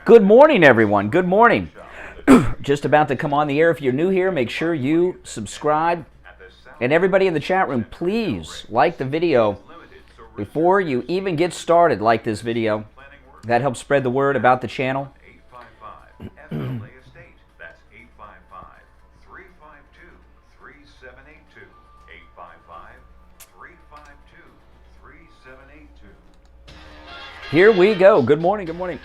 Good morning, everyone. Good morning. Just about to come on the air. If you're new here, make sure you subscribe. And everybody in the chat room, please like the video before you even get started. Like this video. That helps spread the word about the channel. Here we go. Good morning, good morning.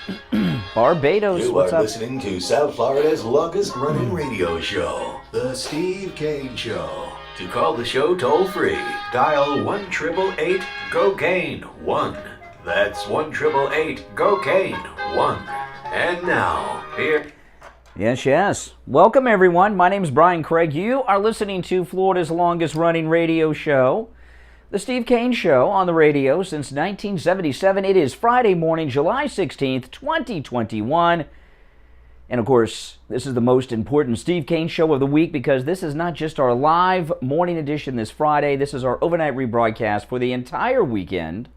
Barbados, what's up? You are listening to South Florida's longest running radio show, The Steve Kane Show. To call the show toll free, dial 1-888-GO-KANE-1. That's 1-888-GO-KANE-1. And now, here. Yes. Welcome, everyone. My name is Brian Craig. You are listening to Florida's longest running radio show, The Steve Kane Show, on the radio since 1977. It is Friday morning, July 16th, 2021. And of course, this is the most important Steve Kane Show of the week because this is not just our live morning edition this Friday. This is our overnight rebroadcast for the entire weekend.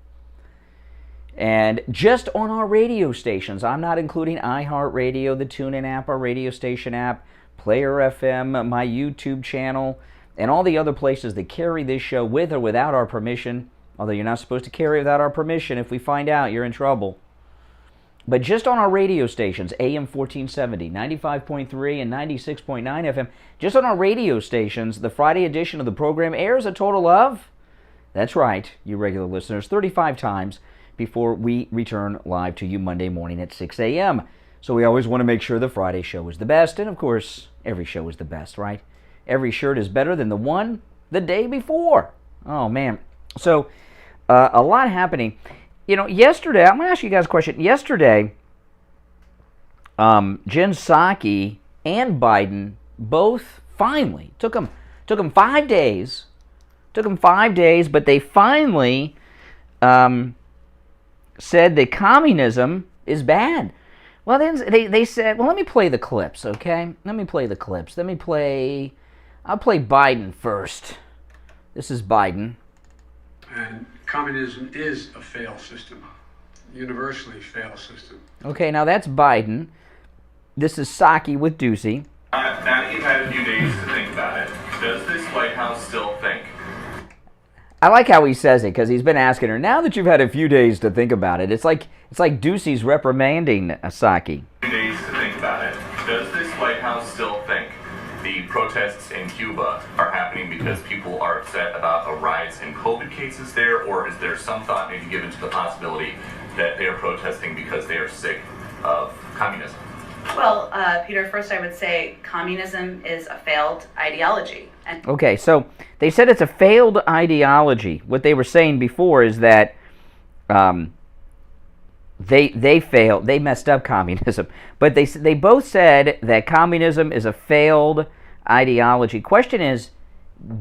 And just on our radio stations. I'm not including iHeartRadio, the TuneIn app, our radio station app, Player FM, my YouTube channel, and all the other places that carry this show with or without our permission, although you're not supposed to carry without our permission. If we find out, you're in trouble. But just on our radio stations, AM 1470, 95.3, and 96.9 FM, just on our radio stations, the Friday edition of the program airs a total of, that's right, you regular listeners, 35 times before we return live to you Monday morning at 6 a.m. So we always want to make sure the Friday show is the best, and of course, every show is the best, right? Every shirt is better than the one the day before. Oh, man. So, a lot happening. You know, yesterday, I'm going to ask you guys a question. Yesterday, Jen Psaki and Biden both finally, took them 5 days. Took them 5 days, but they finally said that communism is bad. Well, then they said, well, let me play the clips, okay? Let me play the clips. I'll play Biden first. This is Biden. And communism is a failed system, universally failed system. Okay, now that's Biden. This is Psaki with Ducey. Now that you've had a few days to think about it, does this White House still think? I like how he says it because he's been asking her, now that you've had a few days to think about it. It's like Ducey's reprimanding Psaki. Few days to think about it. Does this White House still think the protests in Cuba are happening because people are upset about a rise in COVID cases there, or is there some thought maybe given to the possibility that they are protesting because they are sick of communism? Well, Peter, first I would say communism is a failed ideology. Okay, so they said it's a failed ideology. What they were saying before is that they failed, they messed up communism. But they both said that communism is a failed ideology. Question is,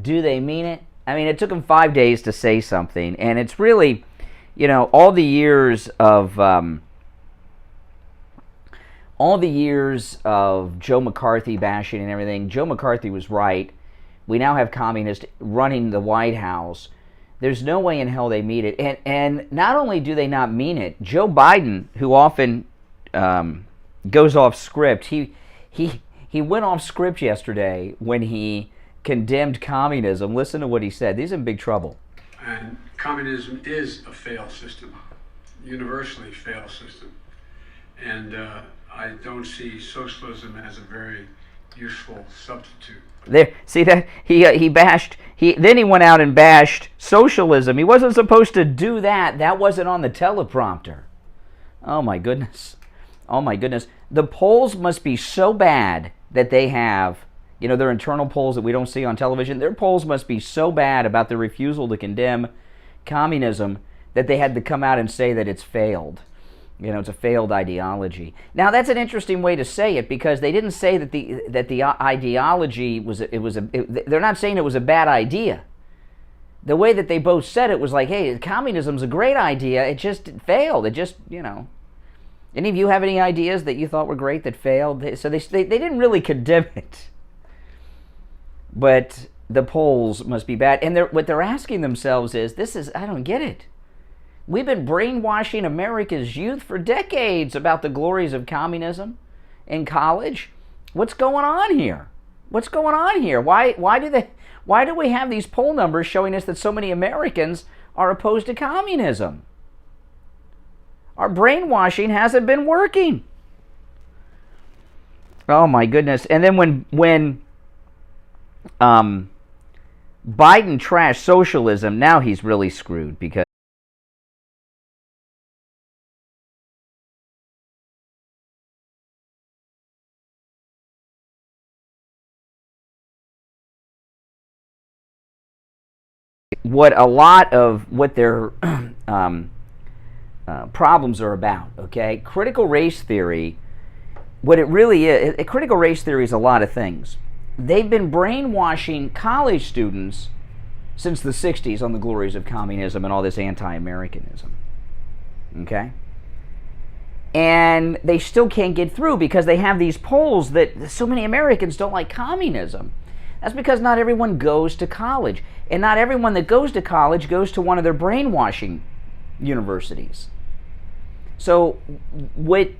do they mean it? I mean, it took them 5 days to say something, and it's really, you know, all the years of Joe McCarthy bashing and everything. Joe McCarthy was right. We now have communists running the White House. There's no way in hell they mean it. And not only do they not mean it, Joe Biden, who often goes off script, he went off script yesterday when he condemned communism. Listen to what he said. He's in big trouble. And communism is a failed system, universally failed system. And I don't see socialism as a very useful substitute. There, see that he bashed. Then he went out and bashed socialism. He wasn't supposed to do that. That wasn't on the teleprompter. Oh my goodness. Oh my goodness. The polls must be so bad that they have, you know, their internal polls that we don't see on television. Their polls must be so bad about their refusal to condemn communism that they had to come out and say that it's failed. You know, it's a failed ideology. Now, that's an interesting way to say it because they didn't say that the ideology was they're not saying it was a bad idea. The way that they both said it was like, hey, communism's a great idea. It just failed. It just, you know. Any of you have any ideas that you thought were great that failed? So they didn't really condemn it. But the polls must be bad. And what they're asking themselves is, I don't get it. We've been brainwashing America's youth for decades about the glories of communism in college. What's going on here? What's going on here? Why do we have these poll numbers showing us that so many Americans are opposed to communism? Our brainwashing hasn't been working. Oh my goodness. And then when Biden trashed socialism, now he's really screwed, because what a lot of what their problems are about, okay? Critical race theory, what it really is, critical race theory is a lot of things. They've been brainwashing college students since the 60s on the glories of communism and all this anti-Americanism, okay? And they still can't get through because they have these polls that so many Americans don't like communism. That's because not everyone goes to college. And not everyone that goes to college goes to one of their brainwashing universities. So what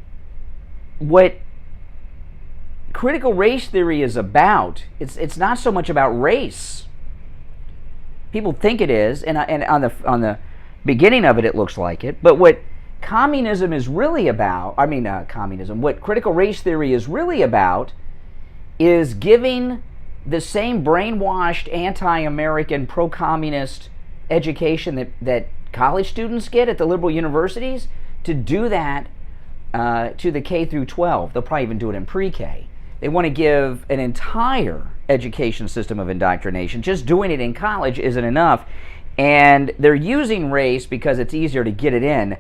critical race theory is about, it's not so much about race. People think it is, and on the beginning of it, it looks like it. But what communism is really about, what critical race theory is really about is giving the same brainwashed anti-American, pro-communist education that college students get at the liberal universities, to do that to the K through 12. They'll probably even do it in pre-K. They want to give an entire education system of indoctrination. Just doing it in college isn't enough. And they're using race because it's easier to get it in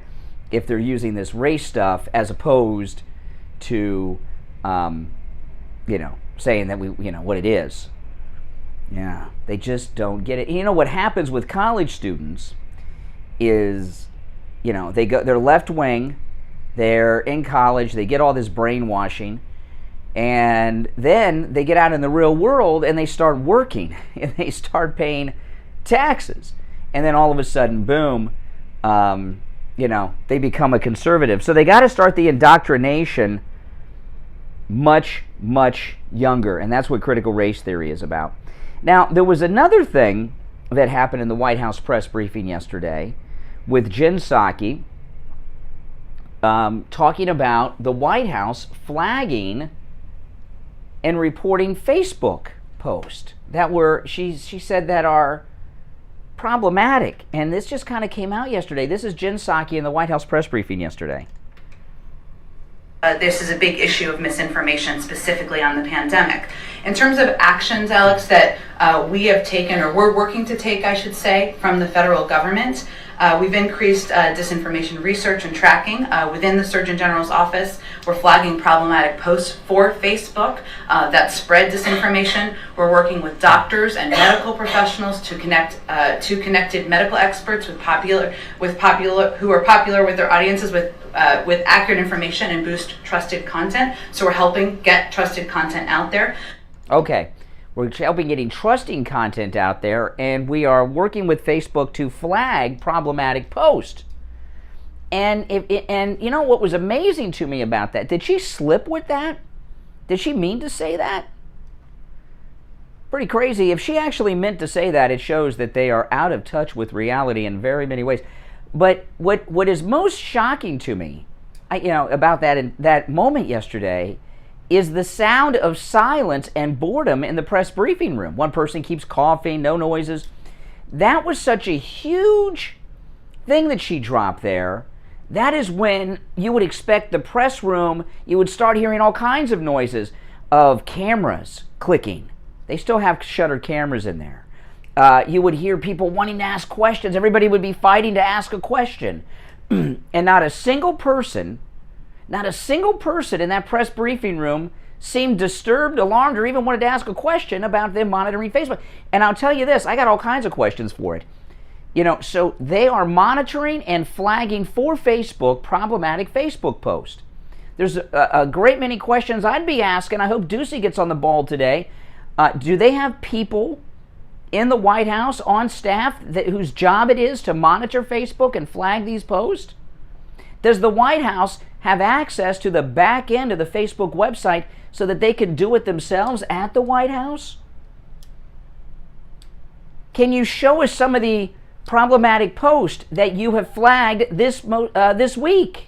if they're using this race stuff, as opposed to, saying that what it is. Yeah, they just don't get it. You know what happens with college students is, they're left wing, they're in college, they get all this brainwashing, and then they get out in the real world and they start working and they start paying taxes, and then all of a sudden, boom, they become a conservative. So they got to start the indoctrination much, much younger, and that's what critical race theory is about. Now, there was another thing that happened in the White House press briefing yesterday with Jen Psaki talking about the White House flagging and reporting Facebook posts that were, she said, that are problematic. And this just kind of came out yesterday. This is Jen Psaki in the White House press briefing yesterday. This is a big issue of misinformation, specifically on the pandemic. In terms of actions, Alex, that we have taken, or we're working to take, I should say, from the federal government, we've increased disinformation research and tracking within the Surgeon General's office. We're flagging problematic posts for Facebook that spread disinformation. We're working with doctors and medical professionals to connect to connected medical experts who are popular with their audiences with accurate information and boost trusted content. So we're helping get trusted content out there. Okay. We're helping getting trusting content out there, and we are working with Facebook to flag problematic posts. And you know what was amazing to me about that? Did she slip with that? Did she mean to say that? Pretty crazy. If she actually meant to say that, it shows that they are out of touch with reality in very many ways. But what is most shocking to me, about that moment yesterday, is the sound of silence and boredom in the press briefing room. One person keeps coughing, no noises. That was such a huge thing that she dropped there. That is when you would expect the press room, you would start hearing all kinds of noises of cameras clicking. They still have shuttered cameras in there. You would hear people wanting to ask questions. Everybody would be fighting to ask a question. And not a single person in that press briefing room seemed disturbed, alarmed, or even wanted to ask a question about them monitoring Facebook. And I'll tell you this, I got all kinds of questions for it. So they are monitoring and flagging for Facebook problematic Facebook posts. There's a great many questions I'd be asking. I hope Ducey gets on the ball today. Do they have people in the White House on staff whose job it is to monitor Facebook and flag these posts? Does the White House have access to the back end of the Facebook website so that they can do it themselves at the White House? Can you show us some of the problematic posts that you have flagged this week?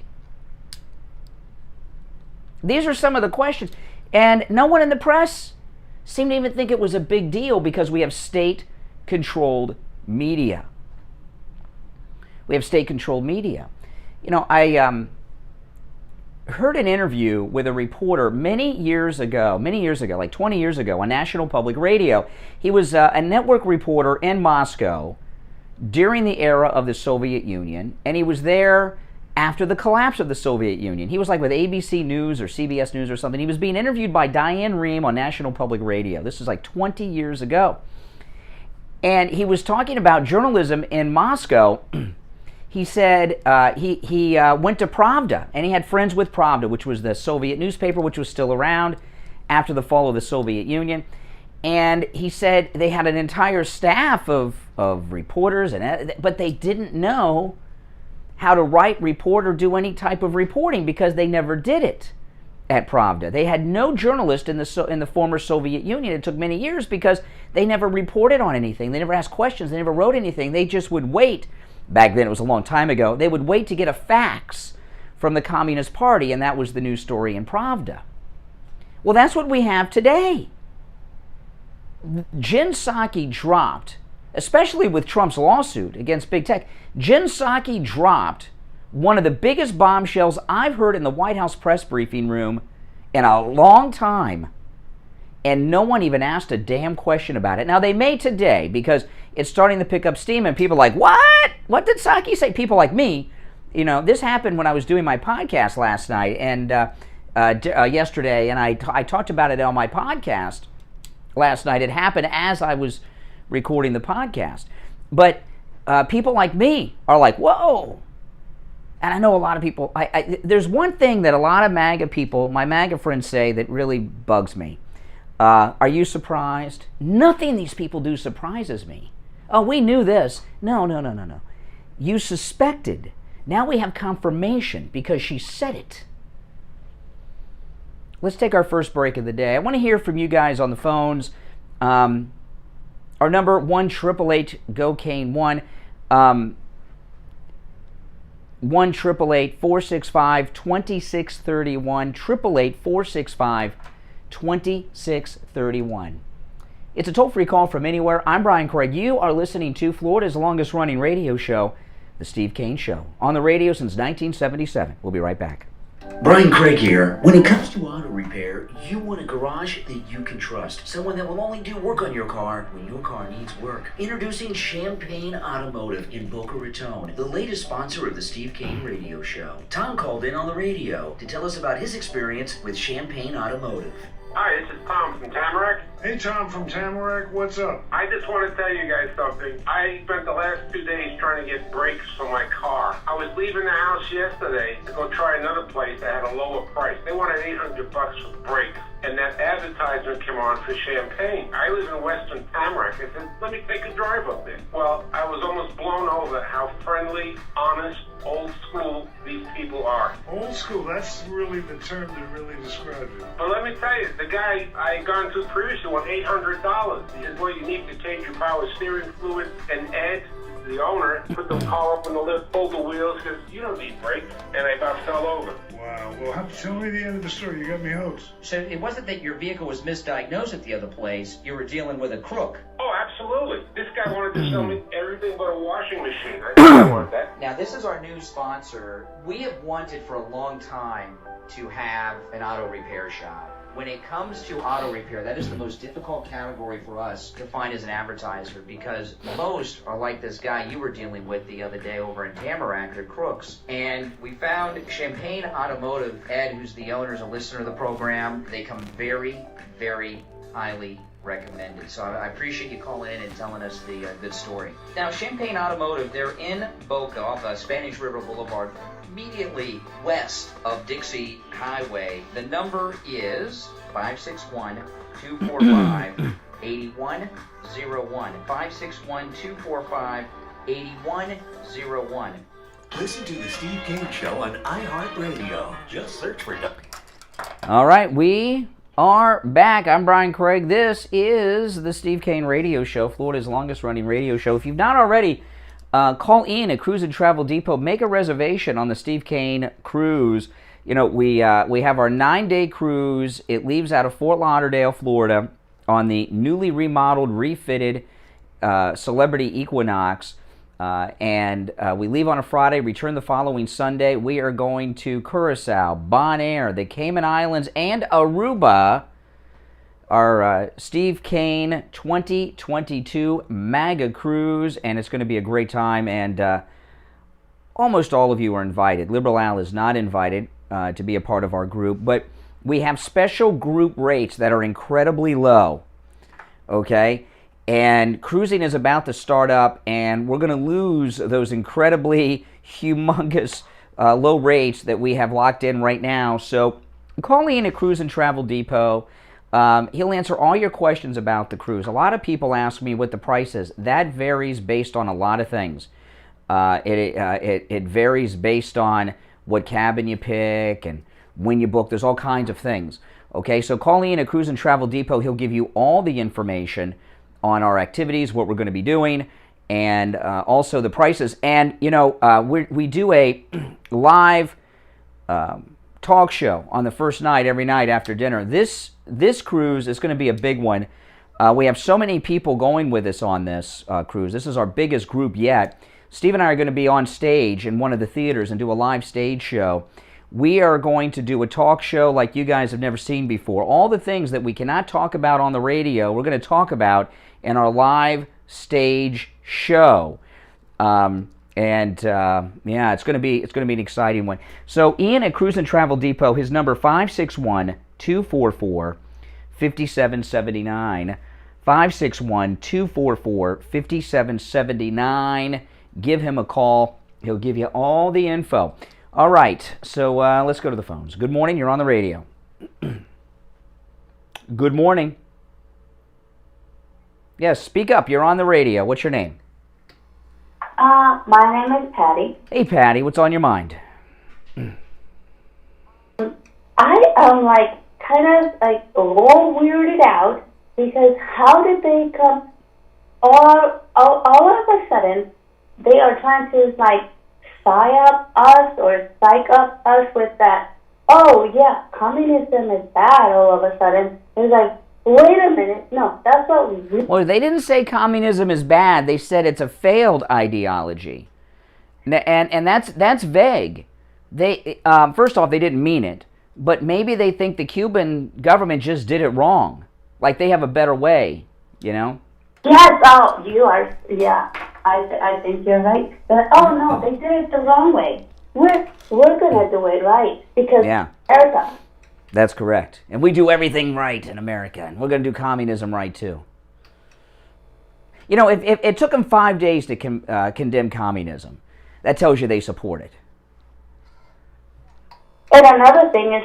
These are some of the questions. And no one in the press seemed to even think it was a big deal because we have state-controlled media. We have state-controlled media. You know, I heard an interview with a reporter many years ago, like 20 years ago, on National Public Radio. He was a network reporter in Moscow during the era of the Soviet Union, and he was there after the collapse of the Soviet Union. He was like with ABC News or CBS News or something. He was being interviewed by Diane Rehm on National Public Radio. This is like 20 years ago. And he was talking about journalism in Moscow. He said he went to Pravda, and he had friends with Pravda, which was the Soviet newspaper, which was still around after the fall of the Soviet Union. And he said they had an entire staff of reporters, but they didn't know how to write, report, or do any type of reporting because they never did it at Pravda. They had no journalist in the former Soviet Union. It took many years because they never reported on anything. They never asked questions. They never wrote anything. They just would wait. Back then, it was a long time ago. They would wait to get a fax from the Communist Party, and that was the news story in Pravda. Well, that's what we have today. Jen Psaki dropped, especially with Trump's lawsuit against big tech, Jen Psaki dropped one of the biggest bombshells I've heard in the White House press briefing room in a long time. And no one even asked a damn question about it. Now, they may today because it's starting to pick up steam and people are like, what? What did Psaki say? People like me, you know, this happened when I was doing my podcast last night and yesterday, and I talked about it on my podcast last night. It happened as I was recording the podcast. But people like me are like, whoa. And I know a lot of people, there's one thing that a lot of MAGA people, my MAGA friends say that really bugs me. Are you surprised? Nothing these people do surprises me. Oh, we knew this. No. You suspected. Now we have confirmation because she said it. Let's take our first break of the day. I want to hear from you guys on the phones. Our number 1-888-GO-CANE-1. 1-888-465-2631. 888-465-2631. It's a toll-free call from anywhere. I'm Brian Craig. You are listening to Florida's longest-running radio show, The Steve Kane Show, on the radio since 1977. We'll be right back. Brian Craig here. When it comes to auto repair, you want a garage that you can trust. Someone that will only do work on your car when your car needs work. Introducing Champagne Automotive in Boca Raton, the latest sponsor of the Steve Kane Radio Show. Tom called in on the radio to tell us about his experience with Champagne Automotive. Hi, this is Tom from Tamarack. Hey, Tom from Tamarack, what's up? I just want to tell you guys something. I spent the last 2 days trying to get brakes for my car. I was leaving the house yesterday to go try another place that had a lower price. They wanted $800 for the brakes. And that advertisement came on for Champagne. I live in Western Tamarack. I said, let me take a drive up there. Well, I was almost blown over how friendly, honest, old school these people are. Old school, that's really the term that really describes it. But let me tell you, the guy I had gone to previously won $800. He said, well, you need to change your power steering fluid. And Ed, the owner, put the car up on the lift, pulled the wheels, because you don't need brakes. And I about fell over. Wow, well, tell me the end of the story. You got me hooked. So it wasn't that your vehicle was misdiagnosed at the other place. You were dealing with a crook. Oh, absolutely. This guy wanted to sell me everything but a washing machine. I didn't want that. Now, this is our new sponsor. We have wanted for a long time to have an auto repair shop. When it comes to auto repair, that is the most difficult category for us to find as an advertiser because most are like this guy you were dealing with the other day over in Tamarack, they're crooks. And we found Champagne Automotive. Ed, who's the owner, is a listener of the program. They come very, very highly recommended. So I appreciate you calling in and telling us the good story. Now, Champagne Automotive, they're in Boca off Spanish River Boulevard, immediately west of Dixie Highway. The number is 561-245-4645. 8101. 561-245-8101. Listen to the Steve Kane Show on iHeartRadio. Just search for it. All right, we are back. I'm Brian Craig. This is the Steve Kane Radio Show, Florida's longest running radio show. If you've not already, call in at Cruise and Travel Depot. Make a reservation on the Steve Kane cruise. You know, we have our 9-day cruise. It leaves out of Fort Lauderdale, Florida, on the newly remodeled, refitted Celebrity Equinox. And we leave on a Friday, return the following Sunday. We are going to Curacao, Bonaire, the Cayman Islands, and Aruba. Our Steve Kane 2022 MAGA cruise, and it's going to be a great time. And almost all of you are invited. Liberal Al is not invited to be a part of our group, but we have special group rates that are incredibly low. Okay? And cruising is about to start up, and we're going to lose those incredibly humongous low rates that we have locked in right now. So call in at Cruise and Travel Depot. He'll answer all your questions about the cruise. A lot of people ask me what the price is. That varies based on a lot of things. It varies based on what cabin you pick and when you book. There's all kinds of things. Okay, so call in at Cruise and Travel Depot. He'll give you all the information on our activities, what we're going to be doing, and also the prices. And, you know, we do a live talk show on the first night, every night after dinner. This cruise is going to be a big one. We have so many people going with us on this cruise. This is our biggest group yet. Steve and I are going to be on stage in one of the theaters and do a live stage show. We are going to do a talk show like you guys have never seen before. All the things that we cannot talk about on the radio, we're going to talk about in our live stage show. Yeah, it's going to be an exciting one. So Ian at Cruise and Travel Depot, his number 561-244-5779. 561-244-5779. Give him a call. He'll give you all the info. All right, so let's go to the phones. Good morning, you're on the radio. Good morning. Yes, speak up, you're on the radio. What's your name? My name is Patty. Hey, Patty, what's on your mind? I am kind of a little weirded out because how did they come all of a sudden they are trying to psy up us or psych up us with that, oh yeah, communism is bad all of a sudden. It's like, wait a minute, no, that's what we do. Well, they didn't say communism is bad. They said it's a failed ideology. And that's vague. They first off, they didn't mean it, but maybe they think the Cuban government just did it wrong. Like they have a better way, you know? Yes, oh, you are, yeah, I think you're right. But, oh no, they did it the wrong way. We're going to do it right because America. That's correct. And we do everything right in America, and we're going to do communism right too. You know, if it took them 5 days to condemn communism, that tells you they support it. And another thing is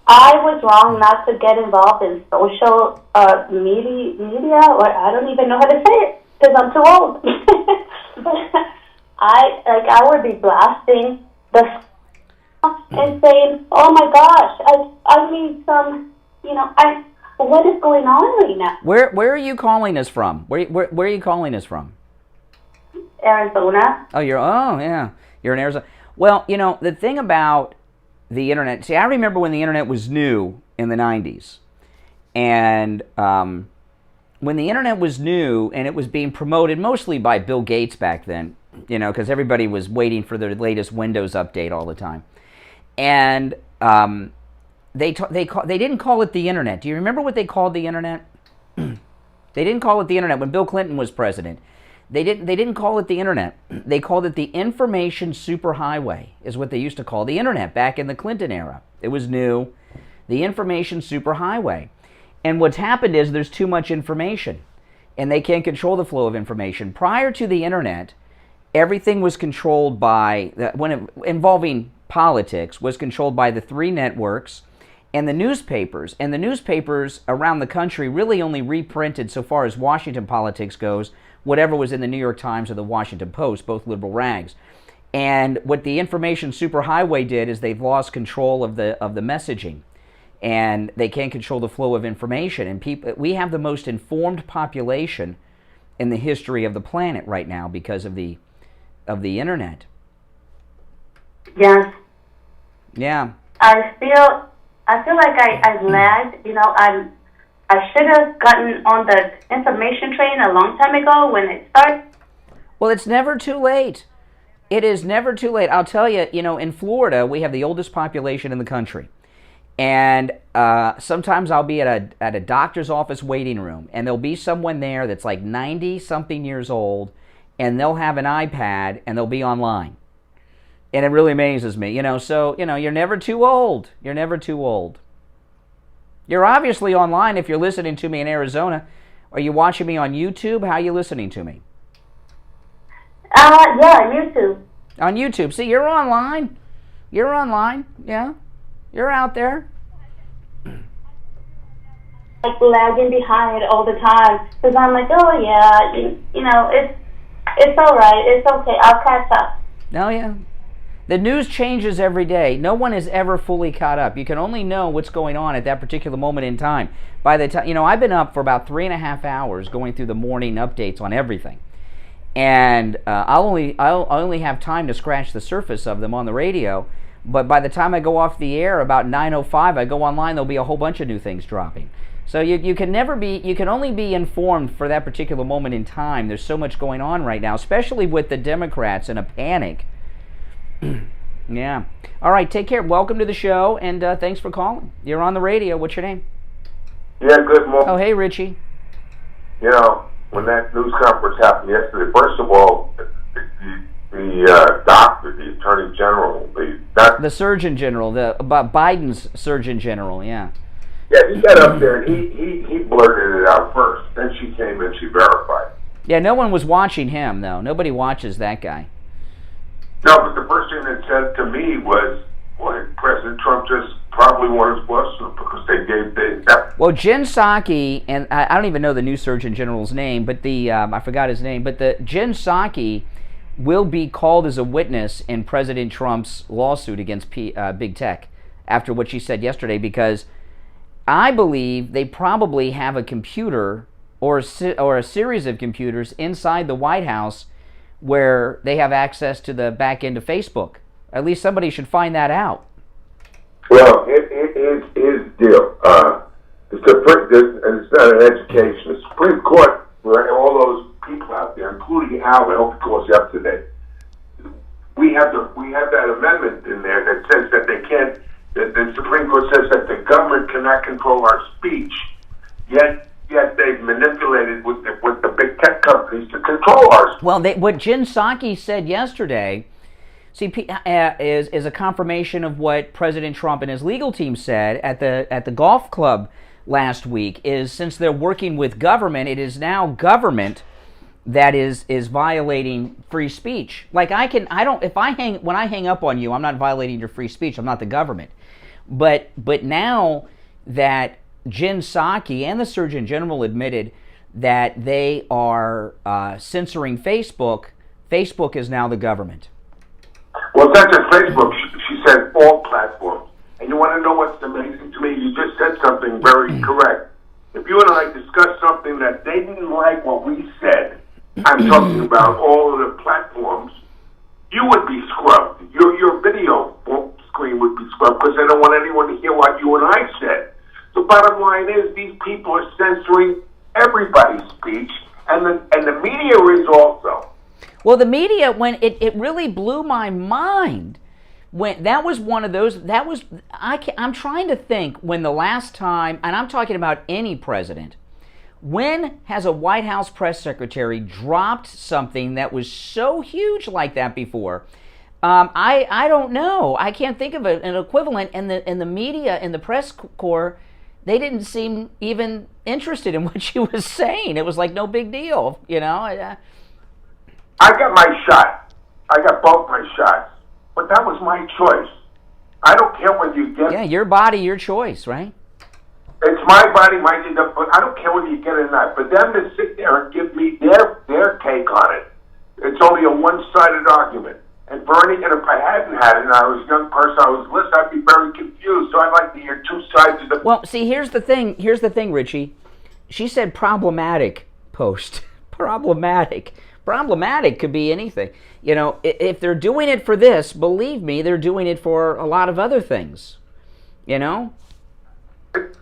I was wrong not to get involved in social media, or I don't even know how to say it because I'm too old. But I would be blasting the and saying, "Oh my gosh, I need some, what is going on right now?" Where are you calling us from? Where are you calling us from? Arizona. You're in Arizona. Well, the thing about the internet. See, I remember when the internet was new in the 90s. And when the internet was new and it was being promoted mostly by Bill Gates back then, because everybody was waiting for the latest Windows update all the time. And they didn't call it the internet. Do you remember what they called the internet? They didn't call it the internet when Bill Clinton was president. They didn't call it the internet. They called it the information superhighway, is what they used to call the internet back in the Clinton era. It was new. The information superhighway. And what's happened is there's too much information, and they can't control the flow of information. Prior to the internet, everything was controlled by, involving politics, was controlled by the three networks, And the newspapers around the country really only reprinted, so far as Washington politics goes, whatever was in the New York Times or the Washington Post, both liberal rags. And what the information superhighway did is they've lost control of the messaging, and they can't control the flow of information. And we have the most informed population in the history of the planet right now because of the internet. Yes. Yeah. I feel like I lagged. You know, I should have gotten on the information train a long time ago when it started. Well, it's never too late. It is never too late. I'll tell you, in Florida, we have the oldest population in the country. And sometimes I'll be at a doctor's office waiting room, and there'll be someone there that's like 90-something years old, and they'll have an iPad, and they'll be online. And it really amazes me, So, you're never too old. You're never too old. You're obviously online if you're listening to me in Arizona. Are you watching me on YouTube? How are you listening to me? Yeah, YouTube. On YouTube. See, you're online. You're online. Yeah. You're out there. Like lagging behind all the time because I'm like, oh yeah, it's all right. It's okay. I'll catch up. Oh yeah. The news changes every day. No one is ever fully caught up. You can only know what's going on at that particular moment in time. By the time, I've been up for about 3.5 hours going through the morning updates on everything. And I'll only have time to scratch the surface of them on the radio. But by the time I go off the air, about 9:05, I go online, there'll be a whole bunch of new things dropping. So you can only be informed for that particular moment in time. There's so much going on right now, especially with the Democrats in a panic. Yeah. All right, take care. Welcome to the show, and thanks for calling. You're on the radio. What's your name? Yeah, good morning. Oh, hey, Richie. When that news conference happened yesterday, first of all, the doctor, the attorney general, the surgeon general, Biden's surgeon general, yeah. Yeah, he got up there and he blurted it out first. Then she came and she verified. Yeah, no one was watching him, though. Nobody watches that guy. No, but the first thing that said to me was, boy, President Trump just probably won his blessing because they gave that. Well, Jen Psaki, and I don't even know the new Surgeon General's name, but I forgot his name, but the Jen Psaki will be called as a witness in President Trump's lawsuit against Big Tech after what she said yesterday, because I believe they probably have a computer or a series of computers inside the White House where they have access to the back end of Facebook. At least somebody should find that out. Well, it is his deal. It's not an education. The Supreme Court, for all those people out there, including Al, I hope he calls you up today. We have that amendment in there that says that they can't. That the Supreme Court says that the government cannot control our speech. Yet they've manipulated with the big tech companies to control our speech. Well, what Jen Psaki said yesterday, is a confirmation of what President Trump and his legal team said at the golf club last week. Is since they're working with government, it is now government that is violating free speech. Like when I hang up on you, I'm not violating your free speech. I'm not the government. But now that Jen Psaki and the Surgeon General admitted that they are censoring Facebook, Facebook is now the government. Well, it's not just Facebook. She said all platforms. And you want to know what's amazing to me? You just said something very correct. If you and I discussed something that they didn't like what we said, I'm talking about all of the platforms, you would be scrubbed. Your video screen would be scrubbed because they don't want anyone to hear what you and I said. The bottom line is these people are censoring everybody's speech, and the media is also. Well, the media, when it really blew my mind. When that was one of those, I'm trying to think when the last time, and I'm talking about any president, when has a White House press secretary dropped something that was so huge like that before? I don't know. I can't think of an equivalent. And the media and the press corps, they didn't seem even interested in what she was saying. It was like no big deal, I got my shot. I got both my shots. But that was my choice. I don't care whether you get... Yeah, your body, your choice, right? It's my body, my agenda, but I don't care whether you get it or not. For them to sit there and give me their take on it, it's only a one-sided argument. And if I hadn't had it and I was a young person, I was listening, I'd be very confused. So I'd like to hear two sides of the... Well, see, here's the thing, Richie. She said problematic post. Problematic. Problematic could be anything. You know, if they're doing it for this, believe me, they're doing it for a lot of other things. You know?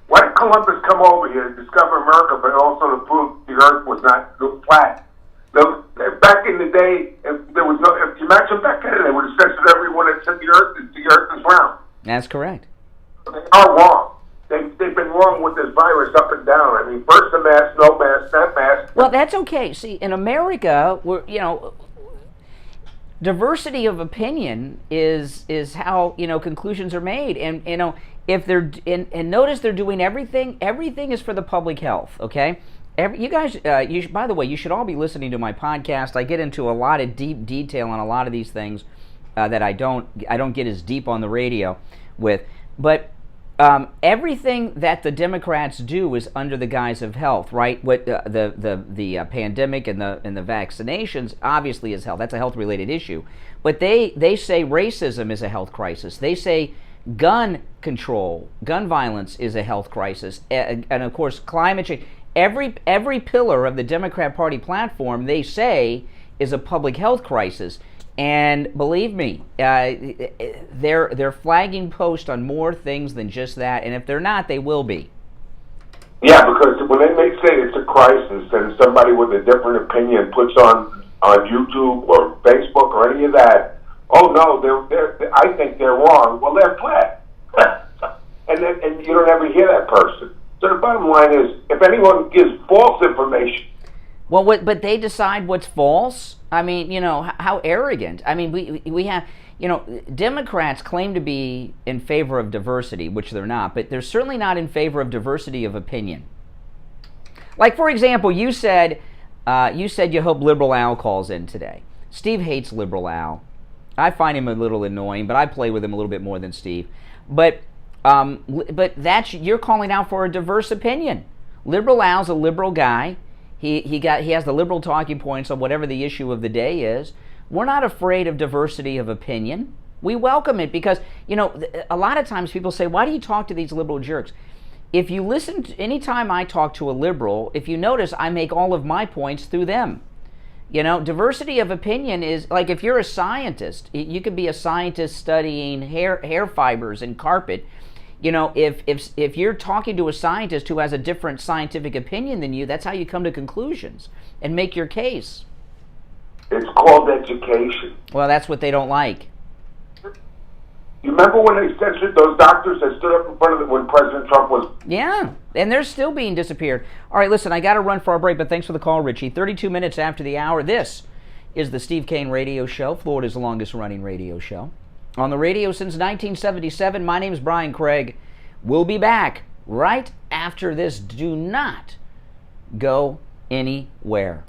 Why did Columbus come over here to discover America, but also to prove the Earth was not flat? Back in the day, if you imagine back then, they would have censored everyone that said the Earth is round. That's correct. They are wrong. They've been wrong with this virus up and down. I mean, first a mask, no mask, that mask. Well, that's okay. See, in America, diversity of opinion is how conclusions are made, and if they're and notice they're doing everything is for the public health. Okay, you guys, by the way, you should all be listening to my podcast. I get into a lot of deep detail on a lot of these things that I don't get as deep on the radio with, but. Everything that the Democrats do is under the guise of health, right? What the pandemic and the vaccinations obviously is health. That's a health-related issue. But they say racism is a health crisis. They say gun control, gun violence is a health crisis, and of course climate change. Every pillar of the Democrat Party platform they say is a public health crisis. And believe me, they're flagging posts on more things than just that. And if they're not, they will be. Yeah, because when they say it's a crisis, and somebody with a different opinion puts on YouTube or Facebook or any of that, oh no, I think they're wrong. Well, they're flat, and you don't ever hear that person. So the bottom line is, if anyone gives false information. Well, but they decide what's false. I mean, how arrogant. I mean, we have, Democrats claim to be in favor of diversity, which they're not, but they're certainly not in favor of diversity of opinion. Like, for example, you said you hope Liberal Al calls in today. Steve hates Liberal Al. I find him a little annoying, but I play with him a little bit more than Steve. But you're calling out for a diverse opinion. Liberal Al's a liberal guy. He has the liberal talking points on whatever the issue of the day is. We're not afraid of diversity of opinion. We welcome it because, a lot of times people say, why do you talk to these liberal jerks? If you listen, anytime I talk to a liberal, if you notice, I make all of my points through them. Diversity of opinion is, like if you're a scientist, you could be a scientist studying hair fibers and carpet. If you're talking to a scientist who has a different scientific opinion than you, that's how you come to conclusions and make your case. It's called education. Well, that's what they don't like. You remember when they censored those doctors that stood up in front of it when President Trump was... Yeah, and they're still being disappeared. All right, listen, I got to run for our break, but thanks for the call, Richie. 32 minutes after the hour, this is the Steve Kane Radio Show, Florida's longest-running radio show. On the radio since 1977, my name is Brian Craig. We'll be back right after this. Do not go anywhere.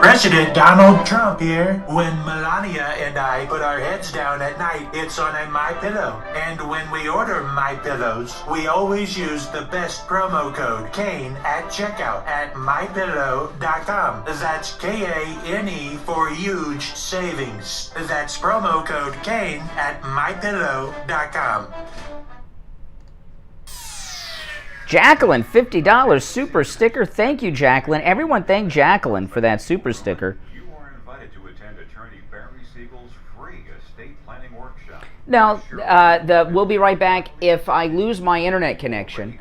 President Donald Trump here. When Melania and I put our heads down at night, it's on a MyPillow. And when we order MyPillows, we always use the best promo code Kane at checkout at MyPillow.com. That's Kane for huge savings. That's promo code Kane at MyPillow.com. Jacqueline, $50 super sticker. Thank you, Jacqueline. Everyone thank Jacqueline for that super sticker. You are invited to attend Attorney Barry Siegel's free estate planning workshop. No, we'll be right back. If I lose my internet connection,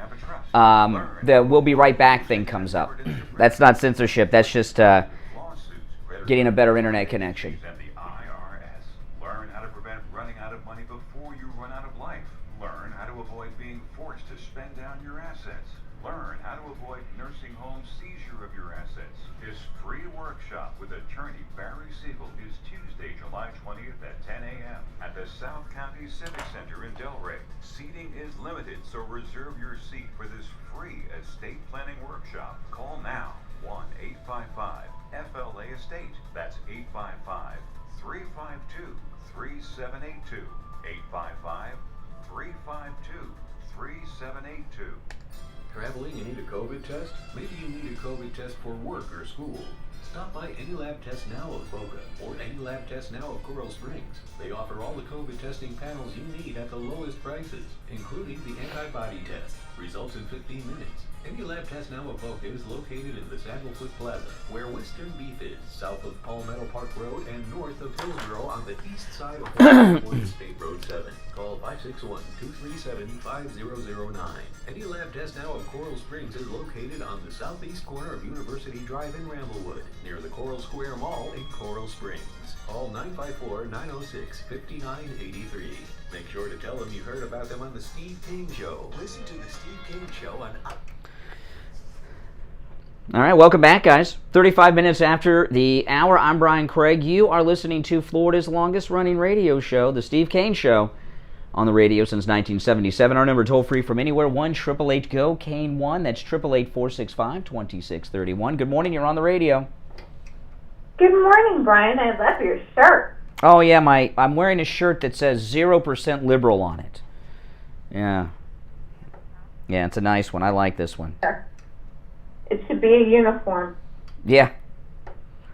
the we'll be right back thing comes up. That's not censorship. That's just getting a better internet connection. Learn how to prevent running out of money before you run out of life. Learn how to avoid being forced to spend down your assets. Learn how to avoid nursing home seizure of your assets. His free workshop with attorney Barry Siegel is Tuesday, July 20th at 10 a.m. at the South County Civic Center in Delray. Seating is limited, so reserve your seat for this free estate planning workshop. Call now, 1-855-FLA-ESTATE. That's 855-352-3782. 855-352-3782. Traveling and need a COVID test? Maybe you need a COVID test for work or school. Stop by Any Lab Test Now of Boca or Any Lab Test Now of Coral Springs. They offer all the COVID testing panels you need at the lowest prices, including the antibody test. Results in 15 minutes. Any Lab Test Now of Boca is located in the Sandalwood Plaza, where Western Beef is, south of Palmetto Park Road and north of Hillsborough on the east side of California State Road 7. Call 561-237-5009. Any Lab Test Now of Coral Springs is located on the southeast corner of University Drive in Ramblewood, near the Coral Square Mall in Coral Springs. Call 954-906-5983. Make sure to tell them you heard about them on The Steve Kane Show. Listen to The Steve Kane Show on... All right, welcome back, guys. 35 minutes after the hour, I'm Brian Craig. You are listening to Florida's longest-running radio show, The Steve Kane Show, on the radio since 1977. Our number toll-free from anywhere, 1-888-GO-KANE-1. That's 888-465-2631. Good morning, you're on the radio. Good morning, Brian. I love your shirt. Oh, yeah, I'm wearing a shirt that says 0% liberal on it. Yeah. Yeah, it's a nice one. I like this one. It should be a uniform. Yeah.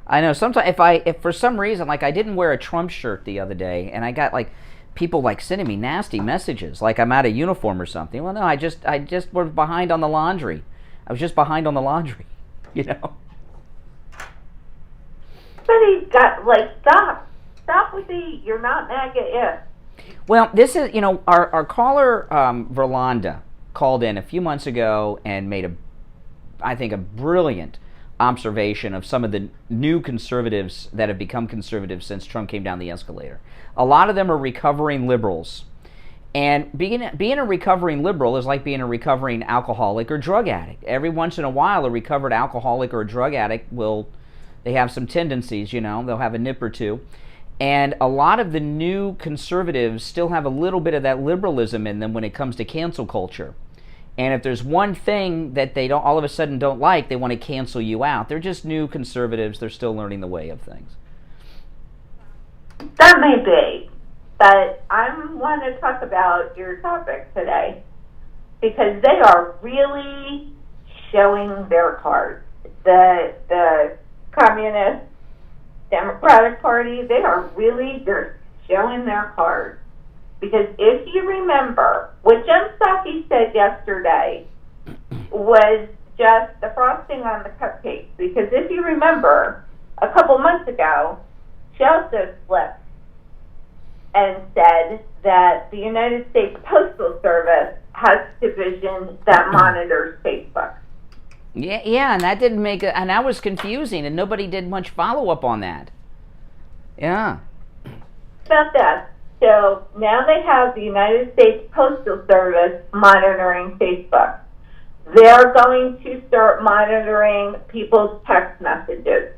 I know. Sometimes if for some reason, like I didn't wear a Trump shirt the other day, and I got like people like sending me nasty messages, like I'm out of uniform or something. Well, no, I just was behind on the laundry. I was just behind on the laundry, you know. But he's got stop with the you're not MAGA if. Well, this is, you know, our caller Verlanda called in a few months ago and made I think a brilliant observation of some of the new conservatives that have become conservatives since Trump came down the escalator. A lot of them are recovering liberals. And being a recovering liberal is like being a recovering alcoholic or drug addict. Every once in a while, a recovered alcoholic or a drug addict they have some tendencies, you know, they'll have a nip or two. And a lot of the new conservatives still have a little bit of that liberalism in them when it comes to cancel culture. And if there's one thing that they don't all of a sudden don't like, they want to cancel you out. They're just new conservatives. They're still learning the way of things. That may be, but I want to talk about your topic today because they are really showing their cards. The Communist Democratic Party, they're showing their cards. Because if you remember, what Psaki said yesterday was just the frosting on the cupcake. Because if you remember, a couple months ago, she also slipped and said that the United States Postal Service has a division that monitors Facebook. Yeah, and that didn't make and that was confusing, and nobody did much follow-up on that. Yeah. About that. So now they have the United States Postal Service monitoring Facebook. They're going to start monitoring people's text messages.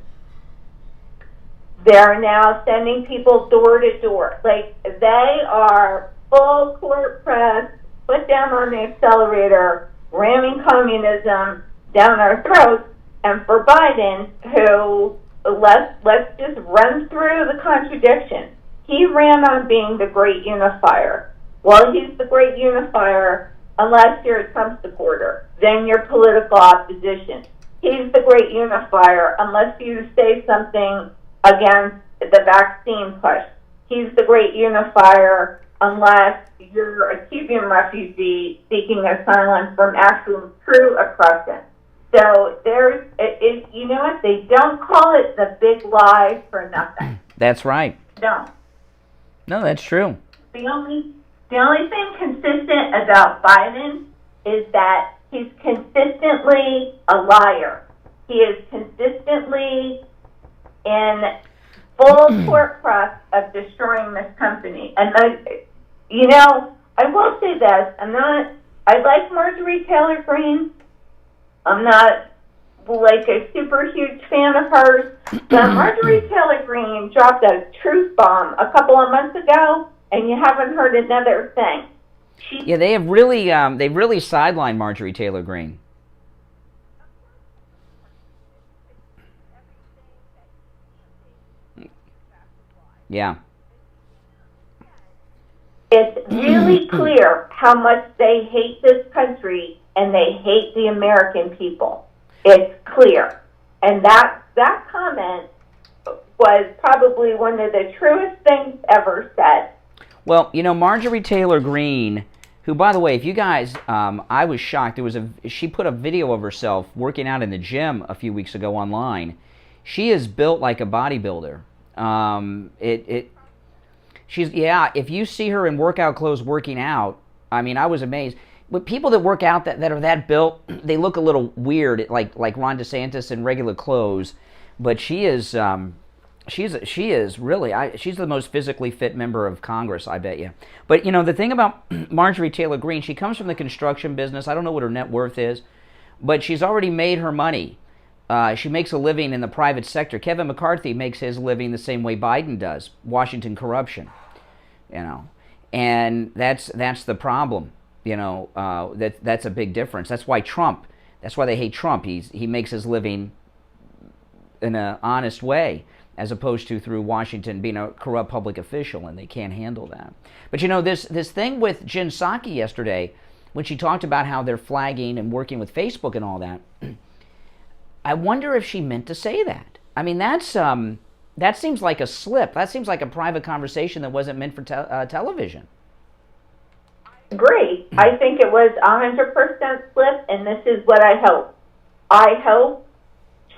They're now sending people door to door. Like, they are full court press, foot down on the accelerator, ramming communism down our throats. And for Biden, who, let's just run through the contradiction. He ran on being the great unifier. Well, he's the great unifier unless you're a Trump supporter. Then you're political opposition. He's the great unifier unless you say something against the vaccine push. He's the great unifier unless you're a Cuban refugee seeking asylum from actual true oppression. So you know what? They don't call it the big lie for nothing. That's right. No. No, that's true. The only thing consistent about Biden is that he's consistently a liar. He is consistently in full court press of destroying this company. And I will say this: I like Marjorie Taylor Greene. I'm not like a super huge fan of hers. But Marjorie Taylor Greene dropped a truth bomb a couple of months ago, and you haven't heard another thing. Yeah, they've really sidelined Marjorie Taylor Greene. Yeah. It's really clear how much they hate this country and they hate the American people. It's clear. And that comment was probably one of the truest things ever said. Well, you know, Marjorie Taylor Greene, who, by the way, if you guys, I was shocked. She put a video of herself working out in the gym a few weeks ago online. She is built like a bodybuilder. If you see her in workout clothes working out, I mean, I was amazed. But people that work out that are that built, they look a little weird, like Ron DeSantis in regular clothes. But she is really, she's the most physically fit member of Congress, I bet you. But, you know, the thing about Marjorie Taylor Greene, she comes from the construction business. I don't know what her net worth is, but she's already made her money. She makes a living in the private sector. Kevin McCarthy makes his living the same way Biden does, Washington corruption, you know. And that's the problem, you know. That's a big difference. That's why they hate Trump. He makes his living in an honest way, as opposed to through Washington being a corrupt public official, and they can't handle that. But you know, this thing with Jen Psaki yesterday, when she talked about how they're flagging and working with Facebook and all that, I wonder if she meant to say that. I mean, that seems like a slip. That seems like a private conversation that wasn't meant for television. I agree. I think it was 100% slip, and this is what I hope. I hope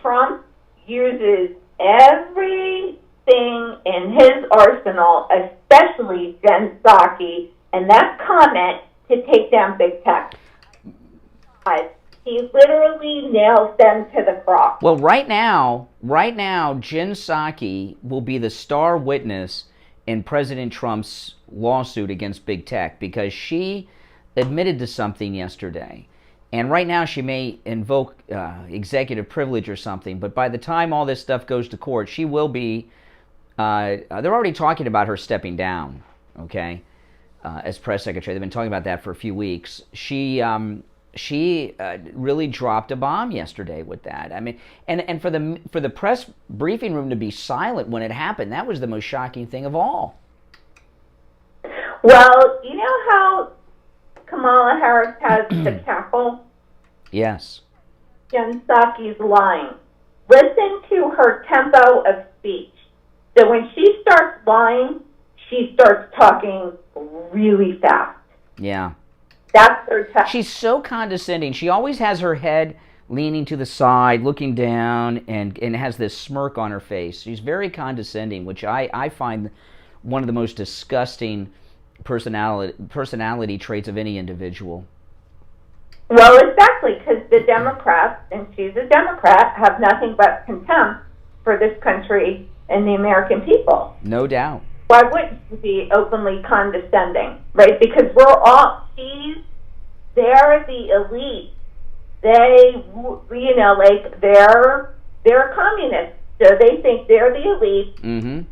Trump uses everything in his arsenal, especially Jen Psaki, and that comment to take down big tech. He literally nails them to the cross. Well, right now, Jen Psaki will be the star witness in President Trump's lawsuit against big tech, because she admitted to something yesterday. And right now she may invoke executive privilege or something, but by the time all this stuff goes to court, she will be, they're already talking about her stepping down, okay, as press secretary. They've been talking about that for a few weeks. She really dropped a bomb yesterday with that. I mean, and for the press briefing room to be silent when it happened, that was the most shocking thing of all. Well, you know how Kamala Harris has the cackle? Yes. Jen Psaki's lying. Listen to her tempo of speech. So when she starts lying, she starts talking really fast. Yeah. That's her tempo. She's so condescending. She always has her head leaning to the side, looking down, and has this smirk on her face. She's very condescending, which I find one of the most disgusting personality traits of any individual. Well, exactly, because the Democrats, and she's a Democrat, have nothing but contempt for this country and the American people. No doubt. Why wouldn't she be openly condescending, right? Because they're the elite. They, you know, like they're communists, so they think they're the elite. Mm-hmm.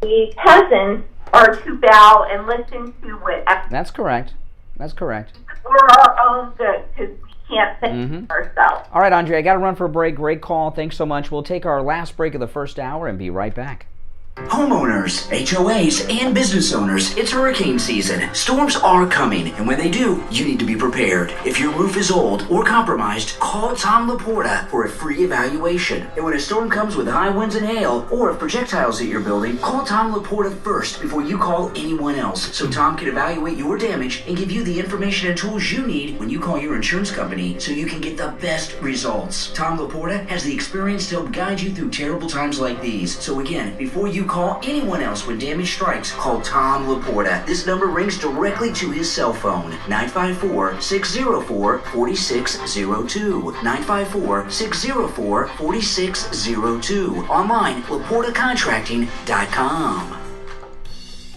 The peasants are to bow and listen to whatever. That's correct. That's correct. For our own good, because we can't think ourselves. All right, Andre, I got to run for a break. Great call. Thanks so much. We'll take our last break of the first hour and be right back. Homeowners, HOAs, and business owners, it's hurricane season. Storms are coming, and when they do, you need to be prepared. If your roof is old or compromised, call Tom Laporta for a free evaluation. And when a storm comes with high winds and hail, or if projectiles hit your building, call Tom Laporta first before you call anyone else, so Tom can evaluate your damage and give you the information and tools you need when you call your insurance company, so you can get the best results. Tom Laporta has the experience to help guide you through terrible times like these. So again, before you call anyone else when damage strikes, call Tom Laporta. This number rings directly to his cell phone, 954-604-4602. 954-604-4602. Online, LaportaContracting.com.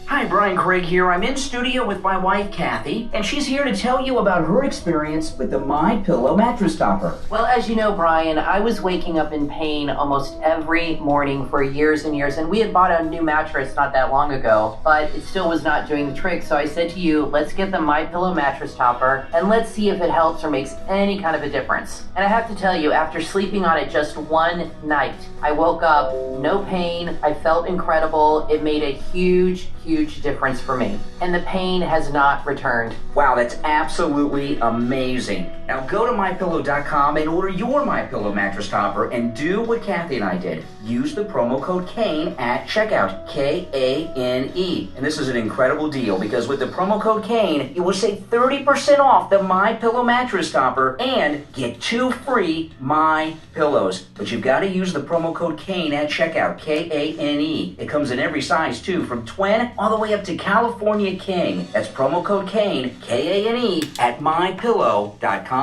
Hi, Brian Craig here. I'm in studio with my wife, Kathy, and she's here to tell you about her experience with the MyPillow mattress topper. Well, as you know, Brian, I was waking up in pain almost every morning for years and years, and we had bought a new mattress not that long ago, but it still was not doing the trick. So I said to you, let's get the MyPillow mattress topper, and let's see if it helps or makes any kind of a difference. And I have to tell you, after sleeping on it just one night, I woke up no pain. I felt incredible. It made a huge huge difference for me. And the pain has not returned. Wow, that's absolutely amazing. Now go to MyPillow.com and order your MyPillow mattress topper and do what Kathy and I did. Use the promo code KANE at checkout, K-A-N-E. And this is an incredible deal because with the promo code KANE, you will save 30% off the MyPillow mattress topper and get 2 free MyPillows. But you've got to use the promo code KANE at checkout, K-A-N-E. It comes in every size too, from twin all the way up to California King. That's promo code KANE, K-A-N-E, at MyPillow.com.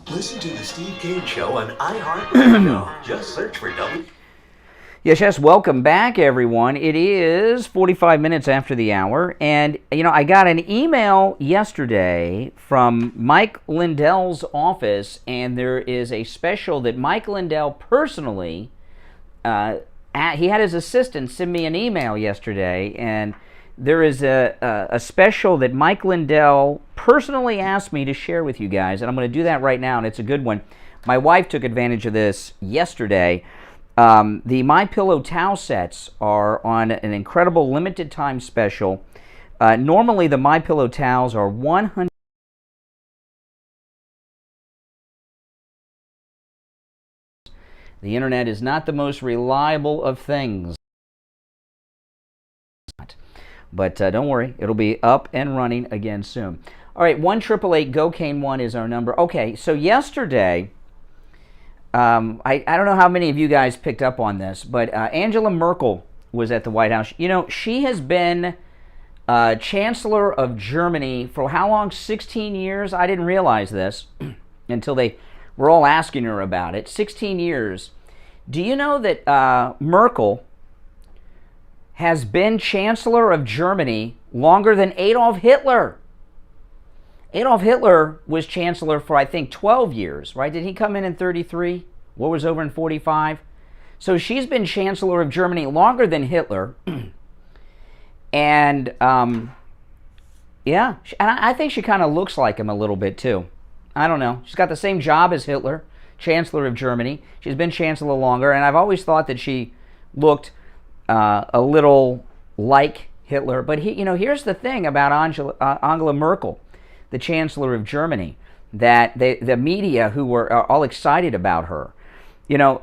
Listen to the Steve Kane Show on iHeartRadio. Just search for W. Yes, welcome back, everyone. It is 45 minutes after the hour, and, I got an email yesterday from Mike Lindell's office, and there is a special that Mike Lindell personally, he had his assistant send me an email yesterday, and there is a special that Mike Lindell personally asked me to share with you guys, and I'm going to do that right now, and it's a good one. My wife took advantage of this yesterday. The MyPillow towel sets are on an incredible limited time special. Normally the MyPillow towels are $100. The internet is not the most reliable of things. But don't worry, it'll be up and running again soon. All right, 1-888-GO-KANE1 is our number. Okay, so yesterday, I don't know how many of you guys picked up on this, but Angela Merkel was at the White House. She has been Chancellor of Germany for how long? 16 years? I didn't realize this until they were all asking her about it. 16 years. Do you know that Merkel has been Chancellor of Germany longer than Adolf Hitler? Adolf Hitler was Chancellor for, I think, 12 years, right? Did he come in 33? War was over in 45? So she's been Chancellor of Germany longer than Hitler. And, yeah, and I think she kind of looks like him a little bit, too. I don't know. She's got the same job as Hitler, Chancellor of Germany. She's been Chancellor longer, and I've always thought that she looked a little like Hitler. But, here's the thing about Angela Merkel, the Chancellor of Germany, that the media who are all excited about her.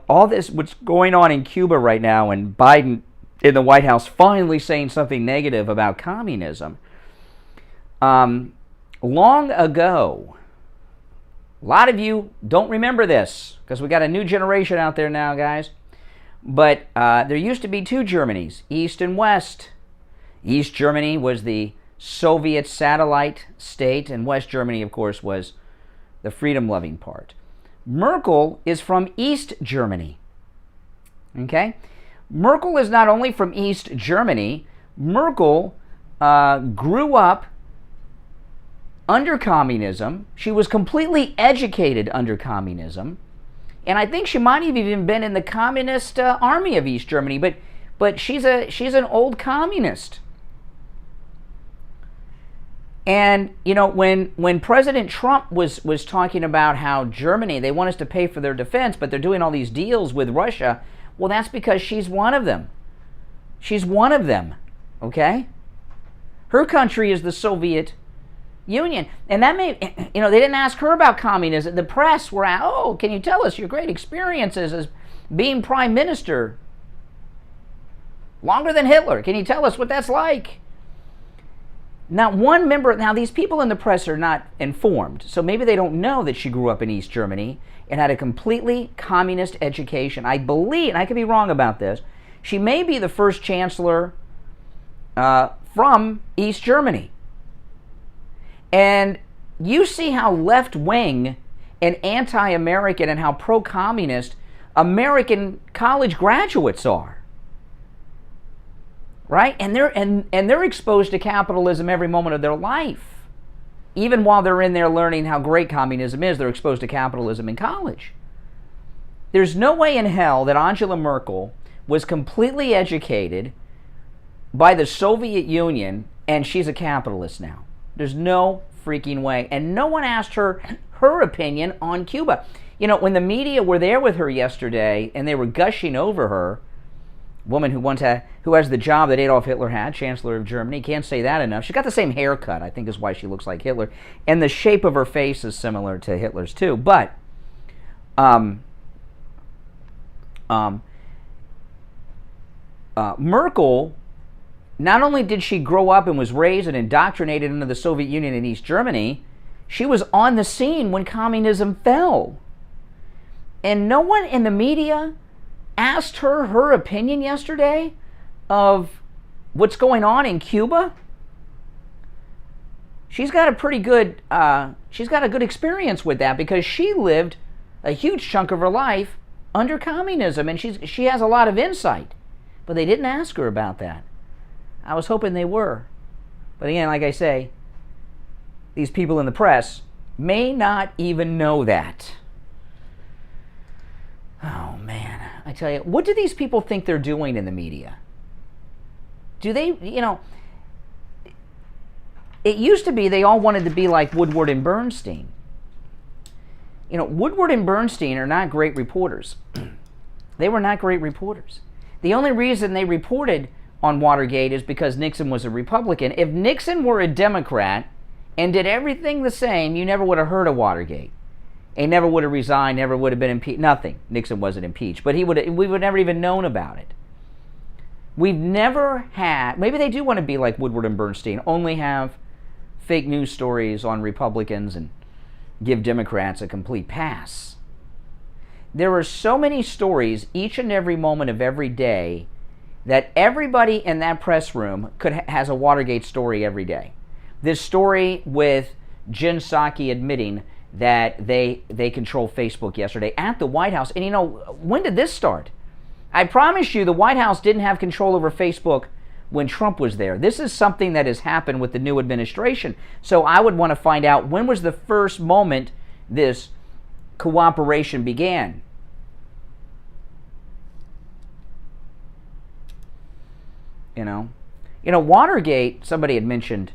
All this, what's going on in Cuba right now, and Biden in the White House finally saying something negative about communism. Long ago, a lot of you don't remember this, because we got a new generation out there now, guys. But there used to be 2 Germanys, East and West. East Germany was the Soviet satellite state, and West Germany, of course, was the freedom-loving part. Merkel is from East Germany. Okay? Merkel is not only from East Germany, Merkel grew up under communism. She was completely educated under communism. And I think she might have even been in the communist army of East Germany, but she's an old communist. And, when President Trump was talking about how Germany, they want us to pay for their defense, but they're doing all these deals with Russia, well, that's because she's one of them. She's one of them, okay? Her country is the Soviet Union. And that may, they didn't ask her about communism. The press were out, oh, can you tell us your great experiences as being prime minister? Longer than Hitler. Can you tell us what that's like? Now these people in the press are not informed, so maybe they don't know that she grew up in East Germany and had a completely communist education. I believe, and I could be wrong about this, she may be the first chancellor from East Germany. And you see how left-wing and anti-American and how pro-communist American college graduates are. Right? And they're exposed to capitalism every moment of their life. Even while they're in there learning how great communism is, they're exposed to capitalism in college. There's no way in hell that Angela Merkel was completely educated by the Soviet Union and she's a capitalist now. There's no freaking way. And no one asked her opinion on Cuba. When the media were there with her yesterday and they were gushing over her, woman who has the job that Adolf Hitler had, Chancellor of Germany. Can't say that enough. She's got the same haircut, I think is why she looks like Hitler. And the shape of her face is similar to Hitler's too. But Merkel, not only did she grow up and was raised and indoctrinated into the Soviet Union and East Germany, she was on the scene when communism fell. And no one in the media asked her opinion yesterday of what's going on in Cuba. She's got a pretty good, she's got a good experience with that because she lived a huge chunk of her life under communism, and she has a lot of insight. But they didn't ask her about that. I was hoping they were. But again, like I say, these people in the press may not even know that. Oh, man. I tell you, what do these people think they're doing in the media? Do they, it used to be they all wanted to be like Woodward and Bernstein. Woodward and Bernstein are not great reporters. They were not great reporters. The only reason they reported on Watergate is because Nixon was a Republican. If Nixon were a Democrat and did everything the same, you never would have heard of Watergate. He never would have resigned, never would have been impeached. Nothing. Nixon wasn't impeached. But we would never even known about it. We've never had, maybe they do want to be like Woodward and Bernstein, only have fake news stories on Republicans and give Democrats a complete pass. There are so many stories each and every moment of every day that everybody in that press room has a Watergate story every day. This story with Jen Psaki admitting that they control Facebook yesterday at the White House. And when did this start? I promise you the White House didn't have control over Facebook when Trump was there. This is something that has happened with the new administration. So I would want to find out, when was the first moment this cooperation began? Watergate, somebody had mentioned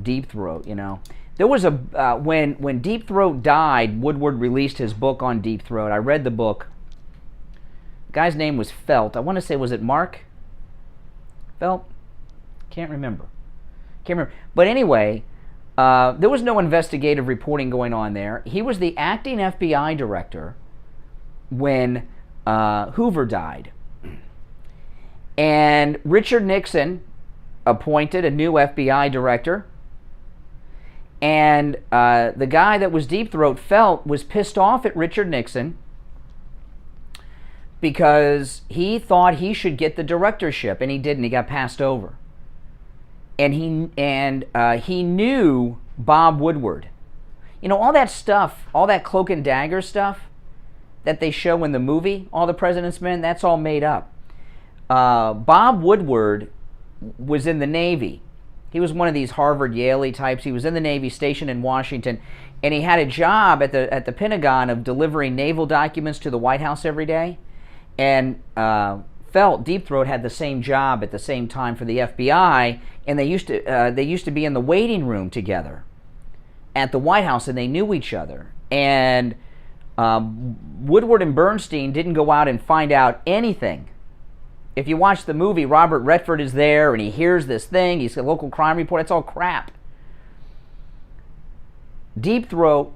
Deep Throat, There was when Deep Throat died, Woodward released his book on Deep Throat. I read the book. The guy's name was Felt. I want to say, was it Mark Felt? Can't remember. But anyway, there was no investigative reporting going on there. He was the acting FBI director when Hoover died. And Richard Nixon appointed a new FBI director. And the guy that was Deep Throat, Felt, was pissed off at Richard Nixon because he thought he should get the directorship, and he didn't. He got passed over. And he knew Bob Woodward. All that stuff, all that cloak and dagger stuff that they show in the movie, All the President's Men, that's all made up. Bob Woodward was in the Navy. He was one of these Harvard, Yale types. He was in the Navy, stationed in Washington, and he had a job at the Pentagon of delivering naval documents to the White House every day. And Felt, Deep Throat, had the same job at the same time for the FBI, and they used to be in the waiting room together at the White House, and they knew each other. And Woodward and Bernstein didn't go out and find out anything. If you watch the movie, Robert Redford is there, and he hears this thing. He's a local crime report. It's all crap. Deep Throat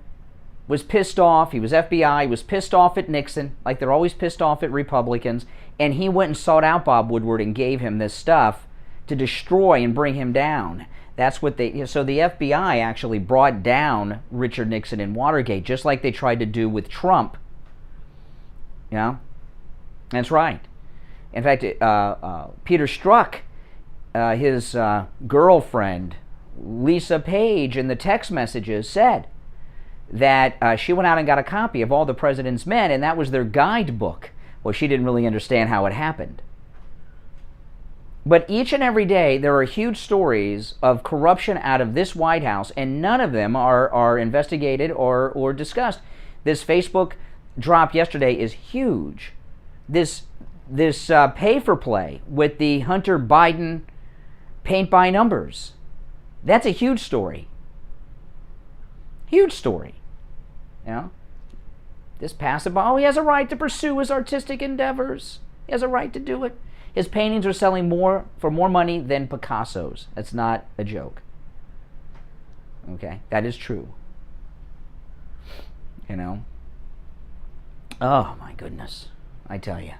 was pissed off. He was FBI. He was pissed off at Nixon, like they're always pissed off at Republicans. And he went and sought out Bob Woodward and gave him this stuff to destroy and bring him down. That's what so the FBI actually brought down Richard Nixon in Watergate, just like they tried to do with Trump. That's right. In fact, Peter Strzok, his girlfriend, Lisa Page, in the text messages said that she went out and got a copy of All the President's Men, and that was their guidebook. Well, she didn't really understand how it happened. But each and every day, there are huge stories of corruption out of this White House, and none of them are investigated or discussed. This Facebook drop yesterday is huge. This pay for play with the Hunter Biden paint by numbers, that's a huge story. Huge story. This passive, he has a right to pursue his artistic endeavors. He has a right to do it. His paintings are selling for more money than Picasso's. That's not a joke. Okay, that is true. You know? Oh my goodness, I tell you.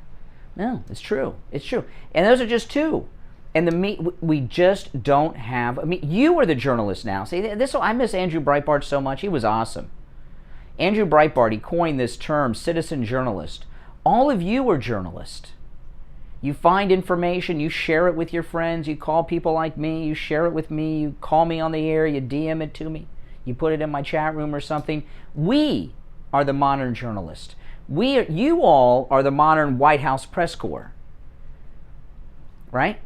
No, it's true. It's true. And those are just two. And we just don't have. I mean, you are the journalist now. See, I miss Andrew Breitbart so much. He was awesome. Andrew Breitbart, he coined this term, citizen journalist. All of you are journalists. You find information, you share it with your friends, you call people like me, you share it with me, you call me on the air, you DM it to me, you put it in my chat room or something. We are the modern journalist. You all are the modern White House press corps. Right?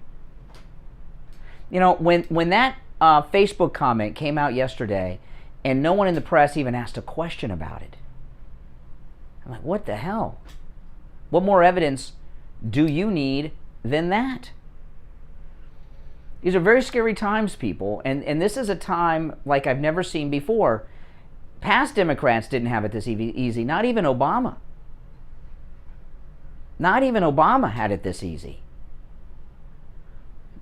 You know, when that Facebook comment came out yesterday and no one in the press even asked a question about it, I'm like, what the hell? What more evidence do you need than that? These are very scary times, people, and this is a time like I've never seen before. Past Democrats didn't have it this easy, not even Obama. Not even Obama had it this easy.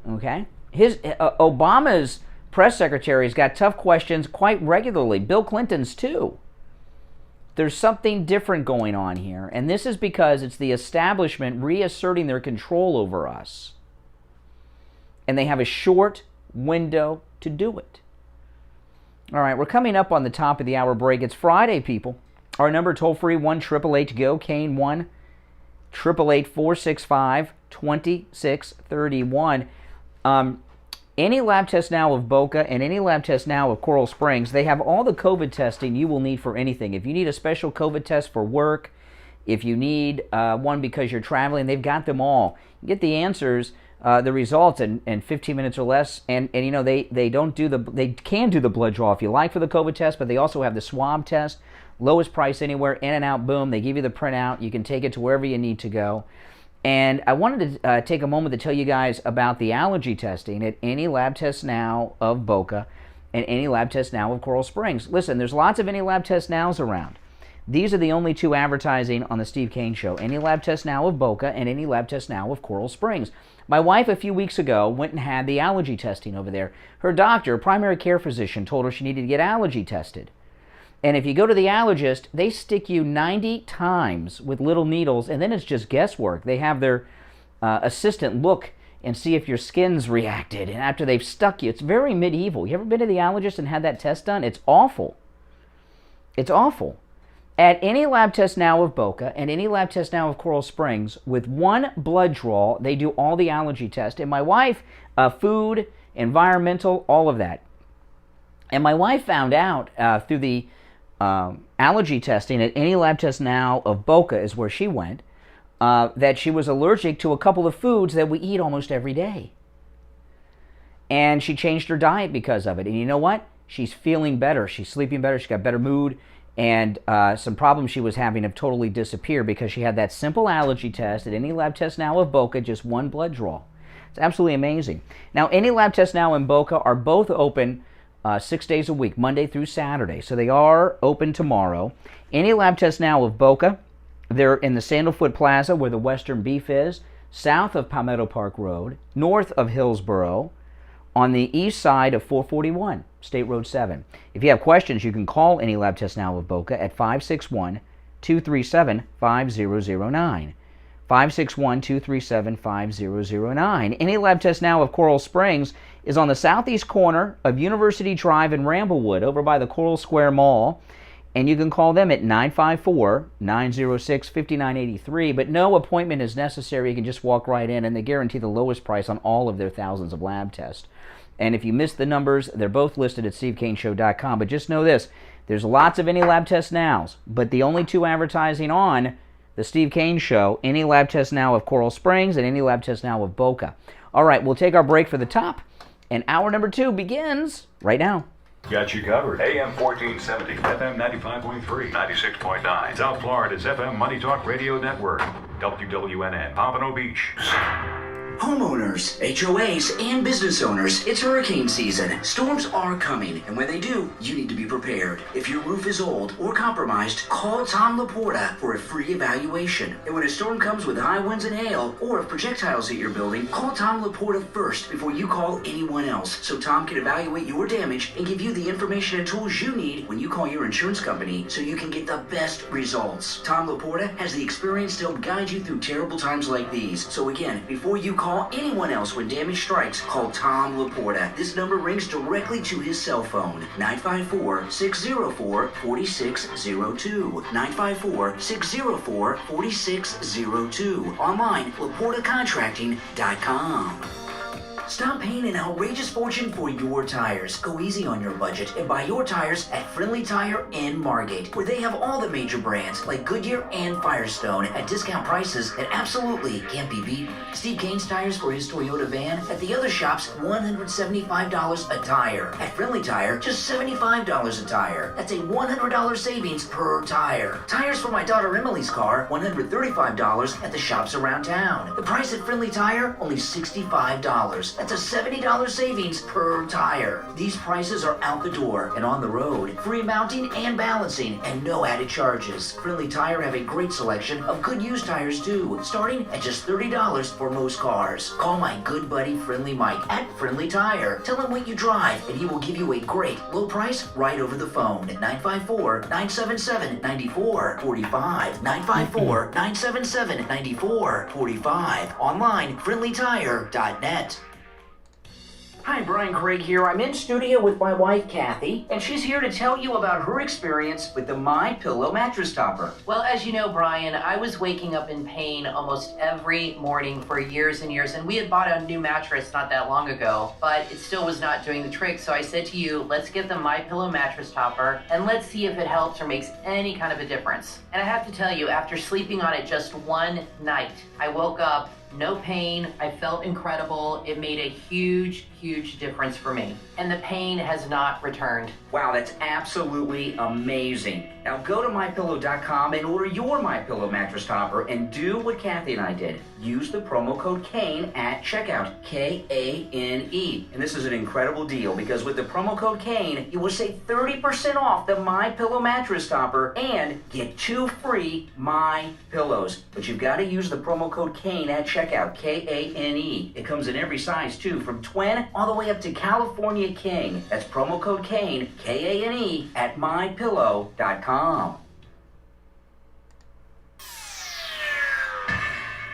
Okay? Obama's press secretaries got tough questions quite regularly. Bill Clinton's too. There's something different going on here, and this is because it's the establishment reasserting their control over us. And they have a short window to do it. All right, we're coming up on the top of the hour break. It's Friday, people. Our number toll-free, 1-888-GO-CANE, 1-888-465-2631. Any lab test now of Boca and any lab test now of Coral Springs, they have all the COVID testing you will need for anything. If you need a special COVID test for work, if you need one because you're traveling, they've got them all. You get the answers, the results in 15 minutes or less. And you know, they can do the blood draw if you like for the COVID test, but they also have the swab test, lowest price anywhere, in and out, boom. They give you the printout. You can take it to wherever you need to go. And I wanted to take a moment to tell you guys about the allergy testing at any lab test now of Boca and any lab test now of Coral Springs. Listen, there's lots of any lab test nows around. These are the only two advertising on the Steve Kane Show. Any lab test now of Boca and any lab test now of Coral Springs. My wife a few weeks ago went and had the allergy testing over there. Her doctor, primary care physician, told her she needed to get allergy tested. And if you go to the allergist, they stick you 90 times with little needles, and then it's just guesswork. They have their assistant look and see if your skin's reacted. And after they've stuck you, it's very medieval. You ever been to the allergist and had that test done? It's awful. It's awful. At any lab test now of Boca and any lab test now of Coral Springs, with one blood draw, they do all the allergy tests. And my wife, food, environmental, all of that. And my wife found out through the allergy testing at any lab test now of Boca is where she went, that she was allergic to a couple of foods that we eat almost every day. And she changed her diet because of it. And you know what? She's feeling better. She's sleeping better. She's got better mood. And some problems she was having have totally disappeared because she had that simple allergy test at any lab test now of Boca, just one blood draw. It's absolutely amazing. Now, any lab test now in Boca are both open 6 days a week, Monday through Saturday. So they are open tomorrow. Any lab test now of Boca, they're in the Sandalfoot Plaza where the Western Beef is, south of Palmetto Park Road, north of Hillsboro, on the east side of 441, State Road 7. If you have questions, you can call any lab test now of Boca at 561-237-5009. 561-237-5009. Any lab test now of Coral Springs is on the southeast corner of University Drive in Ramblewood, over by the Coral Square Mall. And you can call them at 954-906-5983. But no appointment is necessary. You can just walk right in, and they guarantee the lowest price on all of their thousands of lab tests. And if you missed the numbers, they're both listed at SteveKaneShow.com. But just know this, there's lots of any lab test nows, but the only two advertising on the Steve Kane Show, any lab test now of Coral Springs and any lab test now of Boca. All right, we'll take our break for the top, and hour number 2 begins right now. Got you covered. AM 1470, FM 95.3, 96.9. South Florida's FM Money Talk Radio Network. WWNN, Pompano Beach. Homeowners, HOAs, and business owners, it's hurricane season. Storms are coming, and when they do, you need to be prepared. If your roof is old or compromised, call Tom Laporta for a free evaluation. And when a storm comes with high winds and hail, or if projectiles hit your building, call Tom Laporta first before you call anyone else, so Tom can evaluate your damage and give you the information and tools you need when you call your insurance company so you can get the best results. Tom Laporta has the experience to help guide you through terrible times like these. So again, before you call anyone else when damage strikes, call Tom Laporta. This number rings directly to his cell phone, 954-604-4602. 954-604-4602. Online, LaportaContracting.com. Stop paying an outrageous fortune for your tires. Go easy on your budget and buy your tires at Friendly Tire in Margate, where they have all the major brands like Goodyear and Firestone at discount prices that absolutely can't be beaten. Steve Kane's tires for his Toyota van at the other shops, $175 a tire. At Friendly Tire, just $75 a tire. That's a $100 savings per tire. Tires for my daughter Emily's car, $135 at the shops around town. The price at Friendly Tire, only $65. That's a $70 savings per tire. These prices are out the door and on the road. Free mounting and balancing and no added charges. Friendly Tire have a great selection of good used tires too, starting at just $30 for most cars. Call my good buddy Friendly Mike at Friendly Tire. Tell him what you drive and he will give you a great low price right over the phone at 954-977-9445. 954-977-9445. Online, friendlytire.net. Hi, Brian Craig here. I'm in studio with my wife, Kathy, and she's here to tell you about her experience with the MyPillow mattress topper. Well, as you know, Brian, I was waking up in pain almost every morning for years and years, and we had bought a new mattress not that long ago, but it still was not doing the trick. So I said to you, let's get the MyPillow mattress topper, and let's see if it helps or makes any kind of a difference. And I have to tell you, after sleeping on it just one night, I woke up no pain. I felt incredible. It made a huge difference for me. And the pain has not returned. Wow, that's absolutely amazing. Now go to MyPillow.com and order your MyPillow mattress topper and do what Kathy and I did. Use the promo code KANE at checkout, K-A-N-E. And this is an incredible deal because with the promo code KANE, you will save 30% off the MyPillow mattress topper and get 2 free MyPillows. But you've got to use the promo code KANE at checkout, K-A-N-E. It comes in every size too, from twin all the way up to California King. That's promo code KANE, K-A-N-E, at MyPillow.com.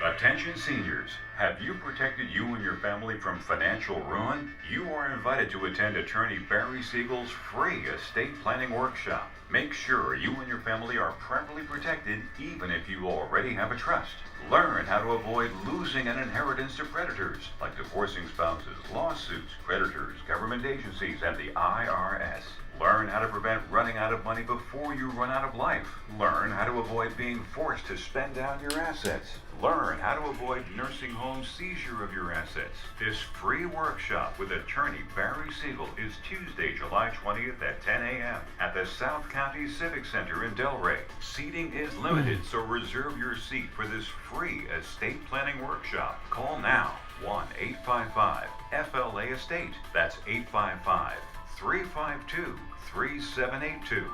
Attention seniors, have you protected you and your family from financial ruin? You are invited to attend Attorney Barry Siegel's free estate planning workshop. Make sure you and your family are properly protected even if you already have a trust. Learn how to avoid losing an inheritance to predators like divorcing spouses, lawsuits, creditors, government agencies, and the IRS. Learn how to prevent running out of money before you run out of life. Learn how to avoid being forced to spend down your assets. Learn how to avoid nursing home seizure of your assets. This free workshop with attorney Barry Siegel is Tuesday, July 20th at 10 a.m. at the South County Civic Center in Delray. Seating is limited, so reserve your seat for this free estate planning workshop. Call now, 1-855-FLA-ESTATE. That's 855-352-3782.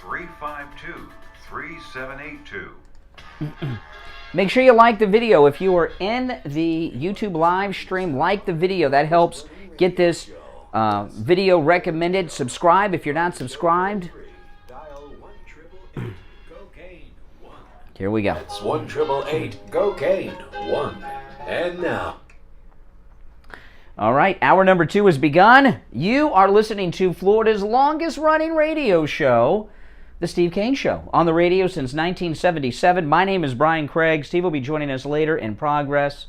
855-352-3782. Make sure you like the video. If you are in the YouTube live stream, like the video. That helps get this video recommended. Subscribe if you're not subscribed. Here we go. That's 1-888-GO-CANE-1. And now. All right, hour number 2 has begun. You are listening to Florida's longest running radio show, The Steve Kane Show, on the radio since 1977. My name is Brian Craig. Steve will be joining us later in progress.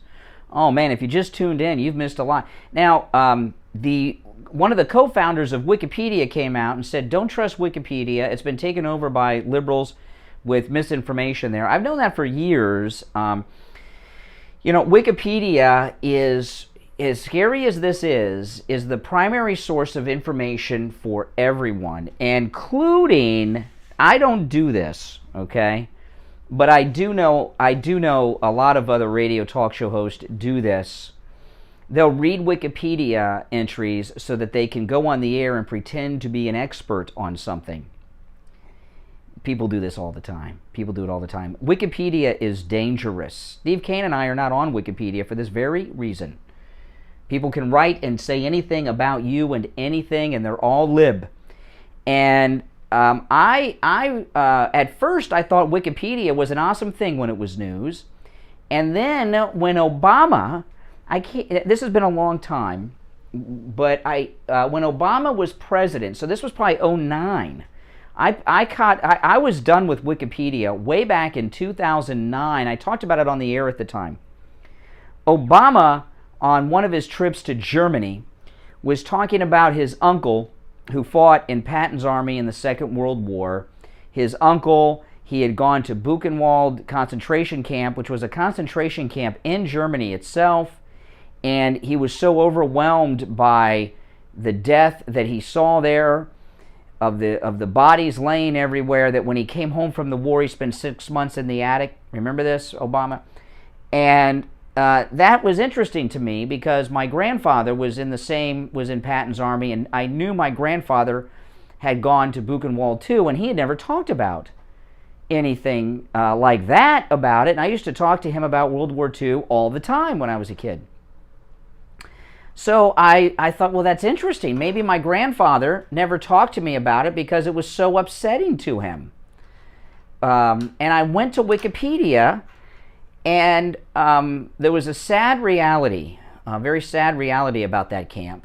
Oh man, if you just tuned in, you've missed a lot. Now, one of the co-founders of Wikipedia came out and said, don't trust Wikipedia. It's been taken over by liberals with misinformation there. I've known that for years. Wikipedia is, as scary as this is the primary source of information for everyone, including, I don't do this, okay? But I do know a lot of other radio talk show hosts do this. They'll read Wikipedia entries so that they can go on the air and pretend to be an expert on something. People do this all the time. People do it all the time. Wikipedia is dangerous. Steve Kane and I are not on Wikipedia for this very reason. People can write and say anything about you and anything, and they're all lib. And at first I thought Wikipedia was an awesome thing when it was news. And then when Obama, this has been a long time, but when Obama was president, so this was probably 2009, I was done with Wikipedia way back in 2009. I talked about it on the air at the time. Obama, on one of his trips to Germany, was talking about his uncle who fought in Patton's army in the Second World War. His uncle, he had gone to Buchenwald concentration camp, which was a concentration camp in Germany itself, and he was so overwhelmed by the death that he saw there, of the bodies laying everywhere, that when he came home from the war, he spent 6 months in the attic. Remember this, Obama? And that was interesting to me because my grandfather was in Patton's army, and I knew my grandfather had gone to Buchenwald too, and he had never talked about anything like that about it. And I used to talk to him about World War II all the time when I was a kid. So I thought, well, that's interesting. Maybe my grandfather never talked to me about it because it was so upsetting to him. And I went to Wikipedia, and there was a sad reality, a very sad reality about that camp.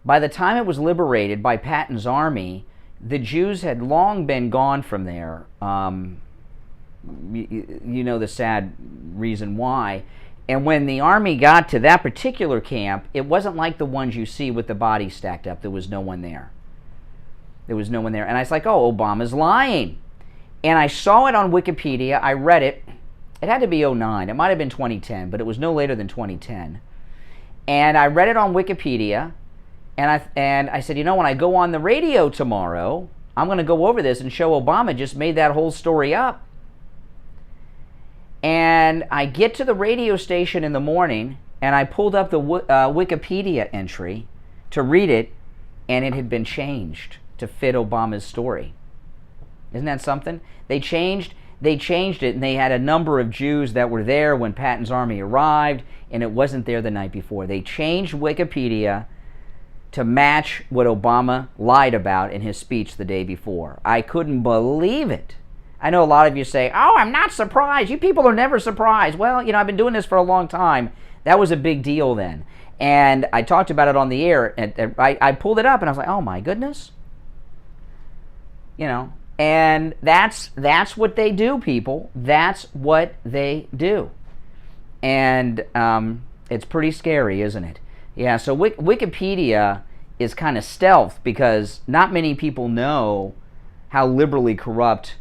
By the time it was liberated by Patton's army, the Jews had long been gone from there. You know the sad reason why. And when the army got to that particular camp, it wasn't like the ones you see with the bodies stacked up. There was no one there. There was no one there. And I was like, oh, Obama's lying. And I saw it on Wikipedia. I read it. It had to be 2009. It might have been 2010, but it was no later than 2010. And I read it on Wikipedia. And I said, you know, when I go on the radio tomorrow, I'm going to go over this and show Obama just made that whole story up. And I get to the radio station in the morning, and I pulled up the Wikipedia entry to read it, and it had been changed to fit Obama's story. Isn't that something? They changed it, and they had a number of Jews that were there when Patton's army arrived, and it wasn't there the night before. They changed Wikipedia to match what Obama lied about in his speech the day before. I couldn't believe it. I know a lot of you say, oh, I'm not surprised. You people are never surprised. Well, you know, I've been doing this for a long time. That was a big deal then. And I talked about it on the air, and I pulled it up, and I was like, oh, my goodness. You know, and that's what they do, people. That's what they do. And it's pretty scary, isn't it? Yeah, so Wikipedia is kind of stealth because not many people know how liberally corrupt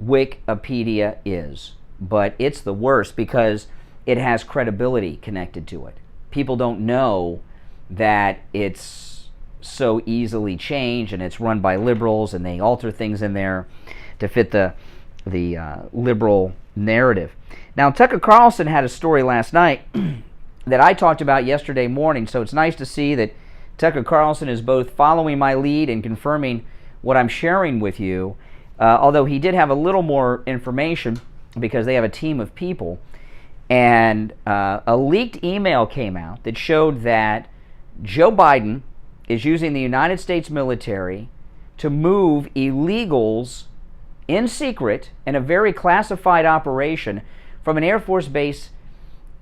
Wikipedia is, but it's the worst because it has credibility connected to it. People don't know that it's so easily changed, and it's run by liberals, and they alter things in there to fit the liberal narrative. Now, Tucker Carlson had a story last night that I talked about yesterday morning, so it's nice to see that Tucker Carlson is both following my lead and confirming what I'm sharing with you. Although he did have a little more information because they have a team of people. And a leaked email came out that showed that Joe Biden is using the United States military to move illegals in secret in a very classified operation from an Air Force base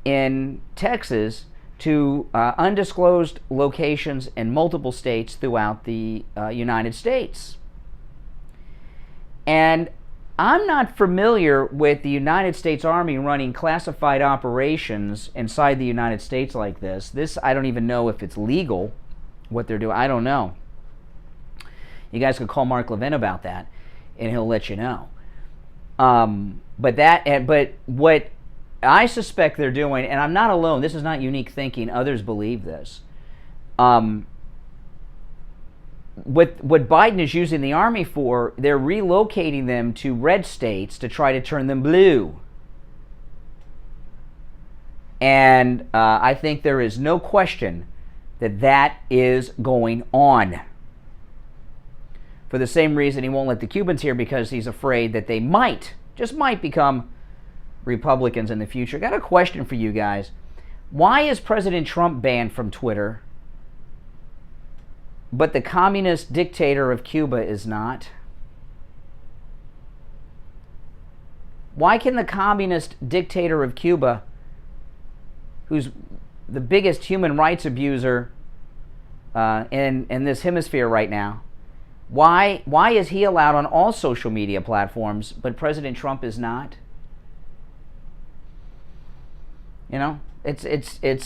in Texas to undisclosed locations in multiple states throughout the United States. And I'm not familiar with the United States Army running classified operations inside the United States like this. I don't even know if it's legal, what they're doing. I don't know. You guys could call Mark Levin about that, and he'll let you know. But what I suspect they're doing, and I'm not alone, this is not unique thinking, others believe this. what Biden is using the army for, they're relocating them to red states to try to turn them blue. And I think there is no question that that is going on. For the same reason he won't let the Cubans here, because he's afraid that they might, just might, become Republicans in the future. Got a question for you guys. Why is President Trump banned from Twitter, but the communist dictator of Cuba is not? Why can the communist dictator of Cuba, who's the biggest human rights abuser in this hemisphere right now, why is he allowed on all social media platforms, but President Trump is not? You know, it's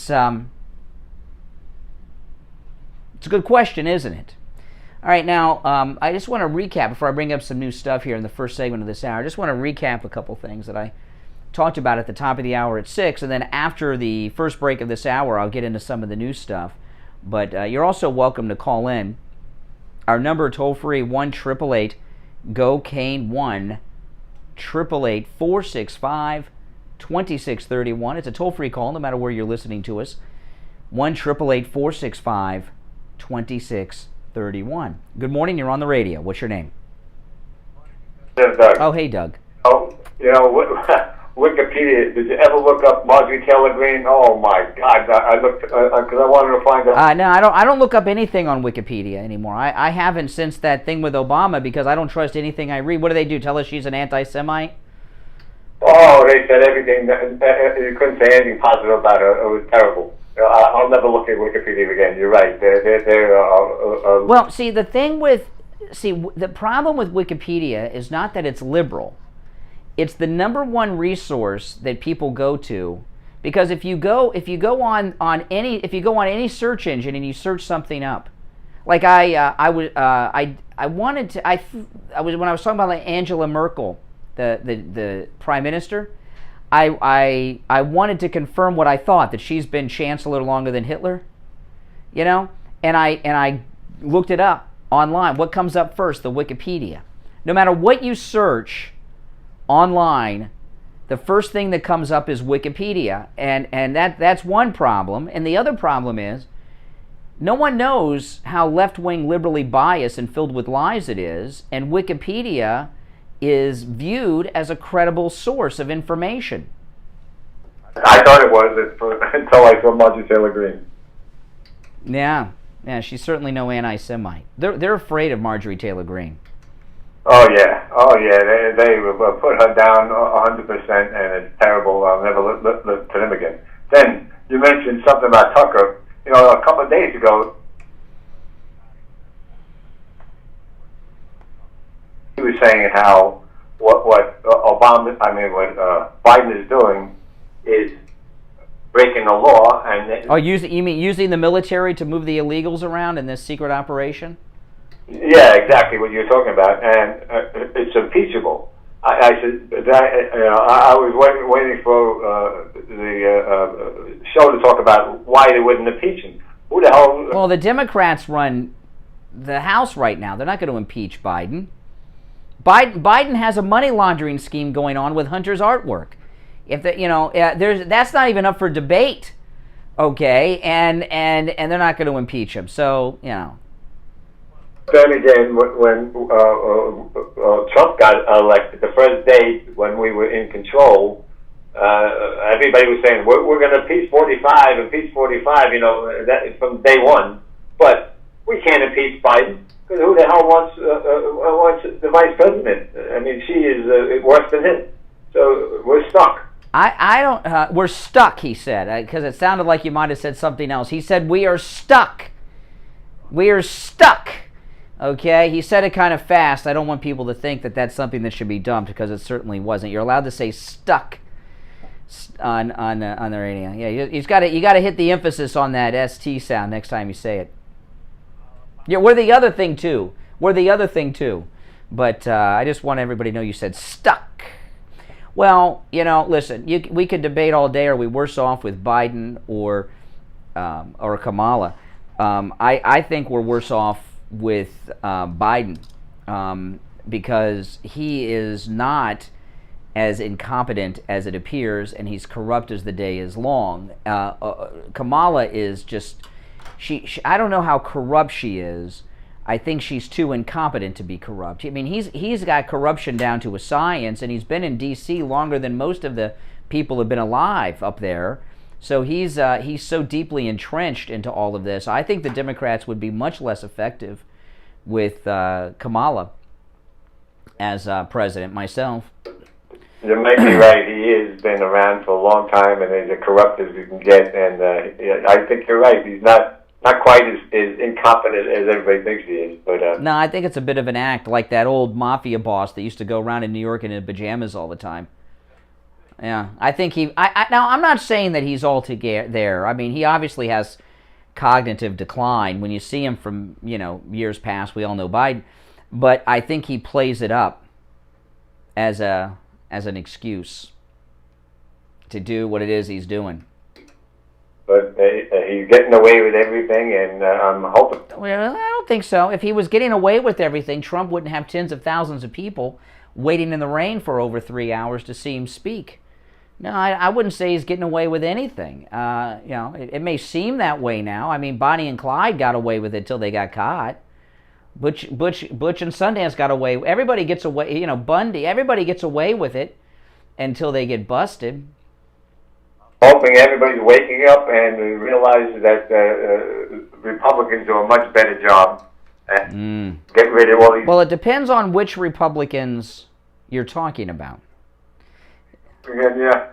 a good question, isn't it? All right, now I just want to recap before I bring up some new stuff here in the first segment of this hour. I just want to recap a couple things that I talked about at the top of the hour at 6, and then after the first break of this hour, I'll get into some of the new stuff. But you're also welcome to call in. Our number, toll-free, 1-888-GO-CANE, 1-888-465-2631. It's a toll-free call, no matter where you're listening to us. 1-888-465-2631. Good morning, you're on the radio. What's your name? Doug. Oh, hey, Doug. Oh, you know, Wikipedia, did you ever look up Marjorie Taylor Greene? Oh, my God. I looked, because I wanted to find out. No, I don't look up anything on Wikipedia anymore. I haven't since that thing with Obama, because I don't trust anything I read. What do they do? Tell us she's an anti-Semite? Oh, they said everything. You couldn't say anything positive about her. It was terrible. I'll never look at Wikipedia again. You're right. Well, see, the problem with Wikipedia is not that it's liberal. It's the number one resource that people go to, because if you go on any search engine and you search something up, like when I was talking about like Angela Merkel, the prime minister, I wanted to confirm what I thought, that she's been chancellor longer than Hitler, you know, and I looked it up online. What comes up first? The Wikipedia. No matter what you search online, the first thing that comes up is Wikipedia, and that's one problem. And the other problem is no one knows how left-wing, liberally biased and filled with lies it is, and Wikipedia is viewed as a credible source of information. I thought it was until I saw Marjorie Taylor Greene. Yeah, she's certainly no anti-Semite. They're afraid of Marjorie Taylor Greene. Oh yeah. They put her down 100%, and it's terrible. I'll never listen to them again. Then you mentioned something about Tucker. You know, a couple of days ago, he was saying how what Biden is doing is breaking the law, and you mean using the military to move the illegals around in this secret operation? Yeah, exactly what you're talking about, and it's impeachable. I said that I was waiting for the show to talk about why they wouldn't impeach him. Who the hell? Well, the Democrats run the House right now. They're not going to impeach Biden. Biden has a money laundering scheme going on with Hunter's artwork. That's not even up for debate. Okay, and they're not going to impeach him. So Then again, when Trump got elected, the first day when we were in control, everybody was saying we're going to impeach 45, that from day one. But we can't impeach Biden, because who the hell wants the vice president? I mean, she is worse than him. So we're stuck. I don't. We're stuck, he said, because it sounded like you might have said something else. He said we are stuck. We are stuck. Okay, he said it kind of fast. I don't want people to think that that's something that should be dumped, because it certainly wasn't. You're allowed to say stuck on the radio. Yeah, you got to hit the emphasis on that ST sound next time you say it. Yeah, we're the other thing too. But I just want everybody to know you said stuck. Well, listen, we could debate all day. Are we worse off with Biden or Kamala? I think we're worse off Biden, because he is not as incompetent as it appears, and he's corrupt as the day is long. Kamala is just, I don't know how corrupt she is. I think she's too incompetent to be corrupt. I mean, he's got corruption down to a science, and he's been in D.C. longer than most of the people have been alive up there. So he's so deeply entrenched into all of this. I think the Democrats would be much less effective with Kamala as president myself. You might be right. He has been around for a long time, and he's as corrupt as you can get. And I think you're right. He's not quite as incompetent as everybody thinks he is. But no, I think it's a bit of an act, like that old mafia boss that used to go around in New York in his pajamas all the time. Yeah, I think now, I'm not saying that he's all together there. I mean, he obviously has cognitive decline. When you see him from, years past, we all know Biden. But I think he plays it up as an excuse to do what it is he's doing. But he's getting away with everything, and I'm hoping. Well, I don't think so. If he was getting away with everything, Trump wouldn't have tens of thousands of people waiting in the rain for over 3 hours to see him speak. No, I wouldn't say he's getting away with anything. It may seem that way now. I mean, Bonnie and Clyde got away with it till they got caught. Butch and Sundance got away. Everybody gets away. Bundy. Everybody gets away with it until they get busted. Hoping everybody's waking up and realizes that Republicans do a much better job at getting rid of all these. Well, it depends on which Republicans you're talking about. Yeah.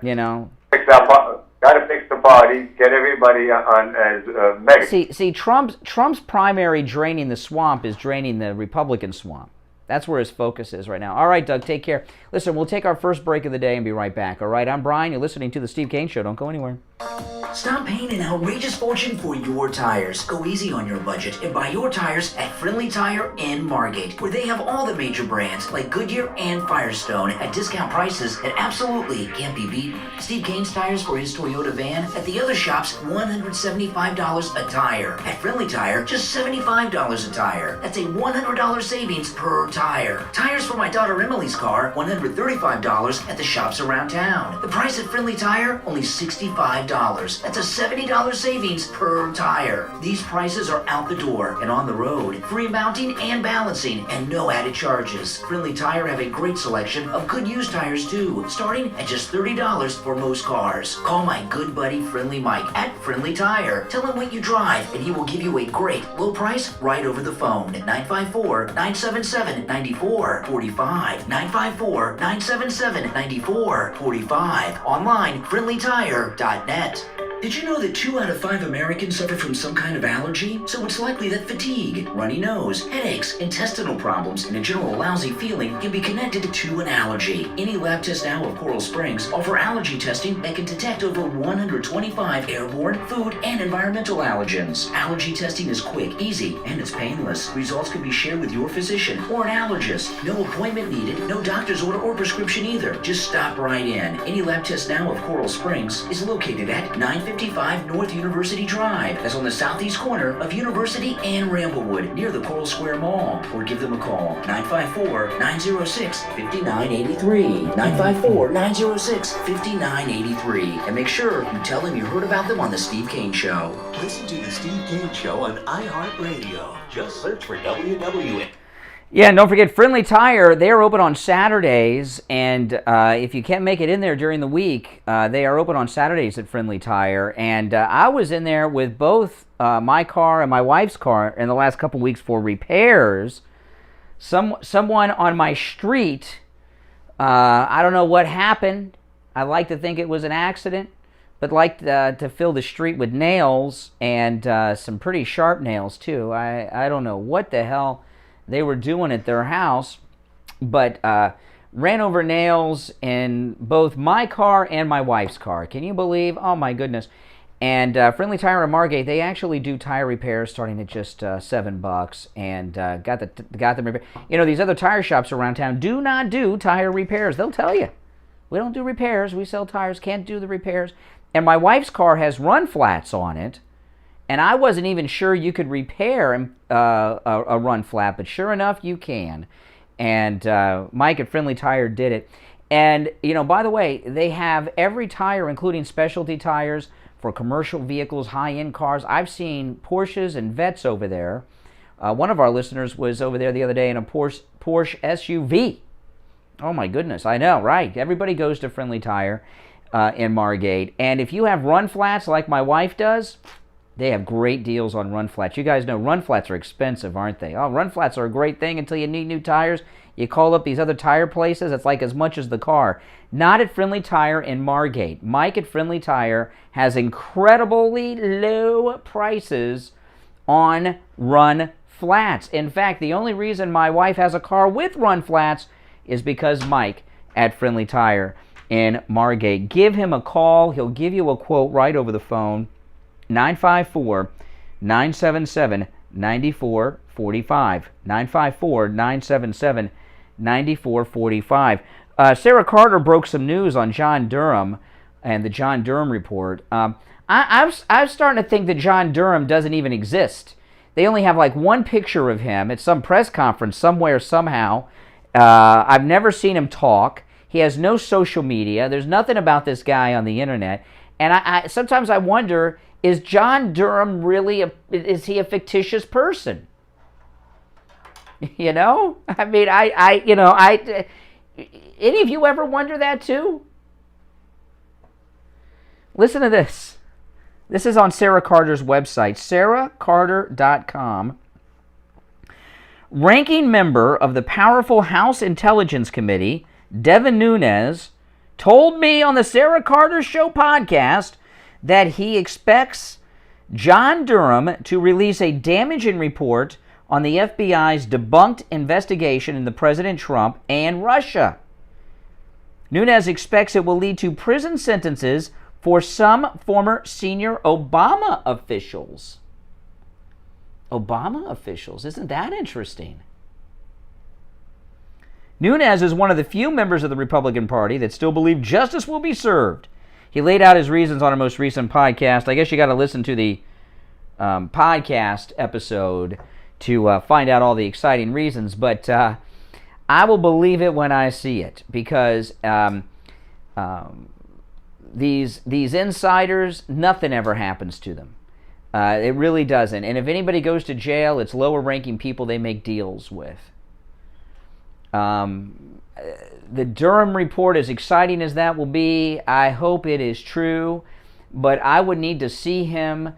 Got to fix the party, get everybody on as mega. See, Trump's primary draining the swamp is draining the Republican swamp. That's where his focus is right now. All right, Doug, take care. Listen, we'll take our first break of the day and be right back. All right, I'm Brian. You're listening to The Steve Kane Show. Don't go anywhere. Stop paying an outrageous fortune for your tires. Go easy on your budget and buy your tires at Friendly Tire in Margate, where they have all the major brands like Goodyear and Firestone at discount prices that absolutely can't be beaten. Steve Kane's tires for his Toyota van at the other shops, $175 a tire. At Friendly Tire, just $75 a tire. That's a $100 savings per tire. Tires for my daughter Emily's car, $135 at the shops around town. The price at Friendly Tire, only $65. That's a $70 savings per tire. These prices are out the door and on the road. Free mounting and balancing and no added charges. Friendly Tire have a great selection of good used tires too, starting at just $30 for most cars. Call my good buddy Friendly Mike at Friendly Tire. Tell him what you drive and he will give you a great low price right over the phone at 954-977-9445. 954-977-9445. Online, friendlytire.net. Did you know that 2 out of 5 Americans suffer from some kind of allergy? So it's likely that fatigue, runny nose, headaches, intestinal problems, and a general lousy feeling can be connected to an allergy. Any lab test now of Coral Springs offer allergy testing that can detect over 125 airborne, food, and environmental allergens. Allergy testing is quick, easy, and it's painless. Results can be shared with your physician or an allergist. No appointment needed, no doctor's order or prescription either. Just stop right in. Any lab test now of Coral Springs is located at 955 North University Drive. That's on the southeast corner of University and Ramblewood, near the Coral Square Mall. Or give them a call, 954-906-5983. 954-906-5983. And make sure you tell them you heard about them on The Steve Kane Show. Listen to The Steve Kane Show on iHeartRadio. Just search for WWN. Yeah, and don't forget, Friendly Tire, they are open on Saturdays, and if you can't make it in there during the week, they are open on Saturdays at Friendly Tire, and I was in there with both my car and my wife's car in the last couple weeks for repairs. Someone on my street, I don't know what happened. I like to think it was an accident, but liked to fill the street with nails, and some pretty sharp nails, too. I don't know what the hell they were doing at their house, but ran over nails in both my car and my wife's car. Can you believe? Oh my goodness. And Friendly Tire in Margate, they actually do tire repairs starting at just $7, and got them repaired. You know, these other tire shops around town do not do tire repairs. They'll tell you, we don't do repairs, we sell tires, can't do the repairs. And my wife's car has run flats on it, And I wasn't even sure you could repair a run flat, but sure enough, you can. And Mike at Friendly Tire did it. And, you know, by the way, they have every tire, including specialty tires for commercial vehicles, high-end cars. I've seen Porsches and Vets over there. One of our listeners was over there the other day in a Porsche SUV. Oh, my goodness. I know, right? Everybody goes to Friendly Tire in Margate. And if you have run flats like my wife does, they have great deals on run flats. You guys know run flats are expensive, aren't they? Oh, run flats are a great thing until you need new tires. You call up these other tire places, it's like as much as the car. Not at Friendly Tire in Margate. Mike at Friendly Tire has incredibly low prices on run flats. In fact, the only reason my wife has a car with run flats is because Mike at Friendly Tire in Margate. Give him a call. He'll give you a quote right over the phone. 954-977-9445. 954-977-9445. Sarah Carter broke some news on John Durham and the John Durham report. I'm starting to think that John Durham doesn't even exist. They only have like one picture of him at some press conference somewhere, somehow. I've never seen him talk. He has no social media. There's nothing about this guy on the internet. And sometimes I wonder, is John Durham really is he a fictitious person? You know? I mean, any of you ever wonder that too? Listen to this. This is on Sarah Carter's website, sarahcarter.com. Ranking member of the powerful House Intelligence Committee, Devin Nunes, told me on the Sarah Carter Show podcast that he expects John Durham to release a damaging report on the FBI's debunked investigation into President Trump and Russia. Nunes expects it will lead to prison sentences for some former senior Obama officials. Obama officials, isn't that interesting? Nunes is one of the few members of the Republican Party that still believe justice will be served. He laid out his reasons on a most recent podcast. I guess you got to listen to the podcast episode to find out all the exciting reasons, but I will believe it when I see it, because these insiders, nothing ever happens to them. It really doesn't. And if anybody goes to jail, it's lower-ranking people they make deals with. The Durham report, as exciting as that will be, I hope it is true, but I would need to see him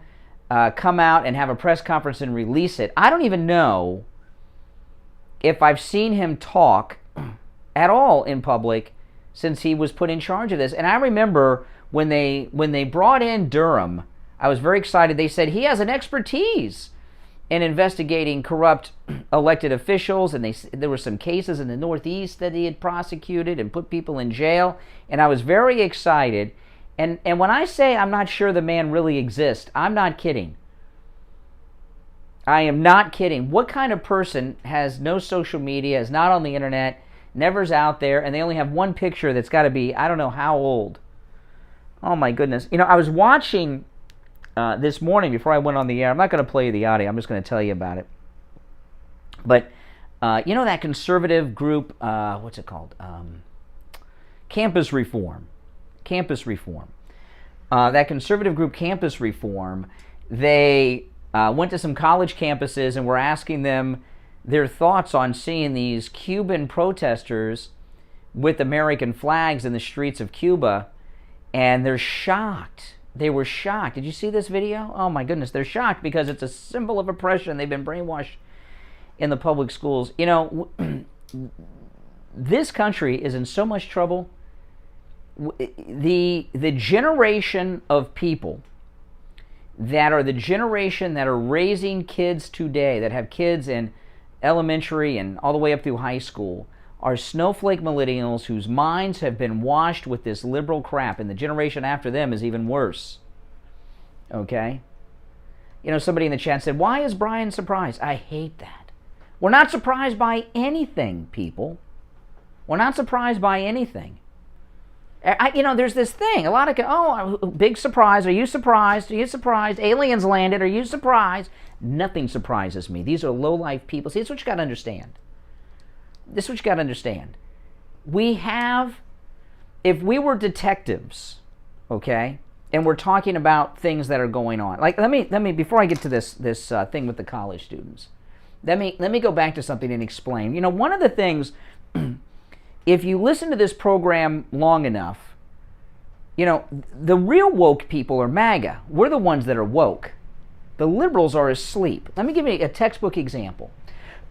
come out and have a press conference and release it. I don't even know if I've seen him talk at all in public since he was put in charge of this. And I remember when they brought in Durham, I was very excited. They said he has an expertise in investigating corrupt elected officials, and there were some cases in the Northeast that he had prosecuted and put people in jail, and I was very excited. And when I say I'm not sure the man really exists, I'm not kidding. I am not kidding. What kind of person has no social media, is not on the internet, never's out there, and they only have one picture that's got to be, I don't know how old. Oh my goodness. You know, I was watching this morning before I went on the air. I'm not going to play you the audio. I'm just going to tell you about it. But, you know that conservative group, what's it called? Campus Reform. Campus Reform. That conservative group, Campus Reform, they went to some college campuses and were asking them their thoughts on seeing these Cuban protesters with American flags in the streets of Cuba, and they're shocked. They were shocked. Did you see this video? Oh my goodness, they're shocked because it's a symbol of oppression. They've been brainwashed in the public schools. You know, this country is in so much trouble. The generation of people that are the generation that are raising kids today, that have kids in elementary and all the way up through high school, are snowflake millennials whose minds have been washed with this liberal crap, and the generation after them is even worse. Okay? You know, somebody in the chat said, why is Brian surprised? I hate that. We're not surprised by anything, people. We're not surprised by anything. There's this thing. A lot of, big surprise. Are you surprised? Are you surprised? Aliens landed. Are you surprised? Nothing surprises me. These are low-life people. See, this is what you got to understand. We have, if we were detectives, okay, and we're talking about things that are going on. Like, let me before I get to this thing with the college students, let me go back to something and explain. One of the things, if you listen to this program long enough, the real woke people are MAGA. We're the ones that are woke. The liberals are asleep. Let me give you a textbook example.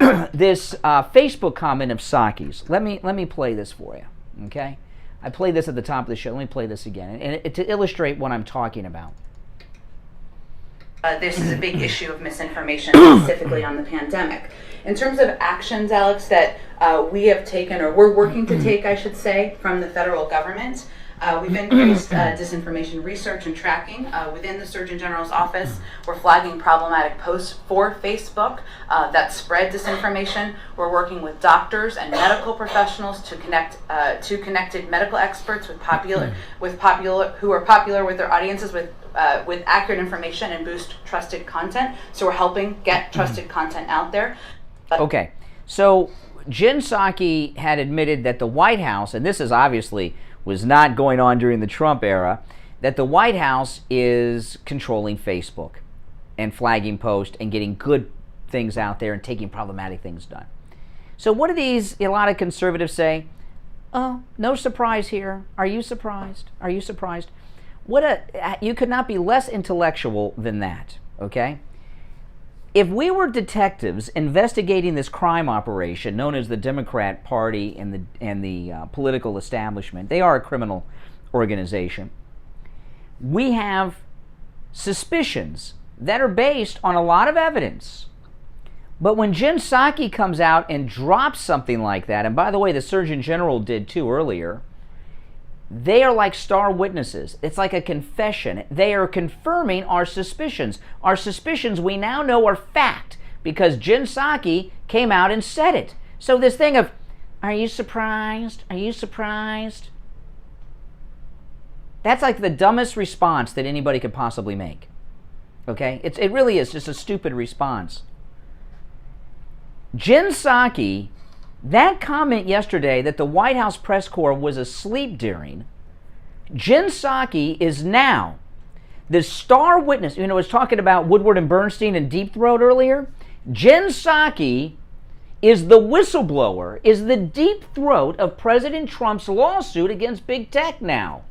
This Facebook comment of Psaki's. Let me play this for you, okay? I played this at the top of the show. Let me play this again, and to illustrate what I'm talking about. This is a big issue of misinformation, specifically on the pandemic. In terms of actions, Alex, that we have taken, or we're working to take, I should say, from the federal government, we've increased disinformation research and tracking within the Surgeon General's office. We're flagging problematic posts for Facebook that spread disinformation. We're working with doctors and medical professionals to connect to connected medical experts who are popular with their audiences with accurate information and boost trusted content. So we're helping get trusted content out there. Okay, so Jen Psaki had admitted that the White House, and this is obviously was not going on during the Trump era, that the White House is controlling Facebook and flagging posts and getting good things out there and taking problematic things done. So what do a lot of conservatives say? Oh, no surprise here. Are you surprised? Are you surprised? You could not be less intellectual than that, okay? If we were detectives investigating this crime operation known as the Democrat Party and the political establishment, they are a criminal organization, we have suspicions that are based on a lot of evidence. But when Jen Psaki comes out and drops something like that, and by the way, the Surgeon General did too earlier, they are like star witnesses. It's like a confession. They are confirming our suspicions. Our suspicions we now know are fact because Jen Psaki came out and said it. So this thing of, are you surprised? Are you surprised? That's like the dumbest response that anybody could possibly make. Okay? It really is just a stupid response. Jen Psaki, that comment yesterday that the White House press corps was asleep during, Jen Psaki is now the star witness. I was talking about Woodward and Bernstein and Deep Throat earlier. Jen Psaki is the whistleblower, is the deep throat of President Trump's lawsuit against big tech now.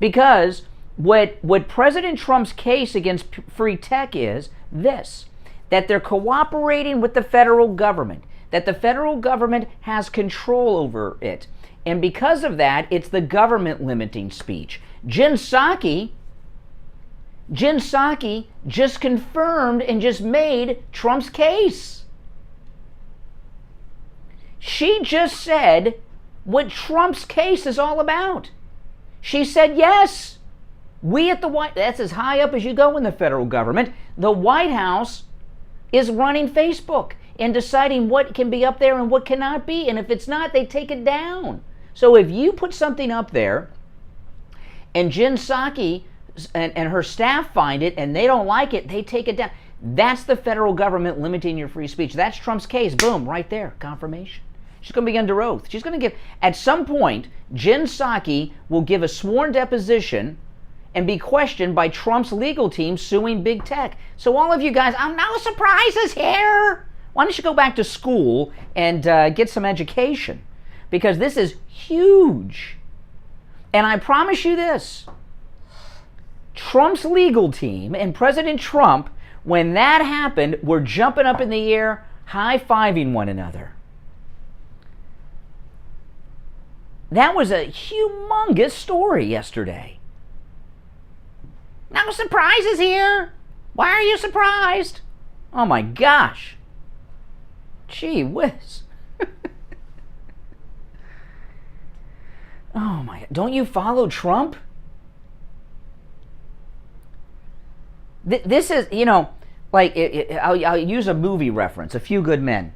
Because what President Trump's case against free tech is this, that they're cooperating with the federal government, that the federal government has control over it. And because of that, it's the government limiting speech. Jen Psaki just confirmed and just made Trump's case. She just said what Trump's case is all about. She said, yes, we at the White, that's as high up as you go in the federal government, the White House is running Facebook and deciding what can be up there and what cannot be. And if it's not, they take it down. So if you put something up there and Jen Psaki and her staff find it and they don't like it, they take it down. That's the federal government limiting your free speech. That's Trump's case. Boom, right there, confirmation. She's going to be under oath. She's going to give, at some point, Jen Psaki will give a sworn deposition and be questioned by Trump's legal team suing big tech. So all of you guys, no surprises here. Why don't you go back to school and get some education? Because this is huge. And I promise you this, Trump's legal team and President Trump, when that happened, were jumping up in the air, high-fiving one another. That was a humongous story yesterday. No surprises here. Why are you surprised? Oh my gosh. Gee whiz. Oh my, don't you follow Trump? This is, like, I'll use a movie reference, A Few Good Men,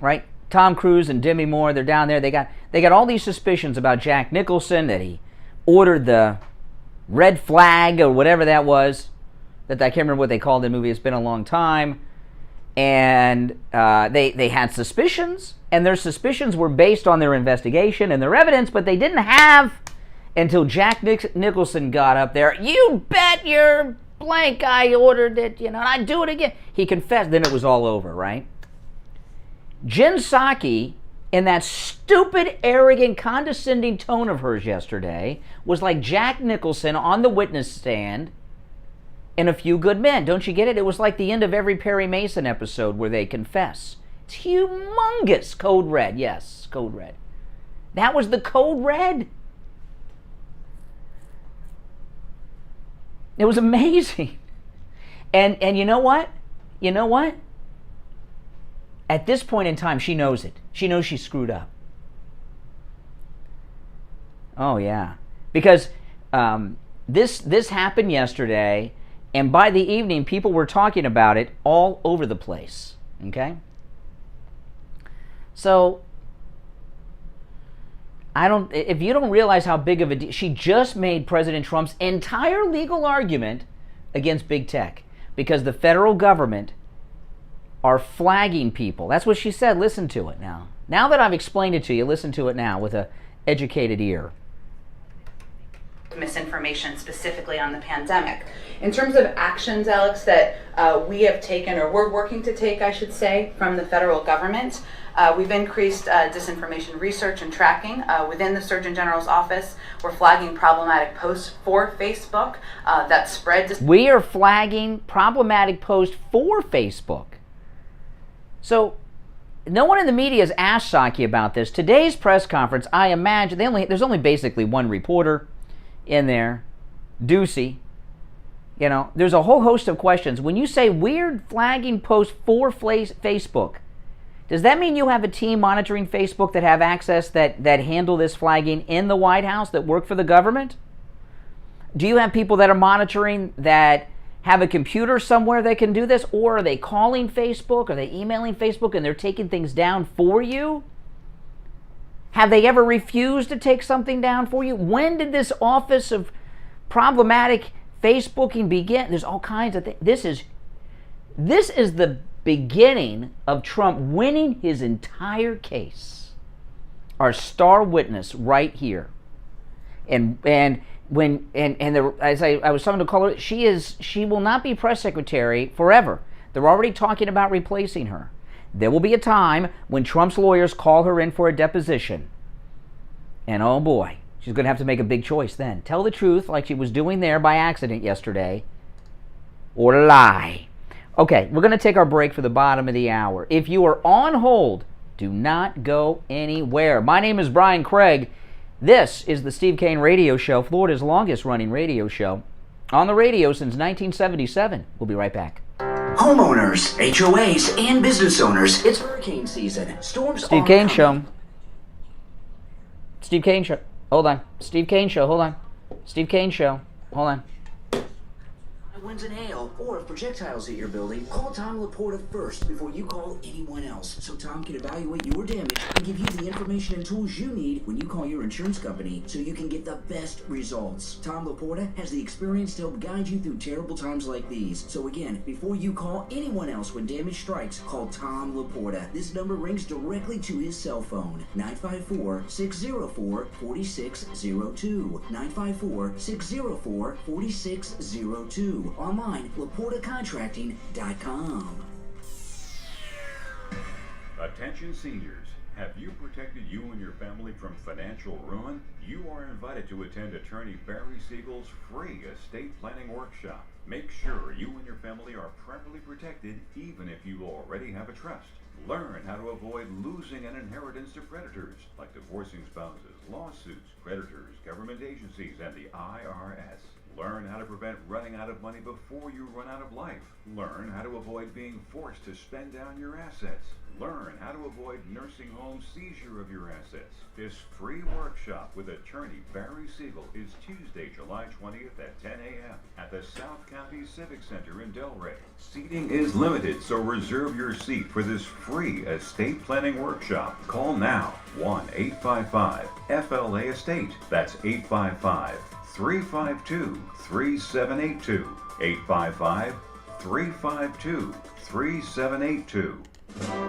right? Tom Cruise and Demi Moore, they're down there. They got all these suspicions about Jack Nicholson, that he ordered the red flag or whatever that was. That I can't remember what they called the movie. It's been a long time. And they had suspicions, and their suspicions were based on their investigation and their evidence, but they didn't have until Jack Nicholson got up there. You bet your blank I ordered it, and I'd do it again. He confessed, then it was all over, right? Jen Psaki, in that stupid, arrogant, condescending tone of hers yesterday, was like Jack Nicholson on the witness stand in A Few Good Men. Don't you get it? It was like the end of every Perry Mason episode where they confess. It's humongous. Code Red. Yes, Code Red. That was the Code Red. It was amazing. And you know what? You know what? At this point in time, she knows it. She knows she screwed up. Oh, yeah. Because this happened yesterday, and by the evening, people were talking about it all over the place. Okay? So, if you don't realize how big of a deal, she just made President Trump's entire legal argument against big tech because the federal government are flagging people. That's what she said. Listen to it now. Now that I've explained it to you, listen to it now with an educated ear. Misinformation specifically on the pandemic. In terms of actions, Alex, that we have taken, or we're working to take, I should say, from the federal government, we've increased disinformation research and tracking within the Surgeon General's office. We're flagging problematic posts for Facebook that spread. We are flagging problematic posts for Facebook. So, no one in the media has asked Psaki about this. Today's press conference, I imagine, there's only basically one reporter in there, Ducey. There's a whole host of questions. When you say weird flagging posts for Facebook, does that mean you have a team monitoring Facebook that have access that handle this flagging in the White House that work for the government? Do you have people that are monitoring that have a computer somewhere that can do this? Or are they calling Facebook? Are they emailing Facebook and they're taking things down for you? Have they ever refused to take something down for you? When did this office of problematic Facebooking begin? There's all kinds of things. This is the beginning of Trump winning his entire case. Our star witness right here. As I was talking to caller, she will not be press secretary forever. They're already talking about replacing her. There will be a time when Trump's lawyers call her in for a deposition. And oh boy, she's going to have to make a big choice then. Tell the truth like she was doing there by accident yesterday, or lie. Okay, we're going to take our break for the bottom of the hour. If you are on hold, do not go anywhere. My name is Brian Craig. This is the Steve Kane Radio Show, Florida's longest running radio show. On the radio since 1977. We'll be right back. Homeowners, HOAs, and business owners, it's hurricane season. Storms Steve Kane Show. Steve Kane Show. Hold on. Steve Kane Show. Hold on. Steve Kane Show. Hold on. Winds and hail, or if projectiles hit your building, call Tom Laporta first before you call anyone else, so Tom can evaluate your damage and give you the information and tools you need when you call your insurance company so you can get the best results. Tom Laporta has the experience to help guide you through terrible times like these. So again, before you call anyone else when damage strikes, call Tom Laporta. This number rings directly to his cell phone, 954-604-4602. 954-604-4602. Online, LaportaContracting.com. Attention seniors, have you protected you and your family from financial ruin? You are invited to attend Attorney Barry Siegel's free estate planning workshop. Make sure you and your family are properly protected even if you already have a trust. Learn how to avoid losing an inheritance to predators like divorcing spouses, lawsuits, creditors, government agencies, and the IRS. Learn how to prevent running out of money before you run out of life. Learn how to avoid being forced to spend down your assets. Learn how to avoid nursing home seizure of your assets. This free workshop with attorney Barry Siegel is Tuesday, July 20th at 10 a.m. at the South County Civic Center in Delray. Seating is limited, so reserve your seat for this free estate planning workshop. Call now, 1-855-FLA-ESTATE. That's 855-352-3782. 855-352-3782.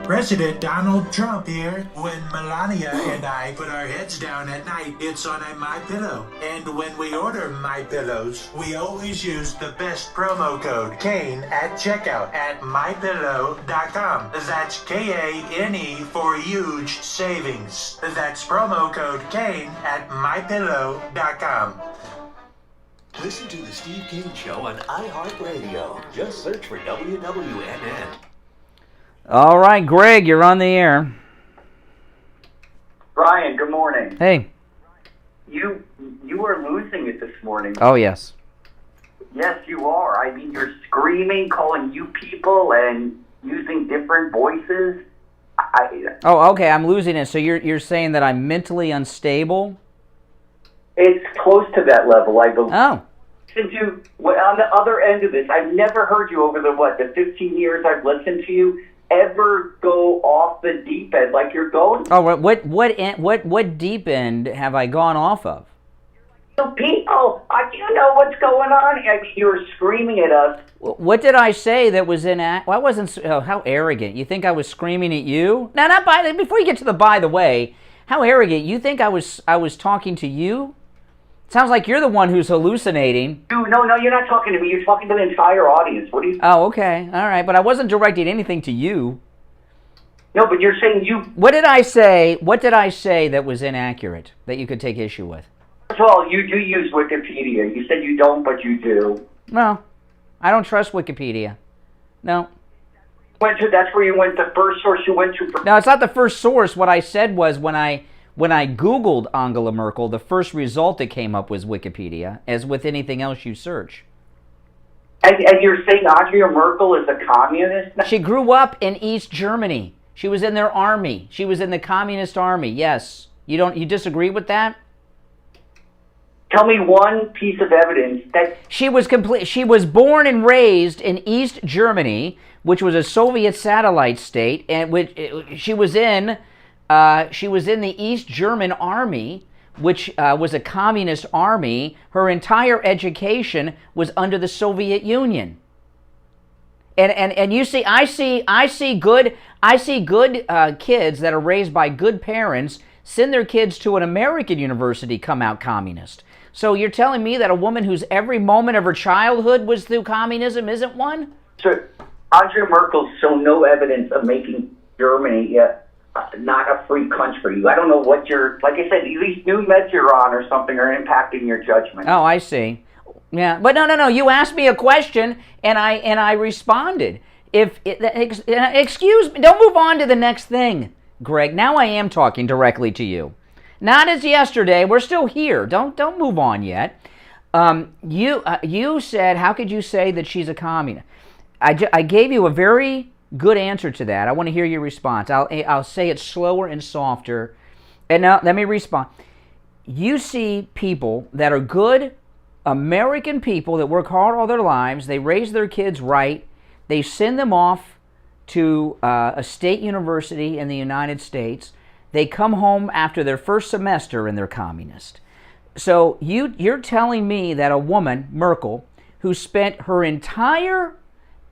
President Donald Trump here. When Melania and I put our heads down at night, it's on a MyPillow. And when we order MyPillows, we always use the best promo code Kane at checkout at MyPillow.com. That's Kane for huge savings. That's promo code Kane at MyPillow.com. Listen to the Steve Kane Show on iHeartRadio. Just search for WWNN. All right, Greg, you're on the air. Brian, good morning. Hey. You are losing it this morning. Oh, yes. Yes, you are. I mean, you're screaming, calling you people, and using different voices. Oh, okay, I'm losing it. So you're saying that I'm mentally unstable? It's close to that level, I believe. Oh. Since you, on the other end of this, I've never heard you over the 15 years I've listened to you ever go off the deep end like you're going. Oh, what deep end have I gone off of? People, you know what's going on. I mean, you're screaming at us. What did I say that was well, I wasn't. Oh, how arrogant! You think I was screaming at you? Now, not before you get to the by the way. How arrogant! You think I was talking to you? Sounds like you're the one who's hallucinating. No, you're not talking to me. You're talking to the entire audience. What are you... Oh, okay. All right. But I wasn't directing anything to you. No, but you're saying you... What did I say? What did I say that was inaccurate, that you could take issue with? First of all, you do use Wikipedia. You said you don't, but you do. No. I don't trust Wikipedia. No. That's where you went, the first source you went to... No, it's not the first source. What I said was when I Googled Angela Merkel, the first result that came up was Wikipedia, as with anything else you search. And you're saying Angela Merkel is a communist? She grew up in East Germany. She was in their army. She was in the communist army, yes. You disagree with that? Tell me one piece of evidence that... She was born and raised in East Germany, which was a Soviet satellite state, and she was in the East German army, which was a communist army. Her entire education was under the Soviet Union. And you see, I see good kids that are raised by good parents send their kids to an American university, come out communist. So you're telling me that a woman whose every moment of her childhood was through communism isn't one? Sir, Angela Merkel showed no evidence of making Germany not a free country. I don't know what like I said, these new meds you're on or something are impacting your judgment. Oh, I see. Yeah, but no. You asked me a question and I responded. Excuse me, don't move on to the next thing, Greg. Now I am talking directly to you. Not as yesterday. We're still here. Don't move on yet. You said, how could you say that she's a communist? I gave you a very good answer to that. I want to hear your response. I'll say it slower and softer. And now let me respond. You see people that are good American people that work hard all their lives. They raise their kids right. They send them off to a state university in the United States. They come home after their first semester and they're communist. So you're telling me that a woman, Merkel, who spent her entire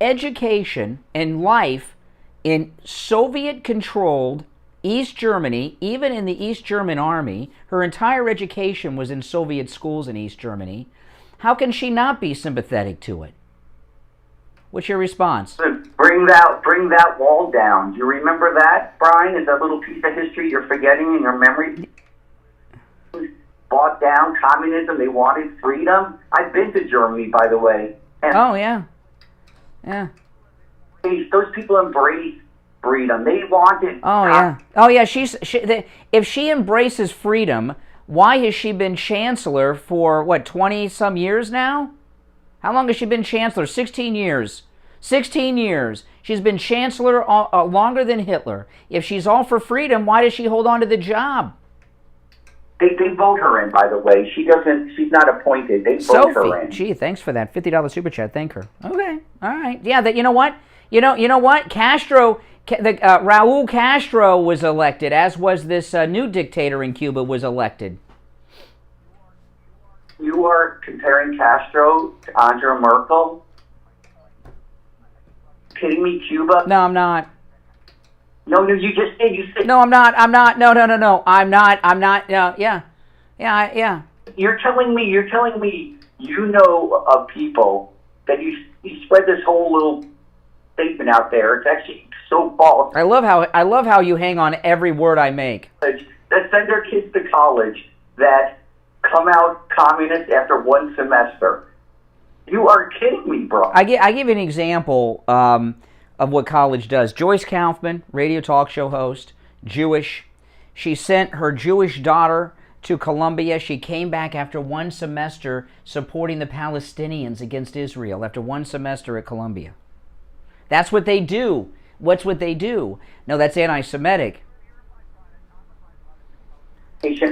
education and life in Soviet-controlled East Germany, even in the East German army, her entire education was in Soviet schools in East Germany. How can she not be sympathetic to it? What's your response? Bring that wall down. Do you remember that, Brian? Is that little piece of history you're forgetting in your memory? Bought down communism. They wanted freedom. I've been to Germany, by the way. And oh, yeah. Yeah. Those people embrace freedom. They wanted... Oh, yeah. Oh, yeah. If she embraces freedom, why has she been chancellor for, 20-some years now? How long has she been chancellor? 16 years. 16 years. She's been chancellor longer than Hitler. If she's all for freedom, why does she hold on to the job? They vote her in, by the way. She's not appointed. They vote her in. Gee, thanks for that $50 super chat. Thank her. Okay, all right. Yeah, you know what? You know what? Castro, Raul Castro was elected, as was this new dictator in Cuba was elected. You are comparing Castro to Angela Merkel? Kidding me, Cuba? No, I'm not. No, you just did. You said. No, I'm not. No. I'm not. No, yeah. You're telling me you know of people that you spread this whole little statement out there. It's actually so false. I love how you hang on every word I make. That send their kids to college that come out communist after one semester. You are kidding me, bro. I give you an example of what college does. Joyce Kaufman, radio talk show host, Jewish. She sent her Jewish daughter to Columbia. She came back after one semester supporting the Palestinians against Israel, after one semester at Columbia. That's what they do. What's what they do? No, that's anti-Semitic.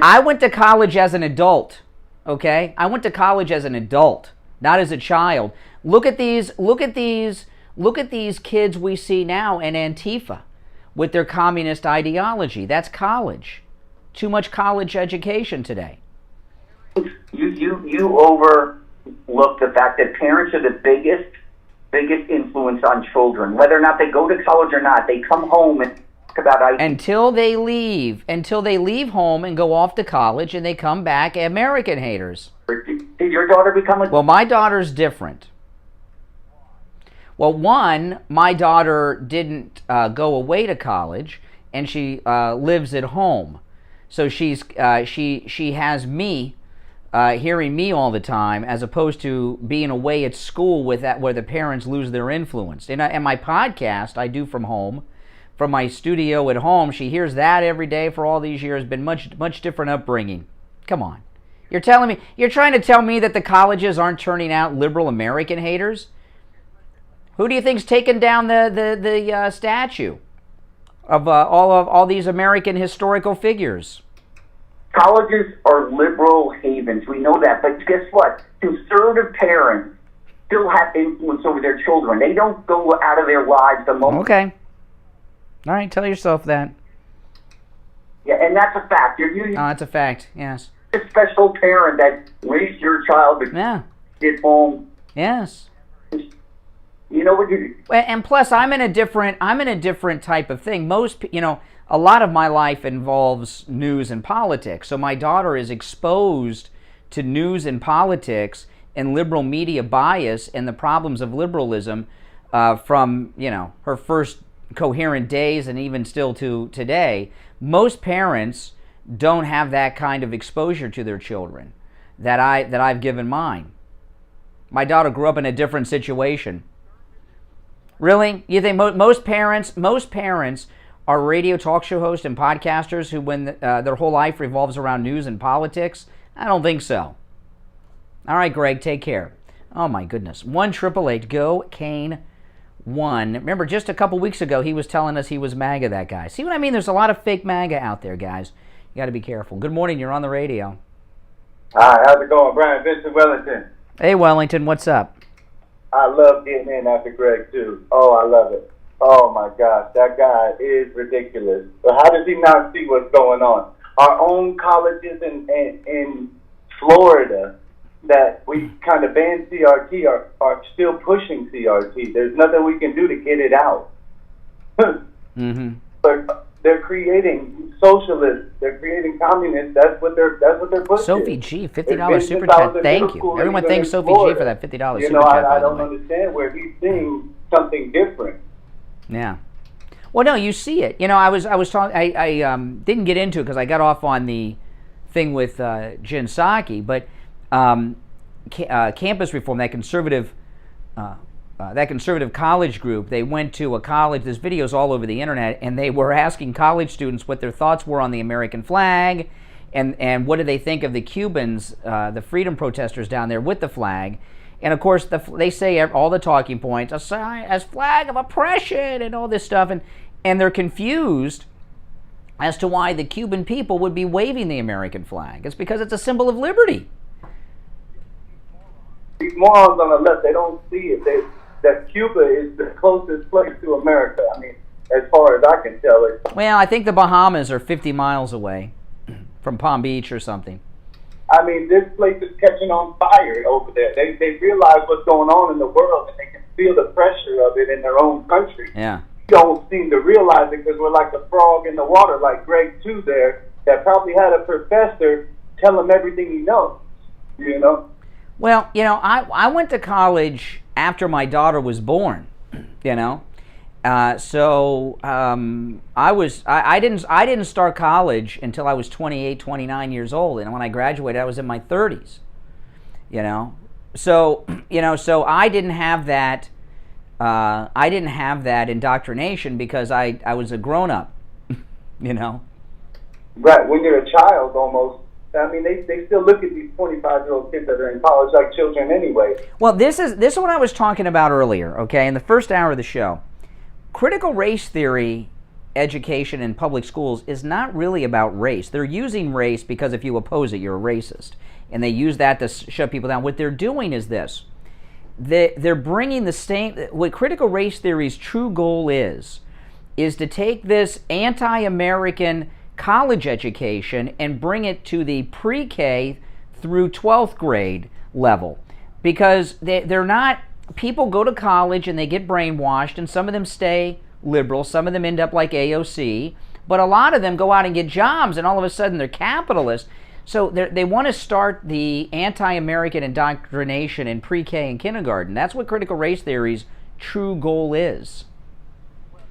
I went to college as an adult, okay? I went to college as an adult, not as a child. Look at these kids we see now in Antifa with their communist ideology. That's college. Too much college education today. You overlook the fact that parents are the biggest influence on children. Whether or not they go to college or not, they come home and talk about until they leave home and go off to college and they come back American haters. Did your daughter become a... Well, my daughter's different. Well, one, my daughter didn't go away to college, and she lives at home. So she has me hearing me all the time, as opposed to being away at school with that, where the parents lose their influence. And my podcast I do from home, from my studio at home. She hears that every day for all these years. Been much different upbringing. Come on, you're trying to tell me that the colleges aren't turning out liberal American haters? Who do you think's taken down the statue of all these American historical figures? Colleges are liberal havens. We know that. But guess what? Conservative parents still have influence over their children. They don't go out of their lives the moment. Okay. All right, tell yourself that. Yeah, and that's a fact. That's a fact, yes. A special parent that raised your child to get home. Yes. You know what you... And plus, I'm in a different type of thing. A lot of my life involves news and politics. So my daughter is exposed to news and politics and liberal media bias and the problems of liberalism from, her first coherent days and even still to today. Most parents don't have that kind of exposure to their children that I've given mine. My daughter grew up in a different situation. Really? You think most parents are radio talk show hosts and podcasters who, when their whole life revolves around news and politics? I don't think so. All right, Greg, take care. Oh my goodness. 1-888 go Kane 1. Remember, just a couple weeks ago, he was telling us he was MAGA, that guy. See what I mean? There's a lot of fake MAGA out there, guys. You got to be careful. Good morning. You're on the radio. Hi, how's it going? Brian Vincent Wellington. Hey, Wellington. What's up? I love getting in after Greg, too. Oh, I love it. Oh, my gosh. That guy is ridiculous. But how does he not see what's going on? Our own colleges in Florida that we kind of banned CRT are still pushing CRT. There's nothing we can do to get it out. Mm-hmm. But they're creating socialists. They're creating communists. That's what they're pushing. Sophie G, $50 super chat. Thank you. Everyone thanks Sophie G for that $50 super chat. I don't understand where he's seeing something different. Yeah. Well, no, you see it. I was talking. I didn't get into it because I got off on the thing with Jen Psaki, but campus reform, that conservative college group, they went to a college. There's videos all over the internet, and they were asking college students what their thoughts were on the American flag, and what do they think of the Cubans, the freedom protesters down there with the flag. And of course, they say all the talking points, as flag of oppression and all this stuff, and they're confused as to why the Cuban people would be waving the American flag. It's because it's a symbol of liberty. These morons on the left, they don't see it. That Cuba is the closest place to America. I mean, as far as I can tell it. Well, I think the Bahamas are 50 miles away from Palm Beach or something. I mean, this place is catching on fire over there. They realize what's going on in the world, and they can feel the pressure of it in their own country. Yeah. We don't seem to realize it because we're like the frog in the water, like Greg too there, that probably had a professor tell him everything he knows, you know? Well, you know, I went to college after my daughter was born, you know. I didn't start college until I was 28, 29 years old, and when I graduated I was in my 30s. You know. So I didn't have that indoctrination because I was a grown-up, you know. Right, when you're a child almost. I mean, they still look at these 25-year-old kids that are in college like children anyway. Well, this is what I was talking about earlier, okay, in the first hour of the show. Critical race theory education in public schools is not really about race. They're using race because if you oppose it, you're a racist. And they use that to shut people down. What they're doing is this. They're bringing the same... What critical race theory's true goal is to take this anti-American college education and bring it to the pre-K through 12th grade level. Because they're not... People go to college and they get brainwashed, and some of them stay liberal, some of them end up like AOC, but a lot of them go out and get jobs, and all of a sudden they're capitalists. So they want to start the anti-American indoctrination in pre-K and kindergarten. That's what critical race theory's true goal is.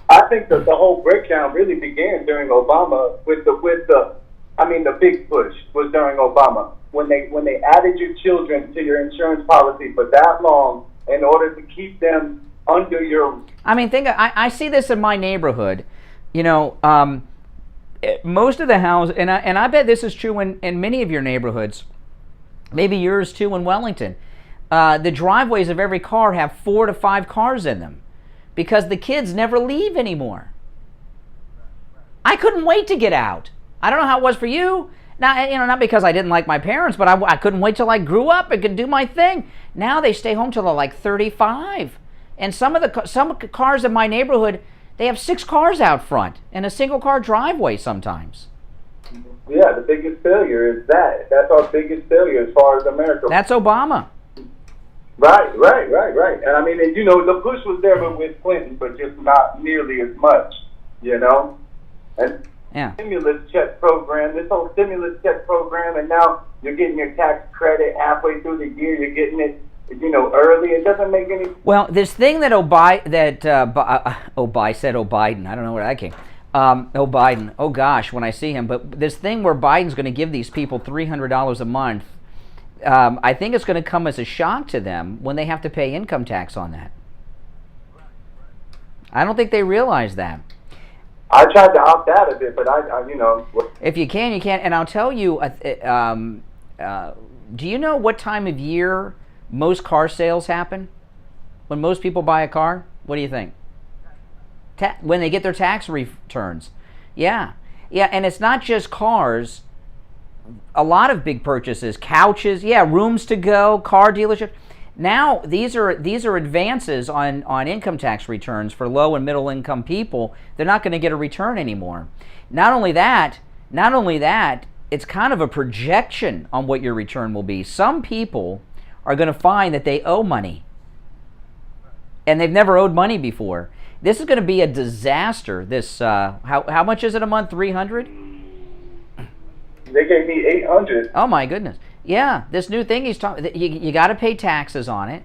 I think that the whole breakdown really began during Obama with the big push was during Obama when they added your children to your insurance policy for that long in order to keep them under your... I mean, I see this in my neighborhood. You know, most of the houses, and I bet this is true in many of your neighborhoods, maybe yours too in Wellington, the driveways of every car have 4 to 5 cars in them because the kids never leave anymore. I couldn't wait to get out. I don't know how it was for you. Now, you know, not because I didn't like my parents, but I couldn't wait till I grew up and could do my thing. Now they stay home till they're like 35. And some cars in my neighborhood, they have 6 cars out front and a single car driveway sometimes. Yeah, the biggest failure is that. That's our biggest failure as far as America. That's Obama. Right. And I mean, and, you know, the push was there with Clinton, but just not nearly as much, you know? And yeah. Stimulus check program, this whole stimulus check program, and now you're getting your tax credit halfway through the year, you're getting it, you know, early. It doesn't make any... Well, this thing that Biden, I don't know where that came. Biden, oh gosh, when I see him, but this thing where Biden's going to give these people $300 a month, I think it's going to come as a shock to them when they have to pay income tax on that. I don't think they realize that. I tried to opt out of it, but I you know... If you can, you can. And I'll tell you, do you know what time of year most car sales happen? When most people buy a car? What do you think? When they get their tax returns. Yeah, and it's not just cars. A lot of big purchases, couches, rooms to go, car dealership. Now these are advances on income tax returns for low and middle income people. They're not going to get a return anymore. Not only that, it's kind of a projection on what your return will be. Some people are going to find that they owe money, and they've never owed money before. This is going to be a disaster. This how much is it a month? $300? They gave me $800. Oh my goodness. Yeah, this new thing he's talking. You got to pay taxes on it.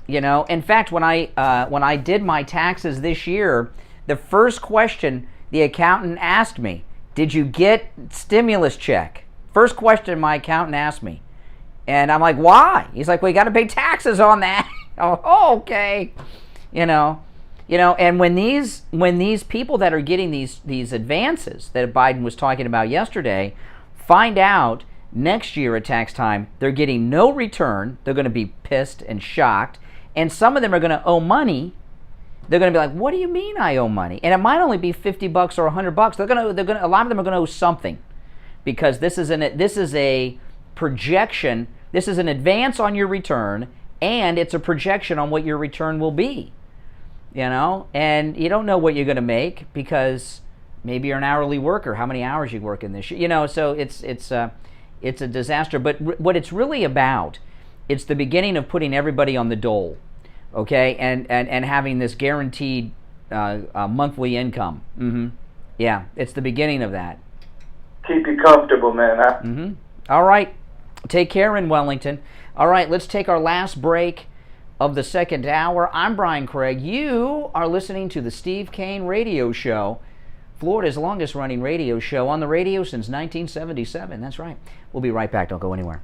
You know, in fact, when I did my taxes this year, the first question the accountant asked me, "Did you get stimulus check?" First question my accountant asked me, and I'm like, "Why?" He's like, "Well, you got to pay taxes on that." Oh, okay. You know, and when these people that are getting these advances that Biden was talking about yesterday find out Next year at tax time, they're getting no return. They're going to be pissed and shocked. And some of them are going to owe money. They're going to be like, "What do you mean I owe money?" And it might only be $50 or $100. A lot of them are going to owe something, because this is a projection. This is an advance on your return, and it's a projection on what your return will be. And you don't know what you're going to make, because maybe you're an hourly worker. How many hours you work in this year? So it's a disaster. But what it's really about, it's the beginning of putting everybody on the dole. Okay, and having this guaranteed monthly income. Yeah, it's the beginning of that. Keep you comfortable, man. All right, take care in Wellington. All right, let's take our last break of the second hour. I'm Brian Craig. You are listening to the Steve Kane Radio Show, Florida's longest running radio show, on the radio since 1977. That's right. We'll be right back. Don't go anywhere.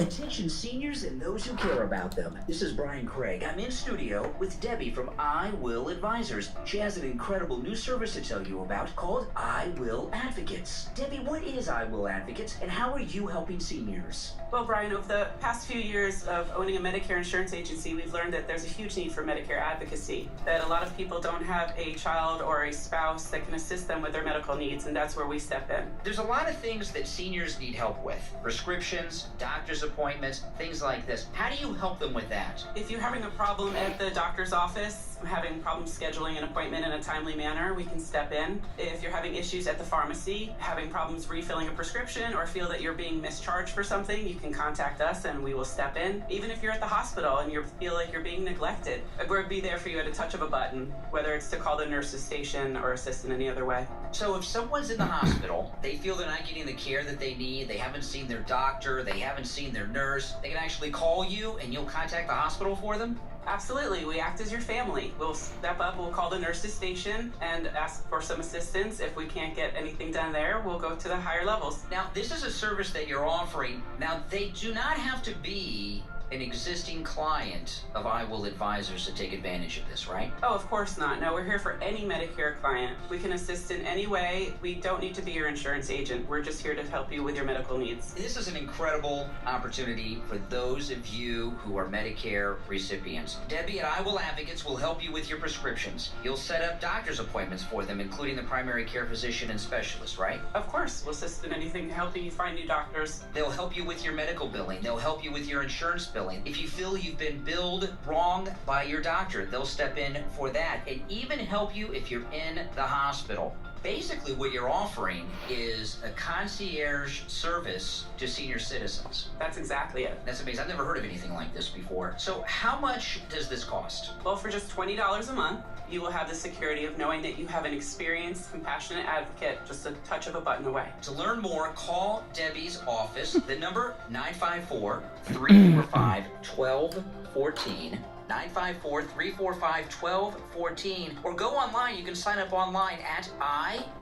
Attention seniors and those who care about them. This is Brian Craig. I'm in studio with Debbie from I Will Advisors. She has an incredible new service to tell you about called I Will Advocates. Debbie, what is I Will Advocates, and how are you helping seniors? Well, Brian, over the past few years of owning a Medicare insurance agency, we've learned that there's a huge need for Medicare advocacy, that a lot of people don't have a child or a spouse that can assist them with their medical needs, and that's where we step in. There's a lot of things that seniors need help with. Prescriptions, doctor's appointments, things like this. How do you help them with that? If you're having a problem at the doctor's office, having problems scheduling an appointment in a timely manner, we can step in. If you're having issues at the pharmacy, having problems refilling a prescription, or feel that you're being mischarged for something, you can contact us and we will step in. Even if you're at the hospital and you feel like you're being neglected, we'll be there for you at a touch of a button, whether it's to call the nurse's station or assist in any other way. So if someone's in the hospital, they feel they're not getting the care that they need, they haven't seen their doctor, they haven't seen their nurse, they can actually call you and you'll contact the hospital for them? Absolutely. We act as your family. We'll step up, we'll call the nurse's station and ask for some assistance. If we can't get anything done there, we'll go to the higher levels. Now, this is a service that you're offering. Now, they do not have to be an existing client of I Will Advisors to take advantage of this, right? Oh, of course not. No, we're here for any Medicare client. We can assist in any way. We don't need to be your insurance agent. We're just here to help you with your medical needs. This is an incredible opportunity for those of you who are Medicare recipients. Debbie at I Will Advocates will help you with your prescriptions. You'll set up doctor's appointments for them, including the primary care physician and specialist, right? Of course. We'll assist in anything helping you find new doctors. They'll help you with your medical billing. They'll help you with your insurance billing. If you feel you've been billed wrong by your doctor, they'll step in for that and even help you if you're in the hospital. Basically, what you're offering is a concierge service to senior citizens. That's exactly it. That's amazing. I've never heard of anything like this before. So how much does this cost? Well, for just $20 a month, you will have the security of knowing that you have an experienced, compassionate advocate just a touch of a button away. To learn more, call Debbie's office. The number, 954-345-1214. 954-345-1214, or go online. You can sign up online at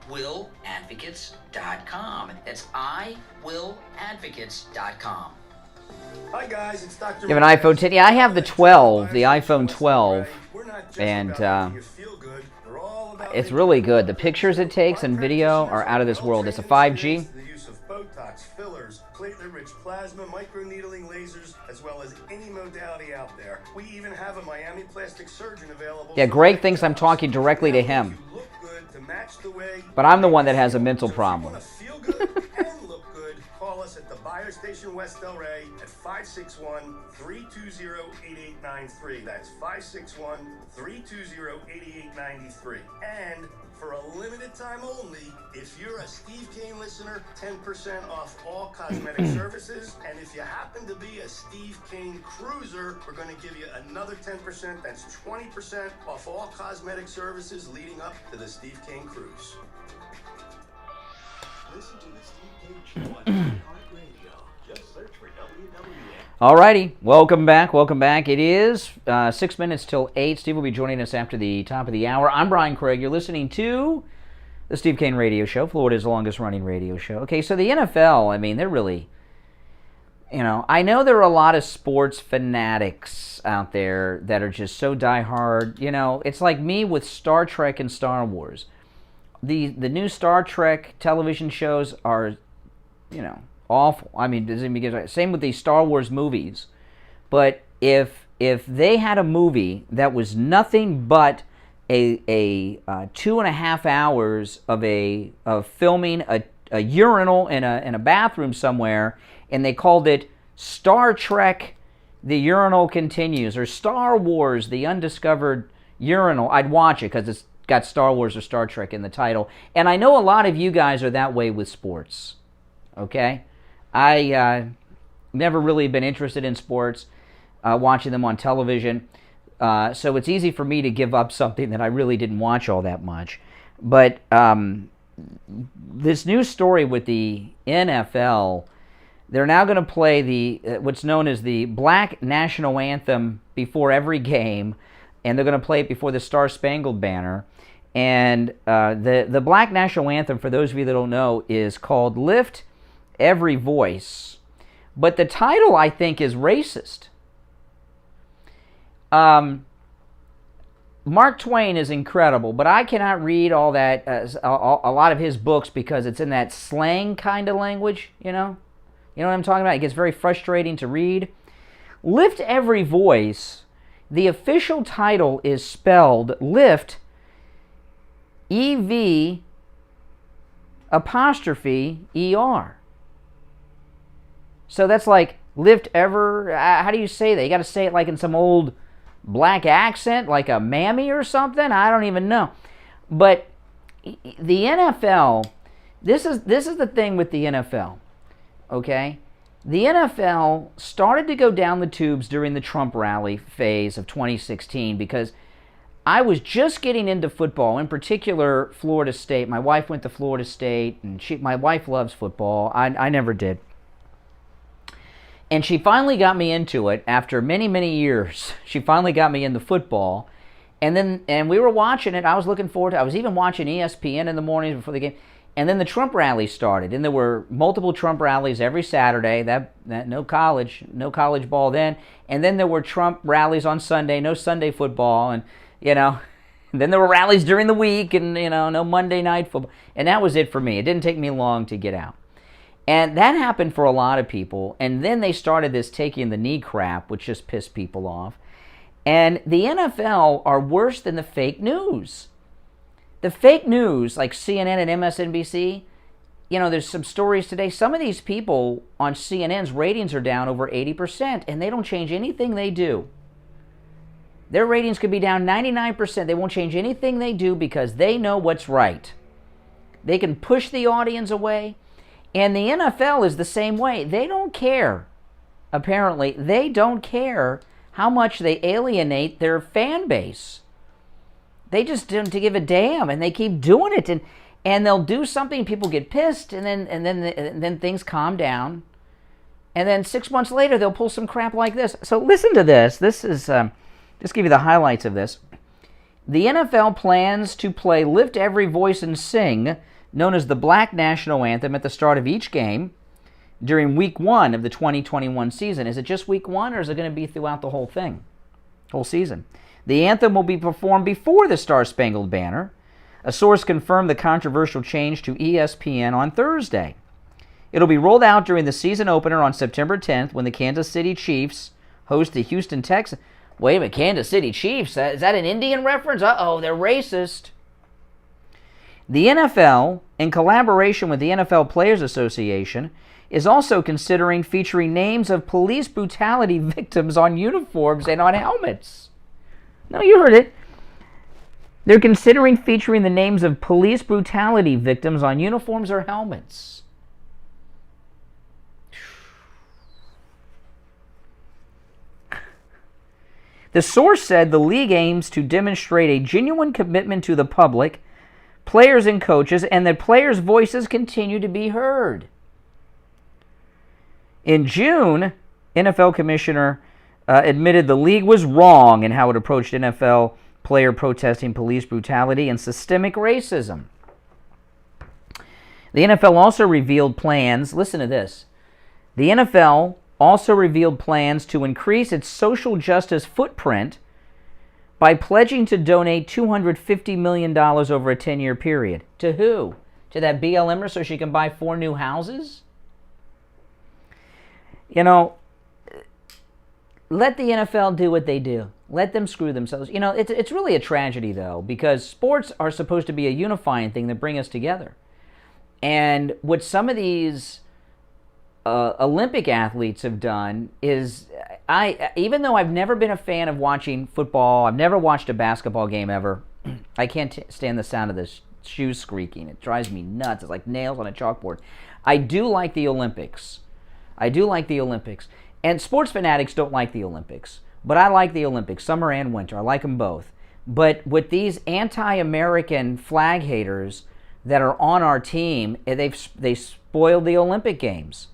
iwilladvocates.com. That's iwilladvocates.com. Hi guys, it's Dr. You have an iPhone 10? Yeah, I have the 12, the iPhone 12, and it's really good. The pictures it takes and video are out of this world. It's a 5G. The use of Botox, fillers, platelet-rich plasma, microneedling lasers, as well as any modality out there. We even have a Miami plastic surgeon available. Yeah, Greg thinks I'm talking directly to him, but I'm the one that has a mental problem. Call us at the Buyer Station West Delray at 561-320-8893. That's 561-320-8893. And for a limited time only, if you're a Steve Kane listener, 10% off all cosmetic services. And if you happen to be a Steve Kane cruiser, we're going to give you another 10%. That's 20% off all cosmetic services leading up to the Steve Kane cruise. Listen to the Steve Kane Show on iHeartRadio. Just search for WWN. Alrighty, welcome back. It is 6 minutes till 8. Steve will be joining us after the top of the hour. I'm Brian Craig. You're listening to the Steve Kane Radio Show, Florida's longest running radio show. Okay, so the NFL, I mean, they're really, I know there are a lot of sports fanatics out there that are just so diehard. It's like me with Star Trek and Star Wars. the new Star Trek television shows are, awful. I mean, same with these Star Wars movies. But if they had a movie that was nothing but a 2.5 hours of filming a urinal in a bathroom somewhere, and they called it Star Trek: The Urinal Continues, or Star Wars: The Undiscovered Urinal, I'd watch it because it's got Star Wars or Star Trek in the title. And I know a lot of you guys are that way with sports. Okay, I never really been interested in sports, watching them on television. So it's easy for me to give up something that I really didn't watch all that much. But this new story with the NFL, they're now going to play the what's known as the Black National Anthem before every game, and they're going to play it before the Star Spangled Banner. And the Black National Anthem, for those of you that don't know, is called Lift Every Voice. But the title, I think, is racist. Mark Twain is incredible, but I cannot read all that, a lot of his books, because it's in that slang kind of language, You know what I'm talking about? It gets very frustrating to read. Lift Every Voice, the official title is spelled Lift, E-V apostrophe E-R. So that's like lift ever, how do you say that? You got to say it like in some old black accent, like a mammy or something? I don't even know. But the NFL, this is the thing with the NFL, okay? The NFL started to go down the tubes during the Trump rally phase of 2016 because I was just getting into football, in particular Florida State. My wife went to Florida State, and my wife loves football. I never did. And she finally got me into it after many, many years. She finally got me into football. And we were watching it. I was looking forward to it. I was even watching ESPN in the mornings before the game. And then the Trump rally started. And there were multiple Trump rallies every Saturday. That no college ball then. And then there were Trump rallies on Sunday, no Sunday football. And, then there were rallies during the week and, no Monday night football. And that was it for me. It didn't take me long to get out. And that happened for a lot of people. And then they started this taking the knee crap, which just pissed people off. And the NFL are worse than the fake news. The fake news, like CNN and MSNBC, there's some stories today. Some of these people on CNN's ratings are down over 80%, and they don't change anything they do. Their ratings could be down 99%. They won't change anything they do because they know what's right. They can push the audience away. And the NFL is the same way. They don't care. Apparently, they don't care how much they alienate their fan base. They just don't give a damn, and they keep doing it. And they'll do something, people get pissed, and then things calm down. And then 6 months later, they'll pull some crap like this. So listen to this. This is just give you the highlights of this. The NFL plans to play Lift Every Voice and Sing, known as the Black National Anthem, at the start of each game during week 1 of the 2021 season. Is it just week 1, or is it going to be throughout the whole season? The anthem will be performed before the Star Spangled Banner. A source confirmed the controversial change to ESPN on Thursday. It'll be rolled out during the season opener on September 10th when the Kansas City Chiefs host the Houston Texans. Wait a minute, Kansas City Chiefs? Is that an Indian reference? Uh-oh, they're racist. The NFL, in collaboration with the NFL Players Association, is also considering featuring names of police brutality victims on uniforms and on helmets. No, you heard it. They're considering featuring the names of police brutality victims on uniforms or helmets. The source said the league aims to demonstrate a genuine commitment to the public, players and coaches, and that players' voices continue to be heard. In June, NFL Commissioner admitted the league was wrong in how it approached NFL player protesting police brutality and systemic racism. The NFL also revealed plans, listen to this, the NFL also revealed plans to increase its social justice footprint by pledging to donate $250 million over a 10-year period. To who? To that BLMer so she can buy 4 new houses? You know, let the NFL do what they do. Let them screw themselves. You know, it's really a tragedy, though, because sports are supposed to be a unifying thing that bring us together. And what some of these Olympic athletes have done is, even though I've never been a fan of watching football, I've never watched a basketball game ever, I can't stand the sound of the shoes squeaking. It drives me nuts. It's like nails on a chalkboard. I do like the Olympics. And sports fanatics don't like the Olympics. But I like the Olympics, summer and winter. I like them both. But with these anti-American flag haters that are on our team, they spoiled the Olympic Games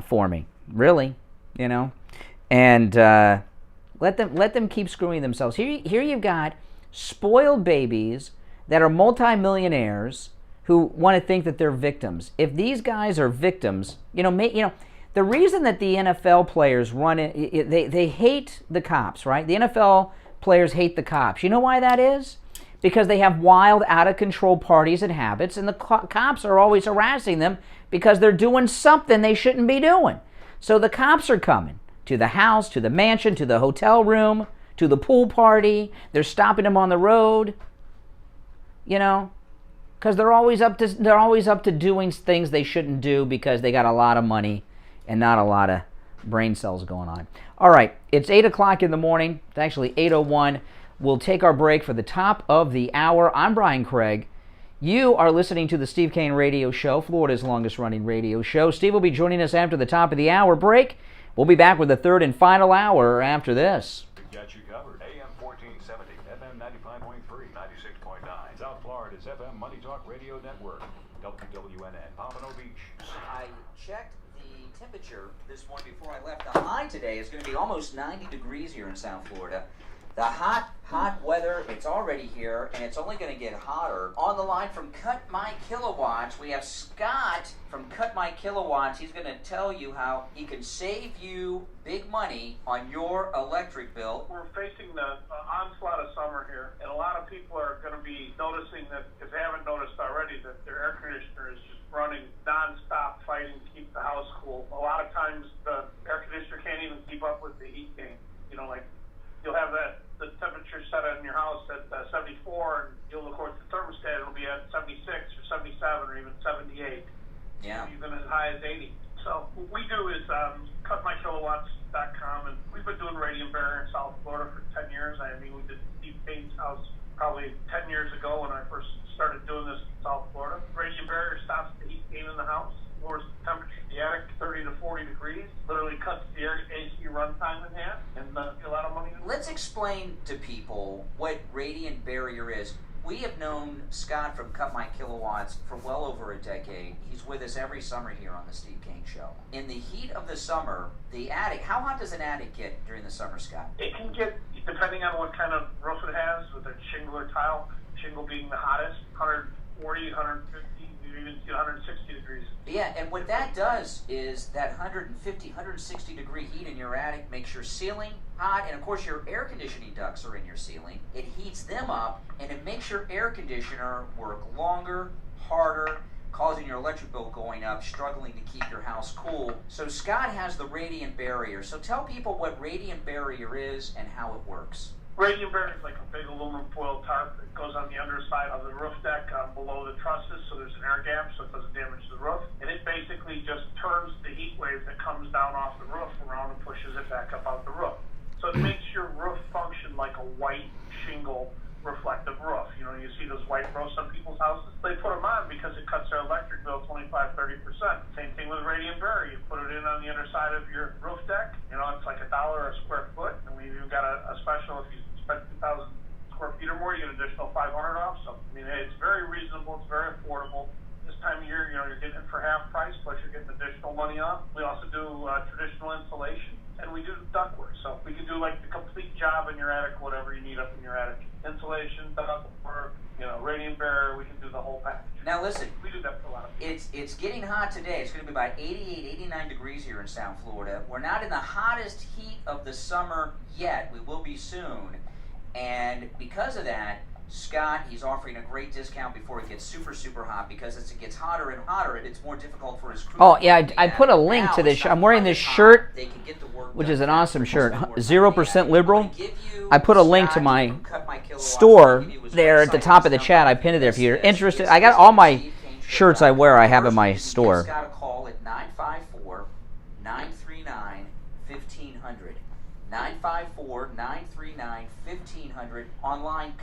for me, really, you know. And let them keep screwing themselves. Here you've got spoiled babies that are multimillionaires who want to think that they're victims. If these guys are victims, the reason that the NFL players they hate the cops, right? The NFL players hate the cops. You know why that is? Because they have wild, out-of-control parties and habits, and the cops are always harassing them because they're doing something they shouldn't be doing. So the cops are coming to the house, to the mansion, to the hotel room, to the pool party. They're stopping them on the road, you know, because they're always up to doing things they shouldn't do because they got a lot of money and not a lot of brain cells going on. All right, it's 8 o'clock in the morning. It's actually 8:01. We'll take our break for the top of the hour. I'm Brian Craig. You are listening to the Steve Kane Radio Show, Florida's longest-running radio show. Steve will be joining us after the top of the hour break. We'll be back with the third and final hour after this. Got you covered. AM 1470, FM 95.3, 96.9. South Florida's FM Money Talk Radio Network. WWNN, Pompano Beach. I checked the temperature this morning before I left. The high today is going to be almost 90 degrees here in South Florida. The hot weather, it's already here, and it's only going to get hotter. On the line from Cut My Kilowatts, we have Scott from Cut My Kilowatts. He's going to tell you how he can save you big money on your electric bill. We're facing the onslaught of summer here, and a lot of people are going to be noticing that, if they haven't noticed already, that their air conditioner is just running non-stop, fighting to keep the house cool. A lot of times the air conditioner can't even keep up with the heat gain. You know, like, you'll have the temperature set in your house at 74, and you'll look at the thermostat, it'll be at 76 or 77 or even 78. Yeah. Even as high as 80. So what we do is cutmykilowatts.com, and we've been doing radiant barrier in South Florida for 10 years. I mean, we did Steve Kane's house probably 10 years ago when I first started doing this in South Florida. Radiant barrier stops the heat gain in the house, lowers the temperature in the attic 30 to 40 degrees, literally cuts the AC runtime in half, and a lot of money. Let's explain to people what radiant barrier is. We have known Scott from Cut My Kilowatts for well over a decade. He's with us every summer here on the Steve Kane Show. In the heat of the summer, the attic, how hot does an attic get during the summer, Scott? It can get, depending on what kind of roof it has, with a shingle or tile, shingle being the hottest, 140, 150, even 160 degrees. Yeah, and what that does is that 150, 160 degree heat in your attic makes your ceiling hot, and of course your air conditioning ducts are in your ceiling. It heats them up, and it makes your air conditioner work longer, harder, causing your electric bill going up, struggling to keep your house cool. So Scott has the radiant barrier. So tell people what radiant barrier is and how it works. Radiant barrier is like a big aluminum foil tarp that goes on the underside of the roof deck below the trusses, so there's an air gap so it doesn't damage the roof. And it basically just turns the heat wave that comes down off the roof around and pushes it back up out the roof. So it makes your roof function like a white shingle reflective roof. You know, you see those white roofs on people's houses. They put them on because it cuts their electric bill 25-30%. Same thing with radiant barrier. You put it in on the underside of your roof deck. You know, it's like $1 a square foot. And we've even got a special, if you spend 2,000 square feet or more, you get an additional $500 off. So, I mean, it's very reasonable. It's very affordable. This time of year, you know, you're getting it for half price, plus you're getting additional money off. We also do traditional insulation, and we do ductwork. So we can do like the complete job in your attic, whatever you need up in your attic. Insulation, ductwork, you know, radiant barrier, we can do the whole package. Now listen, we do that for a lot of people. It's getting hot today. It's going to be about 88, 89 degrees here in South Florida. We're not in the hottest heat of the summer yet. We will be soon. And because of that, Scott, he's offering a great discount before it gets super, super hot, because as it gets hotter and hotter, it's more difficult for his crew. Oh, yeah, I put a link to this. I'm wearing this shirt, which is an awesome shirt. 0% liberal. I put a link to my store there at the top of the chat. I pinned it there if you're interested. I got all my shirts I wear I have in my store. Got a call at 954-939-1500. 954-939-1500. Online,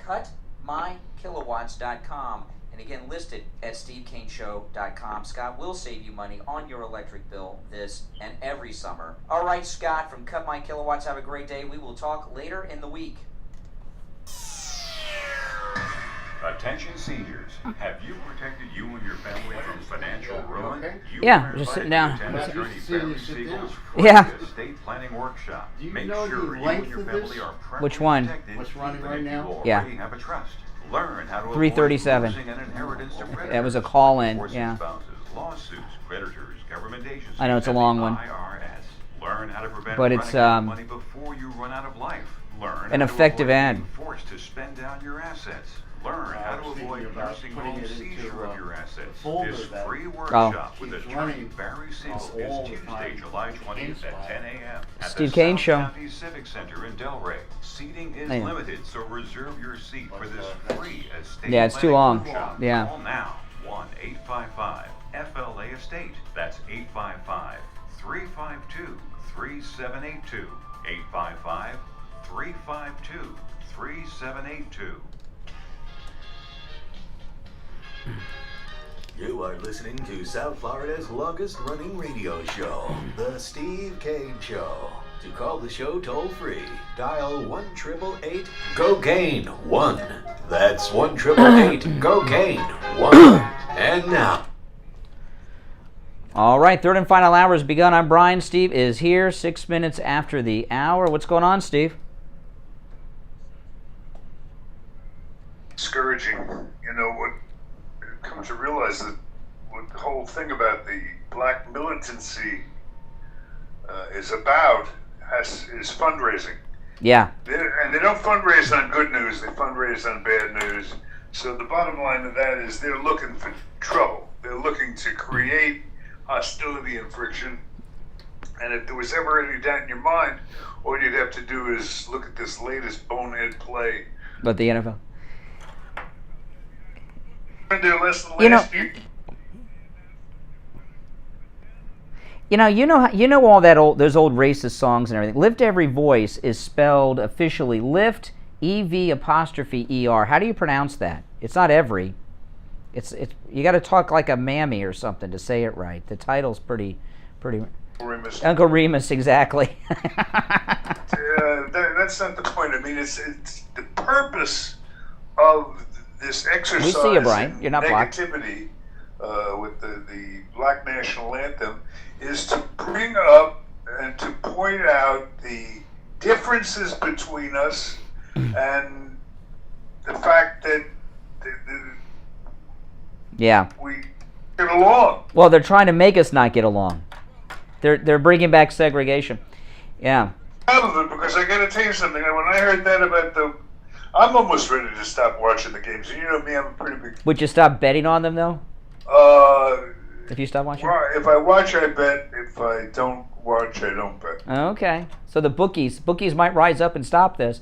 cutmykilowatts.com. And again, listed at stevekaneshow.com. Scott will save you money on your electric bill this and every summer. All right, Scott from Cut My Kilowatts, have a great day. We will talk later in the week. Attention seniors, have you protected you and your family from financial ruin? Yeah, just sitting down. Yeah. Estate planning workshop. Make sure you and your family are properly Which one? What's running right now? Yeah. Have a trust. Learn how to 337. That was a call-in. Yeah. Spouses, lawsuits, creditors, government agencies. I know it's a long one. IRS. Learn how to prevent but it's money before you run out of life. Learn an effective ad. Forced to spend down your assets. Learn how to avoid nursing home seizure of your assets. This free workshop with attorney Barry Siegel is Tuesday, July 20th at 10 a.m. at Steve the Kane South Show. County Civic Center in Delray. Seating is limited, so reserve your seat for this free estate. Yeah, it's too long. Workshop. Yeah. Call now 1-855-FLA Estate. That's 855-352-3782. 855-352-3782. You are listening to South Florida's longest running radio show, The Steve Kane Show. To call the show toll free, dial 1-888-GO-KANE 1. That's 1-888-GO-KANE 1. And now. All right, third and final hour has begun. I'm Brian. Steve is here 6 minutes after the hour. What's going on, Steve? Discouraging. You know what? Come to realize that what the whole thing about the black militancy is about is fundraising. Yeah. And they don't fundraise on good news, they fundraise on bad news. So the bottom line of that is they're looking for trouble. They're looking to create hostility and friction. And if there was ever any doubt in your mind, all you'd have to do is look at this latest bonehead play. But the NFL. You know all those old racist songs and everything. Lift Every Voice is spelled officially lift EV''ER. How do you pronounce that? It's not every. It's you got to talk like a mammy or something to say it right. The title's pretty. Remus. Uncle Remus, exactly. That's not the point. I mean, it's the purpose of this exercise. We see you, Brian. You're not negativity with the Black National Anthem is to bring up and to point out the differences between us and the fact that we get along. Well, they're trying to make us not get along. They're bringing back segregation. Yeah. Out of it, because I got to tell you something. When I heard that about I'm almost ready to stop watching the games. You know me, I'm a pretty big... Would you stop betting on them, though? If you stop watching? If I watch, I bet. If I don't watch, I don't bet. Okay. So the bookies might rise up and stop this.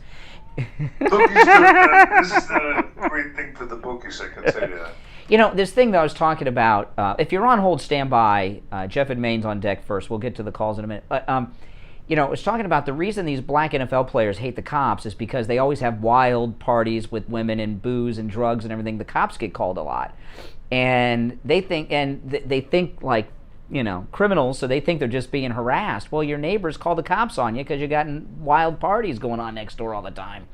This is a great thing for the bookies, I can say that. You know, this thing that I was talking about, if you're on hold, stand by. Jeff and Maine's on deck first. We'll get to the calls in a minute. But, I was talking about the reason these black NFL players hate the cops is because they always have wild parties with women and booze and drugs and everything. The cops get called a lot. And they think like, criminals, so they think they're just being harassed. Well, your neighbors call the cops on you because you got wild parties going on next door all the time.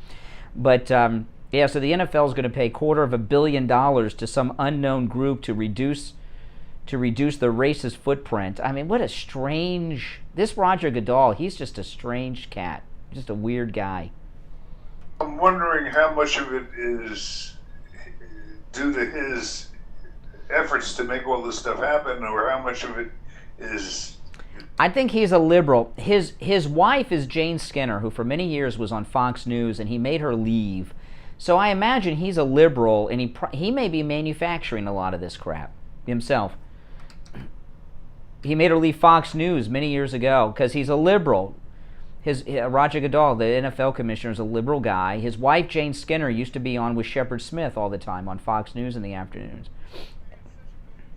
But, so the NFL is going to pay $250 million to some unknown group to reduce the racist footprint. I mean, what a strange... This Roger Goodell, he's just a strange cat. Just a weird guy. I'm wondering how much of it is due to his efforts to make all this stuff happen, or how much of it is I think he's a liberal. His wife is Jane Skinner, who for many years was on Fox News, and he made her leave. So I imagine he's a liberal, and he may be manufacturing a lot of this crap himself. He made her leave Fox News many years ago because he's a liberal. Roger Goodell, the NFL commissioner, is a liberal guy. His wife, Jane Skinner, used to be on with Shepard Smith all the time on Fox News in the afternoons.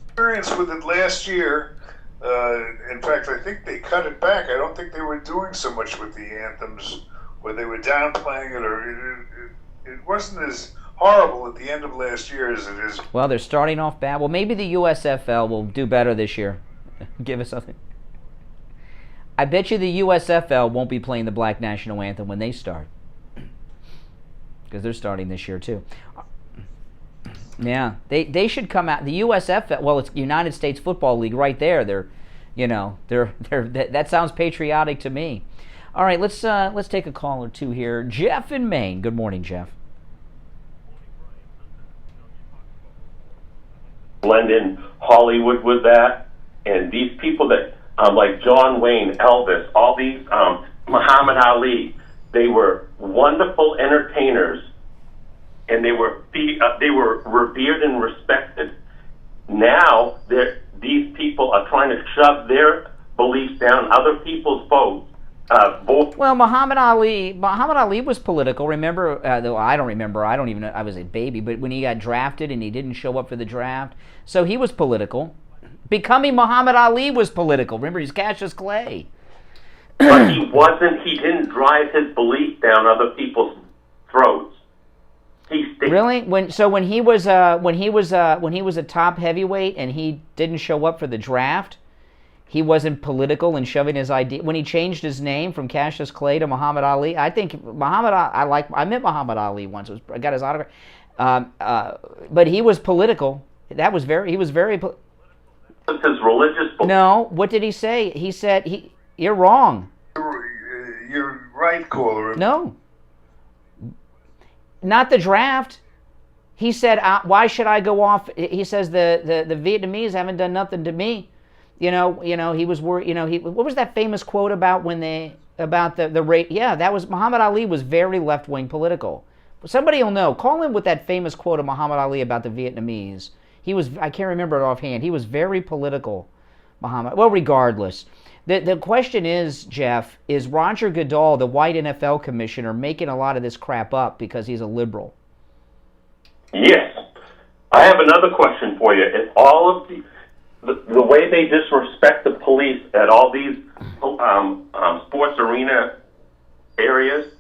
Experience with it last year. In fact, I think they cut it back. I don't think they were doing so much with the anthems where they were downplaying it, or it wasn't as horrible at the end of last year as it is. Well, they're starting off bad. Well, maybe the USFL will do better this year. Give us something. I bet you the USFL won't be playing the Black National Anthem when they start. Because they're starting this year, too. Yeah, they should come out. The USFL, well, it's United States Football League right there. That sounds patriotic to me. All right, let's take a call or two here. Jeff in Maine. Good morning, Jeff. Blend in Hollywood with that, and these people that like John Wayne, Elvis, all these Muhammad Ali, they were wonderful entertainers, and they were revered and respected. Now these people are trying to shove their beliefs down other people's votes. Well, Muhammad Ali was political. Remember, though I don't remember. I don't even know. I was a baby, but when he got drafted and he didn't show up for the draft, so he was political. Becoming Muhammad Ali was political. Remember, he's Cassius Clay. But he didn't drive his belief down other people's throats. Really? When he was a top heavyweight and he didn't show up for the draft, he wasn't political and shoving his idea. When he changed his name from Cassius Clay to Muhammad Ali, I think I met Muhammad Ali once. I got his autograph. But he was political. He was very. His religious belief. No, what did he say? He said you're wrong. You're right, caller. No. Not the draft. He said, "Why should I go off?" He says the Vietnamese haven't done nothing to me. He was worried. What was that famous quote about the rate? Yeah, that was Muhammad Ali was very left wing political. Somebody will know. Call him with that famous quote of Muhammad Ali about the Vietnamese. I can't remember it offhand. He was very political, Muhammad. Well, regardless. The question is, Jeff, is Roger Goodell, the white NFL commissioner, making a lot of this crap up because he's a liberal? Yes. I have another question for you. If all of the way they disrespect the police at all these sports arena areas,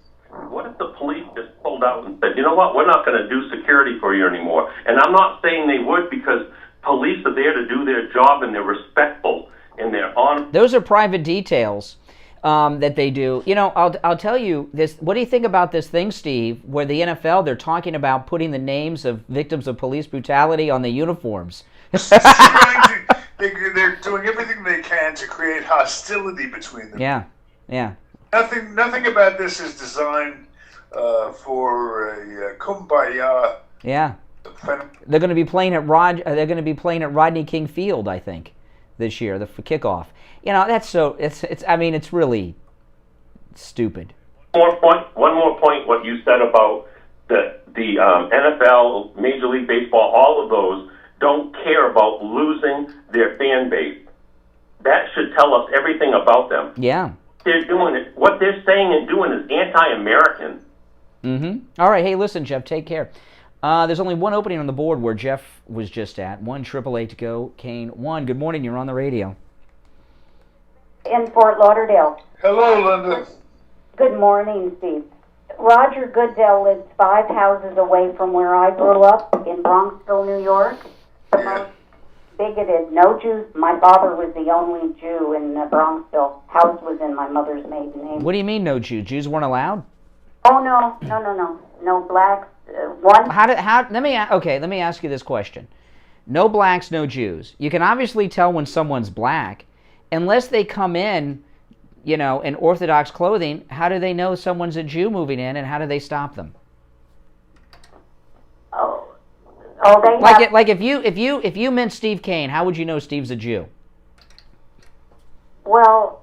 what if the police just pulled out and said, you know what, we're not going to do security for you anymore? And I'm not saying they would, because police are there to do their job and they're respectful and they're on. Those are private details that they do. I'll tell you this. What do you think about this thing, Steve, where the NFL, they're talking about putting the names of victims of police brutality on the uniforms? They're doing everything they can to create hostility between them. Yeah. Nothing about this is designed for a kumbaya. Yeah. They're going to be playing at Rodney King Field, I think, this year, for kickoff. That's so. It's really stupid. One more point. What you said about the NFL, Major League Baseball, all of those don't care about losing their fan base. That should tell us everything about them. Yeah. What they're saying and doing is anti-American. Mm-hmm. All right. Hey, listen, Jeff, take care. There's only one opening on the board where Jeff was just at. 1-888 to go. Kane 1. Good morning. You're on the radio. In Fort Lauderdale. Hello, Linda. Good morning, Steve. Roger Goodell lives 5 houses away from where I grew up in Bronxville, New York. The most bigoted, no Jews. My father was the only Jew in Bronxville. House was in my mother's maiden name. What do you mean, no Jews? Jews weren't allowed? Oh no, no blacks. Let me ask you this question. No blacks, no Jews. You can obviously tell when someone's black, unless they come in, in Orthodox clothing. How do they know someone's a Jew moving in, and how do they stop them? If you met Steve Kane, how would you know Steve's a Jew? Well,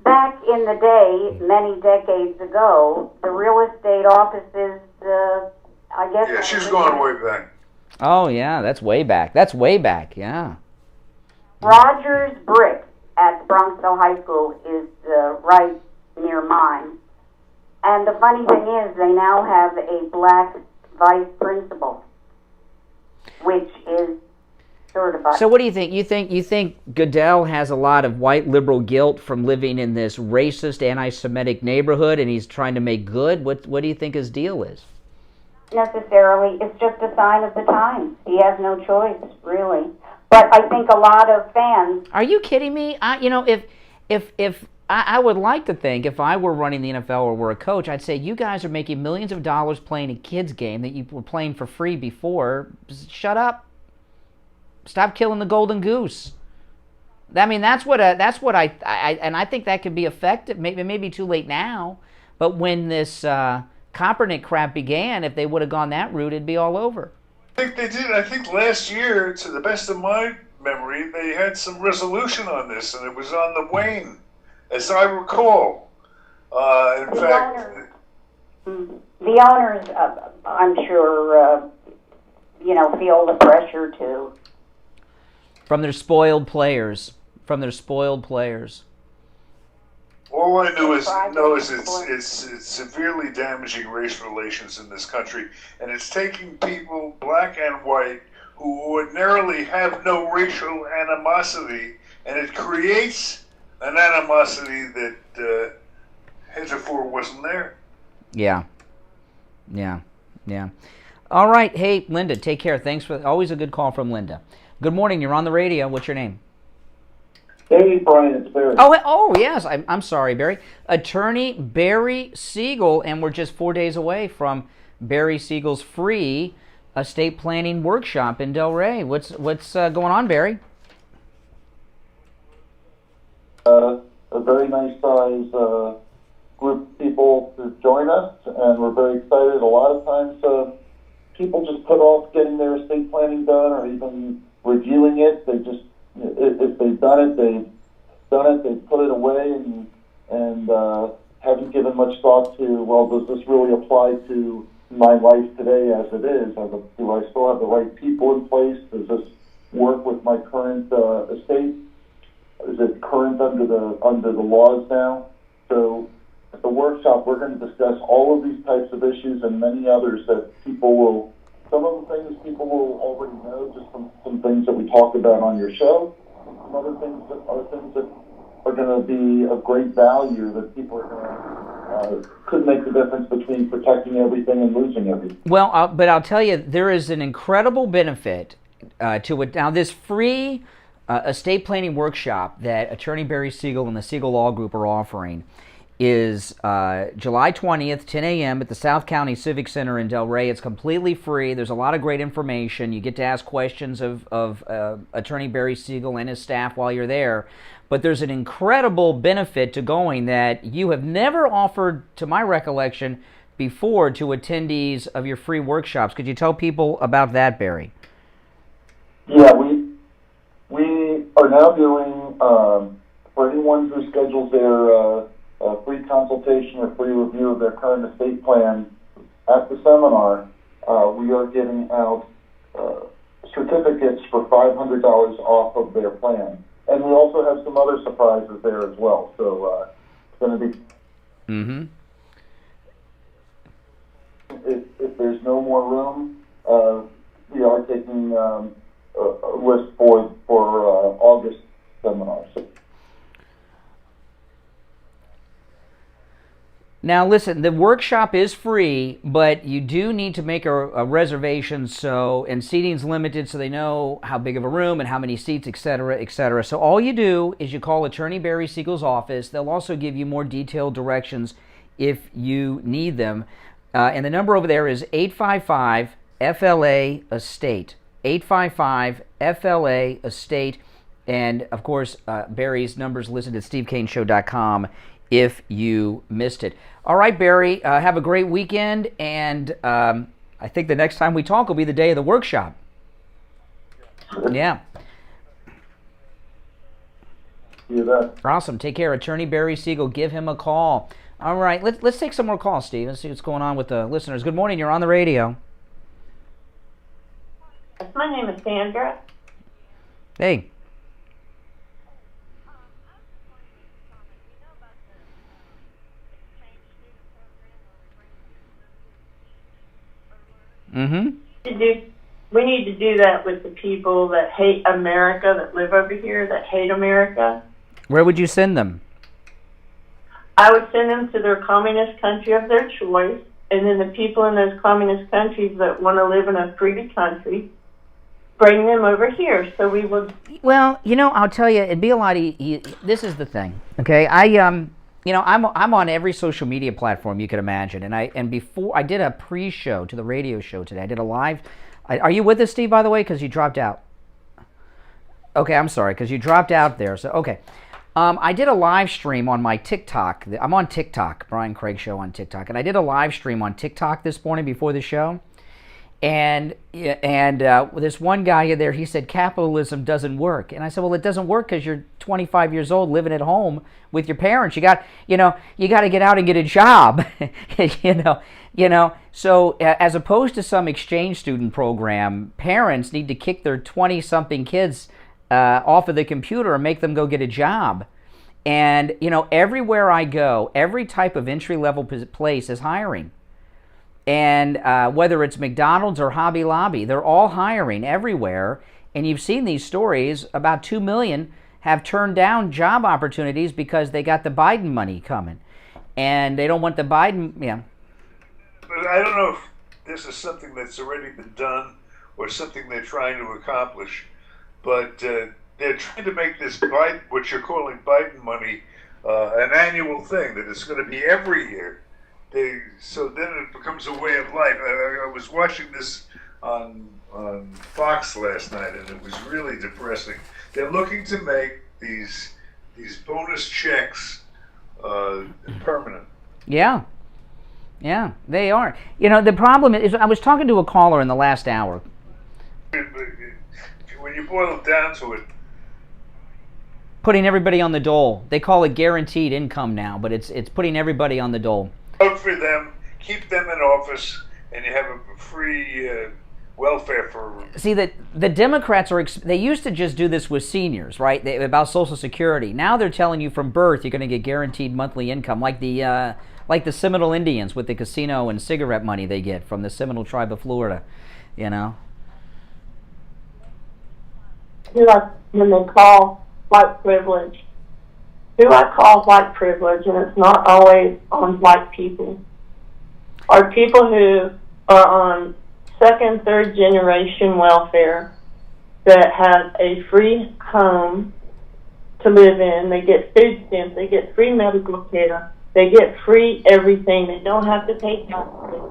back in the day, many decades ago, the real estate offices, I guess... Yeah, she's going way back. Oh, yeah, that's way back. That's way back, yeah. Rogers Brick at Bronxville High School is right near mine. And the funny thing is, they now have a black vice principal, which is sort of... So what do you think? You think Goodell has a lot of white liberal guilt from living in this racist, anti-Semitic neighborhood, and he's trying to make good? What do you think his deal is? Necessarily, it's just a sign of the times. He has no choice, really. But I think a lot of fans... Are you kidding me? If I would like to think if I were running the NFL or were a coach, I'd say you guys are making millions of dollars playing a kids game that you were playing for free before. Shut up. Stop killing the golden goose. I mean, that's what I and I think that could be effective. Maybe too late now, but when this Kaepernick crap began, if they would have gone that route, it'd be all over. I think they did. I think last year, to the best of my memory, they had some resolution on this, and it was on the wane, as I recall. In fact, the owners, I'm sure, feel the pressure to. From their spoiled players. All I know is it's severely damaging race relations in this country, and it's taking people, black and white, who ordinarily have no racial animosity, and it creates an animosity that heretofore wasn't there. Yeah. All right, hey Linda, take care. Thanks for always a good call from Linda. Good morning. You're on the radio. What's your name? Hey, Brian, it's Barry. Oh, yes. I'm sorry, Barry. Attorney Barry Siegel, and we're just 4 days away from Barry Siegel's free estate planning workshop in Delray. What's going on, Barry? A very nice size group of people to join us, and we're very excited. A lot of times, people just put off getting their estate planning done, or even reviewing it. They just, if they've done it, they put it away and haven't given much thought to, well, does this really apply to my life today as it is? Do I still have the right people in place? Does this work with my current estate? Is it current under the laws now? So at the workshop, we're going to discuss all of these types of issues and many others that people will. Some of the things people will already know just from some things that we talked about on your show. Some other things that are going to be of great value that people are going to could make the difference between protecting everything and losing everything. Well, but I'll tell you, there is an incredible benefit to it. Now, this free estate planning workshop that Attorney Barry Siegel and the Siegel Law Group are offering is July 20th, 10 a.m. at the South County Civic Center in Delray. It's completely free. There's a lot of great information. You get to ask questions of Attorney Barry Siegel and his staff while you're there. But there's an incredible benefit to going that you have never offered, to my recollection, before to attendees of your free workshops. Could you tell people about that, Barry? Yeah, we are now doing, for anyone who schedules their free consultation or free review of their current estate plan at the seminar, we are giving out certificates for $500 off of their plan. And we also have some other surprises there as well. So it's going to be... Mm-hmm. If there's no more room, we are taking a list for August seminars. Now, listen, the workshop is free, but you do need to make a reservation, and seating's limited so they know how big of a room and how many seats, et cetera, et cetera. So all you do is you call Attorney Barry Siegel's office. They'll also give you more detailed directions if you need them. And the number over there is 855-FLA-ESTATE, 855-FLA-ESTATE. And, of course, Barry's number's listed at stevekaneshow.com if you missed it. All right, Barry, have a great weekend, and I think the next time we talk will be the day of the workshop. Yeah. See you then. Awesome. Take care. Attorney Barry Siegel. Give him a call. All right. Let's take some more calls, Steve. Let's see what's going on with the listeners. Good morning. You're on the radio. My name is Sandra. Hey. We need to do that with the people that hate America, that live over here, that hate America. Where would you send them? I would send them to their communist country of their choice, and then the people in those communist countries that want to live in a free country, bring them over here. So we would. Well, I'll tell you, it'd be a lot. This is the thing, okay? I'm on every social media platform you could imagine, and before I did a pre-show to the radio show today. I did a live. Are you with us, Steve? By the way, because you dropped out. Okay, I'm sorry, because you dropped out there. So okay, I did a live stream on my TikTok. I'm on TikTok, Brian Craig Show on TikTok, and I did a live stream on TikTok this morning before the show. And this one guy there, he said capitalism doesn't work, and I said, well, it doesn't work because you're 25 years old living at home with your parents. You got to get out and get a job, So as opposed to some exchange student program, parents need to kick their 20-something kids off of the computer and make them go get a job. And everywhere I go, every type of entry-level place is hiring. And whether it's McDonald's or Hobby Lobby, they're all hiring everywhere. And you've seen these stories, about 2 million have turned down job opportunities because they got the Biden money coming. And they don't want the Biden, But I don't know if this is something that's already been done or something they're trying to accomplish. But they're trying to make this Biden, what you're calling Biden money, an annual thing, that it's going to be every year. So then it becomes a way of life. I was watching this on Fox last night, and it was really depressing. They're looking to make these bonus checks permanent. Yeah, they are. The problem is, I was talking to a caller in the last hour. When you boil it down to it, putting everybody on the dole. They call it guaranteed income now, but it's putting everybody on the dole. Vote for them, keep them in office, and you have a free welfare for. See, that the Democrats they used to just do this with seniors, right? About Social Security. Now they're telling you from birth you're going to get guaranteed monthly income, like the Seminole Indians with the casino and cigarette money they get from the Seminole tribe of Florida. When they call white privilege. Who I call white privilege, and it's not always on white people, are people who are on second, third generation welfare that have a free home to live in. They get food stamps, they get free medical care, they get free everything, they don't have to pay taxes.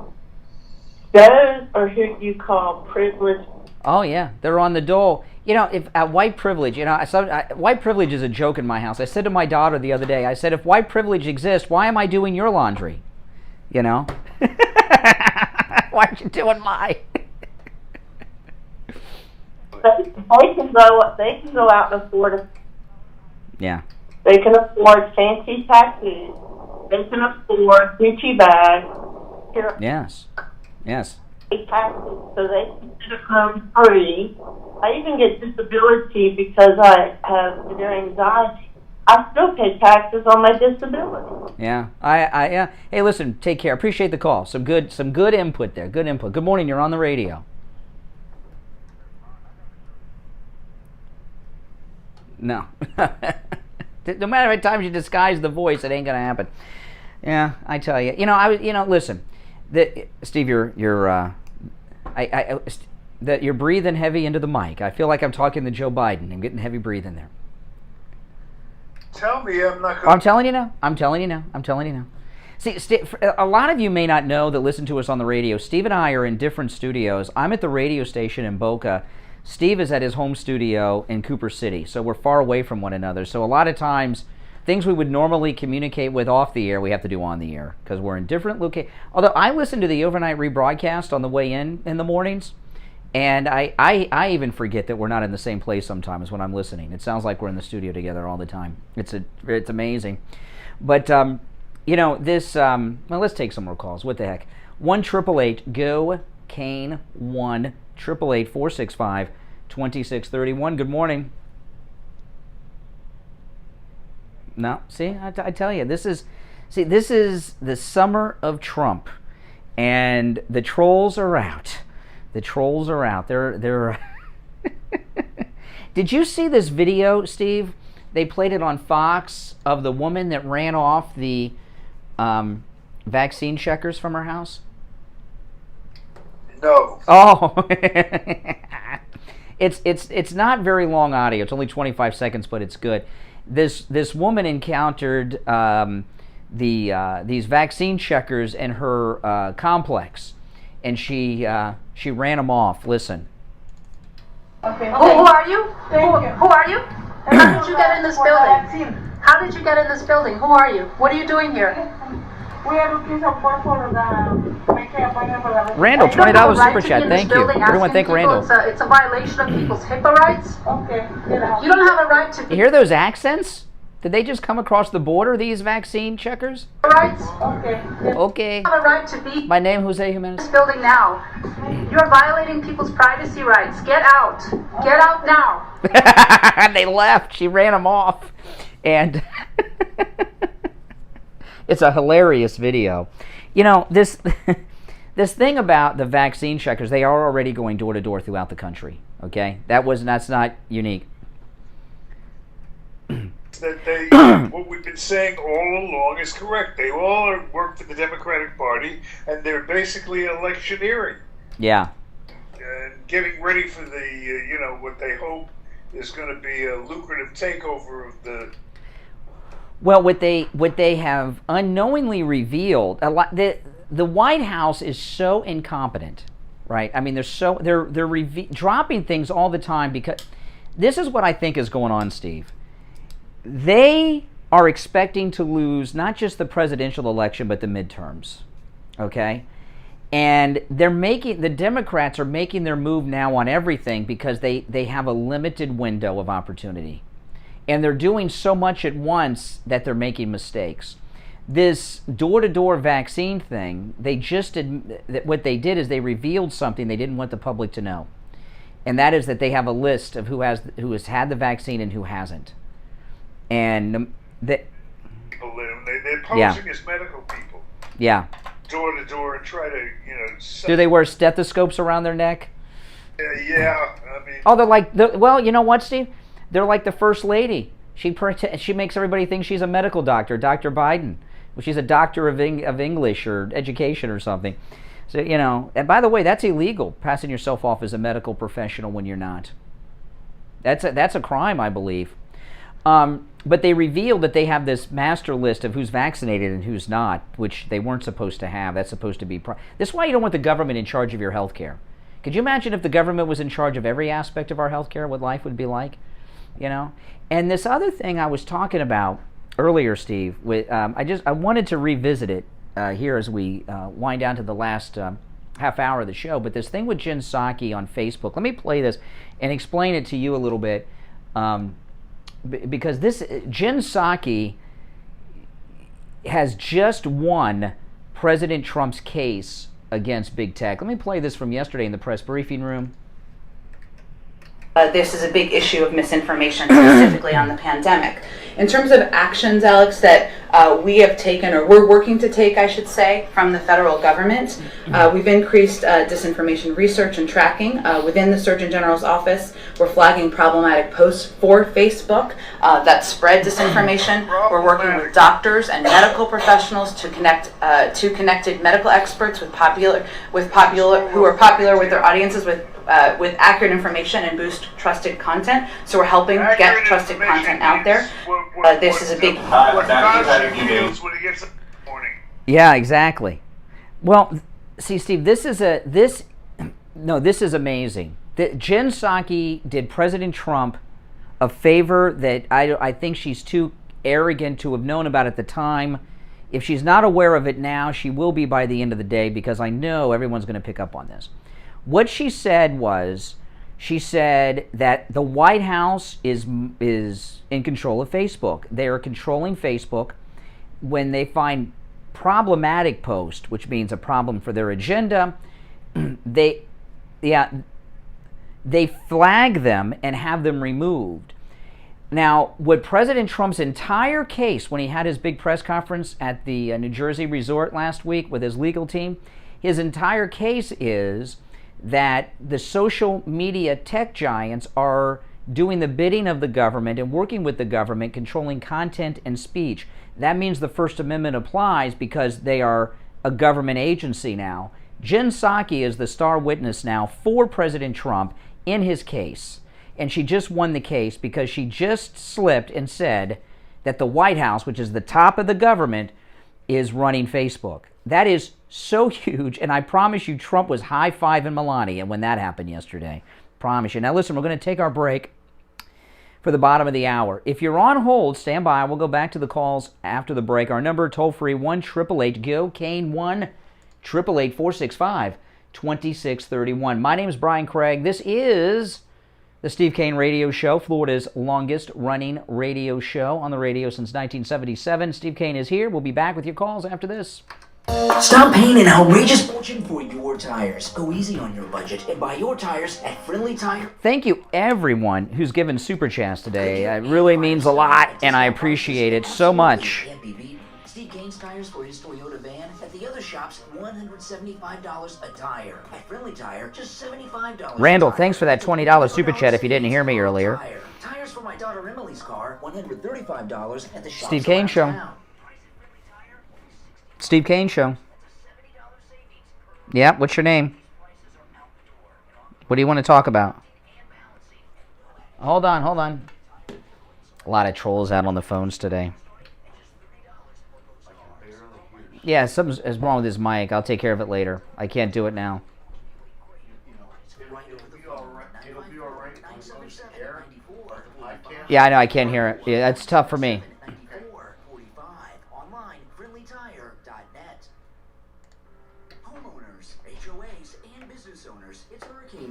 Those are who you call privileged. Oh yeah, they're on the dole. If white privilege, white privilege is a joke in my house. I said to my daughter the other day, I said, if white privilege exists, why am I doing your laundry? Why aren't you doing mine? They can go out and afford it. Yeah. They can afford fancy tattoos. They can afford Gucci bags. Yes. Taxes, so they consider them free. I even get disability because I have severe anxiety. I still pay taxes on my disability. Yeah. Yeah. Hey, listen. Take care. Appreciate the call. Some good input there. Good input. Good morning. You're on the radio. No. No matter how many times you disguise the voice, it ain't gonna happen. Yeah, I tell you. Listen. Steve, you're breathing heavy into the mic. I feel like I'm talking to Joe Biden. I'm getting heavy breathing there. Tell me I'm not going. I'm telling you now. See, a lot of you may not know that listen to us on the radio. Steve and I are in different studios. I'm at the radio station in Boca. Steve is at his home studio in Cooper City, so we're far away from one another. So a lot of times, things we would normally communicate with off the air, we have to do on the air because we're in different locations. Although I listen to the overnight rebroadcast on the way in the mornings, And I even forget that we're not in the same place sometimes when I'm listening. It sounds like we're in the studio together all the time. It's amazing. But, this, well, let's take some more calls. What the heck? 1-888-GO-CANE, 1-888-465-2631. Good morning. No, see, I tell you, this is the summer of Trump, and the trolls are out. The trolls are out. They're Did you see this video, Steve? They played it on Fox of the woman that ran off the vaccine checkers from her house. No. Oh, it's not very long audio. It's only 25 seconds, but it's good. This woman encountered these vaccine checkers in her complex, and she ran them off. Listen. Okay. Who are you? Who are you? How did you get in this building? How did you get in this building? Who are you? What are you doing here? We are looking support for the making appointment for the Randall, $20 super chat. Thank you. Everyone, thank Randall. It's a violation of people's HIPAA rights. Okay. You don't have a right to. You hear those accents? Did they just come across the border, these vaccine checkers? Rights. Okay. Okay. You have a right to be. My name, Jose Jimenez. This building now. You're violating people's privacy rights. Get out. Get out now. They left. She ran them off, and it's a hilarious video. You know, this thing about the vaccine checkers, they are already going door to door throughout the country. Okay, that's not unique. That what we've been saying all along is correct. They all work for the Democratic Party, and they're basically electioneering. Yeah. And getting ready for the, what they hope is going to be a lucrative takeover of the. Well, what they have unknowingly revealed, a lot, the White House is so incompetent, right? I mean, they're dropping things all the time, because this is what I think is going on, Steve. They are expecting to lose not just the presidential election, but the midterms, okay? And the Democrats are making their move now on everything because they have a limited window of opportunity. And they're doing so much at once that they're making mistakes. This door-to-door vaccine thing, what they did is they revealed something they didn't want the public to know. And that is that they have a list of who has had the vaccine and who hasn't. And they're posing as medical people. Yeah. Door to door and try to, Do they wear stethoscopes around their neck? Yeah, I mean. Oh, they're like, well, you know what, Steve? They're like the First Lady. She makes everybody think she's a medical doctor, Dr. Biden. Well, she's a doctor of English or education or something. So, and by the way, that's illegal, passing yourself off as a medical professional when you're not. That's a crime, I believe. But they revealed that they have this master list of who's vaccinated and who's not, which they weren't supposed to have. That's supposed to be... This is why you don't want the government in charge of your health care. Could you imagine if the government was in charge of every aspect of our health care, what life would be like? And this other thing I was talking about earlier, Steve, I wanted to revisit it here as we wind down to the last half hour of the show. But this thing with Jen Psaki on Facebook, let me play this and explain it to you a little bit. Because Jen Psaki has just won President Trump's case against big tech. Let me play this from yesterday in the press briefing room. This is a big issue of misinformation, specifically on the pandemic. In terms of actions, Alex, that we have taken, or we're working to take, I should say, from the federal government, we've increased disinformation research and tracking within the Surgeon General's office. We're flagging problematic posts for Facebook that spread disinformation. We're working with doctors and medical professionals to connect to connected medical experts who are popular with their audiences with accurate information and boost trusted content. So we're helping get trusted content out there. This is a big... Yeah, exactly. Well, see, Steve, this is amazing. Jen Psaki did President Trump a favor that I think she's too arrogant to have known about at the time. If she's not aware of it now, she will be by the end of the day, because I know everyone's going to pick up on this. What she said was, she said that the White House is in control of Facebook. They are controlling Facebook when they find problematic posts, which means a problem for their agenda. They flag them and have them removed. Now, what President Trump's entire case, when he had his big press conference at the New Jersey resort last week with his legal team, his entire case is that the social media tech giants are doing the bidding of the government and working with the government, controlling content and speech. That means the First Amendment applies because they are a government agency now. Jen Psaki is the star witness now for President Trump in his case. And she just won the case because she just slipped and said that the White House, which is the top of the government, is running Facebook. That is so huge, and I promise you Trump was high-fiving Melania when that happened yesterday. Promise you. Now listen, we're going to take our break for the bottom of the hour. If you're on hold, stand by. We'll go back to the calls after the break. Our number, toll-free, 1-888-GO-CANE, 1-888-465-2631. My name is Brian Craig. This is the Steve Kane Radio Show, Florida's longest-running radio show on the radio since 1977. Steve Kane is here. We'll be back with your calls after this. Stop paying an outrageous fortune for your tires. Go easy on your budget and buy your tires at Friendly Tire. Thank you, everyone who's given Super Chats today. It really means a lot, and I appreciate it so much. Steve Kane's tires for his Toyota van at the other shops, $175 a tire. At Friendly Tire, just $75. Randall, thanks for that $20 Super Chat if you didn't hear me earlier. Tires for my daughter Emily's car, $135 at the shops. Steve Kane Show. Steve Kane Show. Yeah, what's your name? What do you want to talk about? Hold on. A lot of trolls out on the phones today. Yeah, something is wrong with his mic. I'll take care of it later. I can't do it now. Yeah, I know, I can't hear it. Yeah, that's tough for me.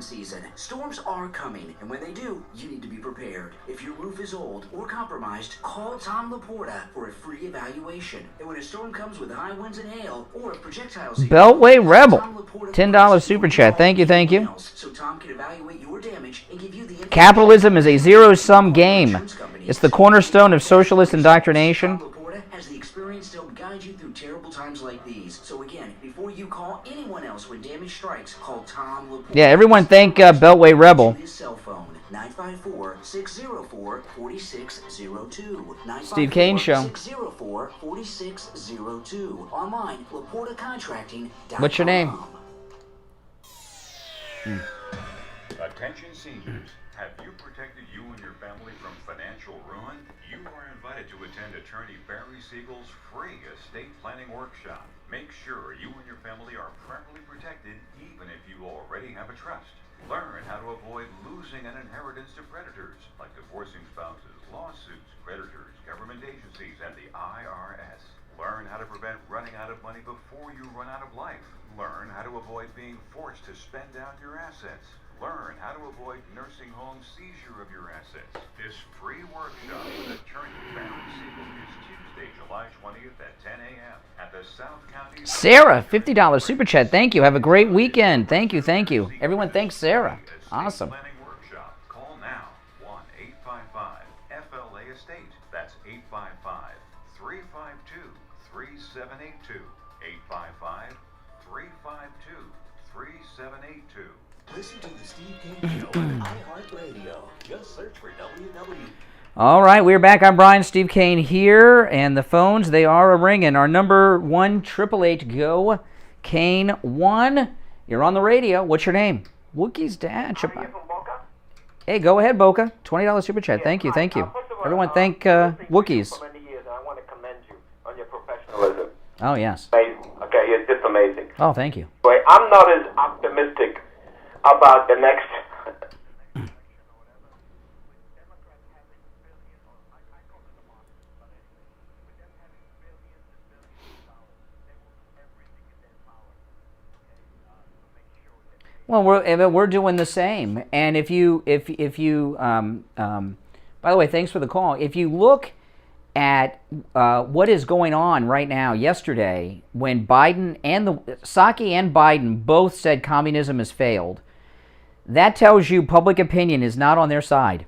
Season. Storms are coming, and when they do, you need to be prepared. If your roof is old or compromised, call Tom Laporta for a free evaluation. And when a storm comes with high winds and hail or projectiles, Beltway Rebel, $10 Super Chat. Thank you. So Tom can evaluate your damage and give you the Capitalism is a zero-sum game. It's the cornerstone of socialist indoctrination. Has the experience to help guide you through terrible times like these. So again, before you call anyone else when damage strikes, call Tom Laporta. Yeah, everyone thank Beltway Rebel. His cell phone, 954-604-4602. Steve Kane Show. 604-4602. Online, LaportaContracting.com. What's your name? Attention seniors. Have you protected you and your family from financial ruin? You are invited to attend attorney Barry Siegel's free estate planning workshop. Make sure you and your family are properly protected even if you already have a trust. Learn how to avoid losing an inheritance to predators like divorcing spouses, lawsuits, creditors, government agencies, and the IRS. Learn how to prevent running out of money before you run out of life. Learn how to avoid being forced to spend down your assets. Learn how to avoid nursing home seizure of your assets. This free workshop with attorney Barry Siegel is Tuesday, July 20th at 10 a.m. at the South County... Sarah, $50 Super Chat. Thank you. Have a great weekend. Thank you. Everyone thanks Sarah. Awesome. Workshop. Call now, 1-855-FLA-ESTATE. That's 855-352-3782. 855-352-3782. Listen to the Steve Kane Show on iHeartRadio. Just search for WW. All right, we're back. I'm Brian, Steve Kane here, and the phones, they are a-ringing. Our number, 1-888-GO-CANE-1. You're on the radio. What's your name? Wookie's dad. Hey, go ahead, Boca. $20 Super Chat. Thank you. Everyone thank Wookiees. For many years, I want to commend you on your professionalism. Oh, yes. Amazing. Okay, it's just amazing. Oh, thank you. Anyway, I'm not as optimistic about the next... Well, we're doing the same. And if you by the way, thanks for the call. If you look at what is going on right now, yesterday, when Biden and Psaki and Biden both said communism has failed, that tells you public opinion is not on their side.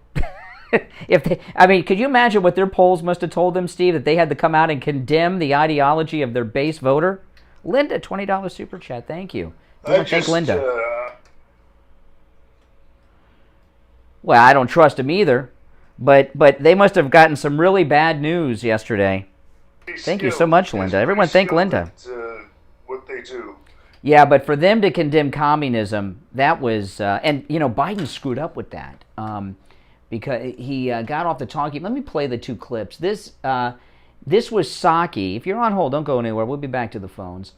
Could you imagine what their polls must have told them, Steve, that they had to come out and condemn the ideology of their base voter? Linda, $20 super chat. Thank you. Thank Linda. Well, I don't trust him either, but they must have gotten some really bad news yesterday. Thank you so much, Linda. Everyone thank Linda. What they do. Yeah, but for them to condemn communism, that was, and Biden screwed up with that because he got off the talking. Let me play the two clips. This was Psaki. If you're on hold, don't go anywhere. We'll be back to the phones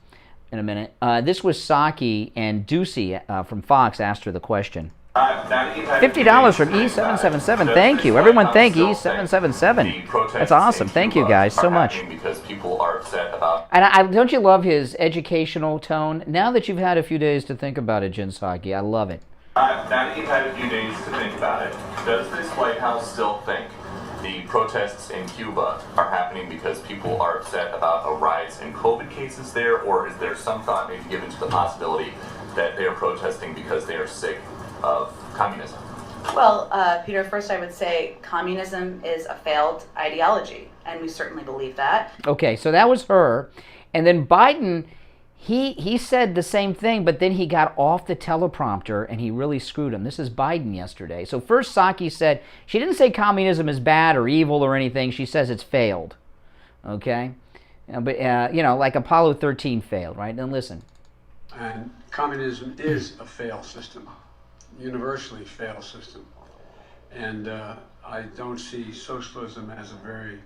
in a minute. This was Psaki, and Ducey from Fox asked her the question. $50 from E777. Thank you. Everyone thank E777. That's awesome. Thank you guys so much. Because people are upset about. And don't you love his educational tone? Now that you've had a few days to think about it, Jen Psaki, I love it. Now that you've had a few days to think about it, does this White House still think the protests in Cuba are happening because people are upset about a rise in COVID cases there, or is there some thought maybe given to the possibility that they are protesting because they are sick of communism? Well, Peter, first I would say communism is a failed ideology, and we certainly believe that. Okay, so that was her. And then Biden, he said the same thing, but then he got off the teleprompter and he really screwed him. This is Biden yesterday. So first Psaki said, she didn't say communism is bad or evil or anything. She says it's failed. Okay? But, like Apollo 13 failed, right? Then listen. And communism is a failed system. Universally failed system, and I don't see socialism as a very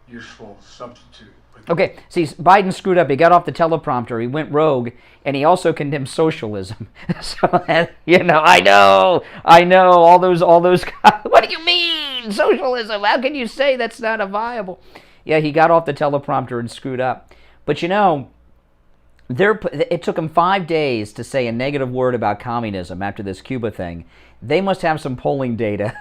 useful substitute. Okay, see, Biden screwed up. He got off the teleprompter. He went rogue, and he also condemned socialism. So, I know, all those. What do you mean, socialism? How can you say that's not a viable? Yeah, he got off the teleprompter and screwed up. But it took them 5 days to say a negative word about communism after this Cuba thing. They must have some polling data.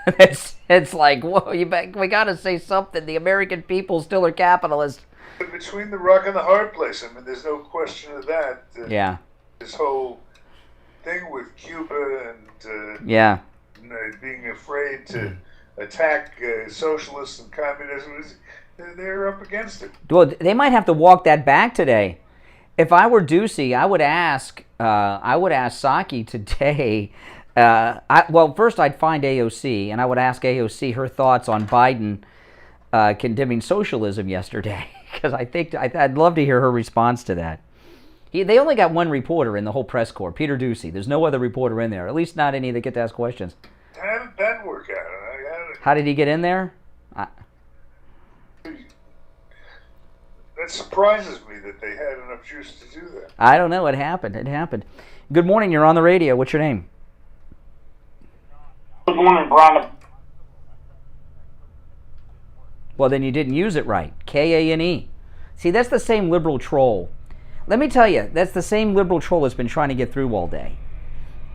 It's like, whoa, we got to say something. The American people still are capitalists. Between the rock and the hard place, I mean, there's no question of that. Yeah. This whole thing with Cuba and being afraid to attack socialists and communism, they're up against it. Well, they might have to walk that back today. If I were Ducey, I would ask Psaki today. First I'd find AOC, and I would ask AOC her thoughts on Biden condemning socialism yesterday, because I'd love to hear her response to that. They only got one reporter in the whole press corps, Peter Ducey. There's no other reporter in there, at least not any that get to ask questions. How did that work out? How did he get in there? That surprises me that they had enough juice to do that. I don't know. It happened. Good morning. You're on the radio. What's your name? Good morning, Brian. Well, then you didn't use it right. Kane. See, that's the same liberal troll. Let me tell you, that's the same liberal troll that's been trying to get through all day.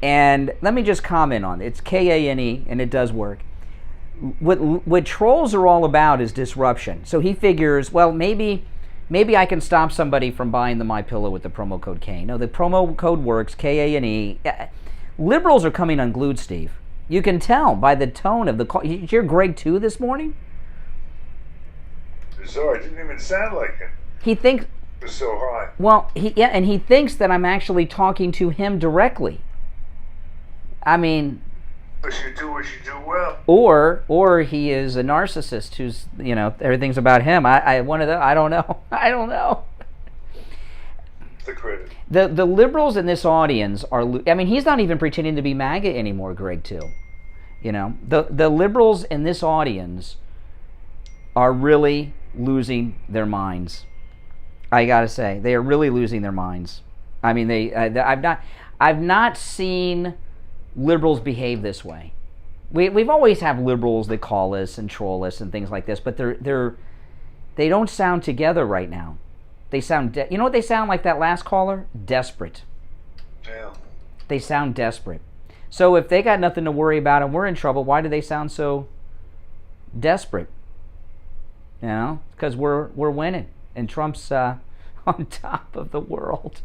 And let me just comment on it. It's Kane, and it does work. What trolls are all about is disruption. So he figures, well, maybe I can stop somebody from buying the MyPillow with the promo code Kane. No, the promo code works, Kane. Liberals are coming unglued, Steve. You can tell by the tone of the call. Did you hear Greg 2 this morning? Bizarre. It didn't even sound like him. He thinks... It was so high. Well, and he thinks that I'm actually talking to him directly. I mean... But you do what you do well. Or he is a narcissist who's, everything's about him. I don't know. The credit. The liberals in this audience are, he's not even pretending to be MAGA anymore, Greg, too. The liberals in this audience are really losing their minds. I gotta say, they are really losing their minds. I mean, I've not seen liberals behave this way. We've always have liberals that call us and troll us and things like this, but they don't sound together right now. They sound, you know what they sound like, that last caller? Desperate. Yeah. They sound desperate. So if they got nothing to worry about and we're in trouble, why do they sound so desperate? You know, because we're winning and Trump's on top of the world.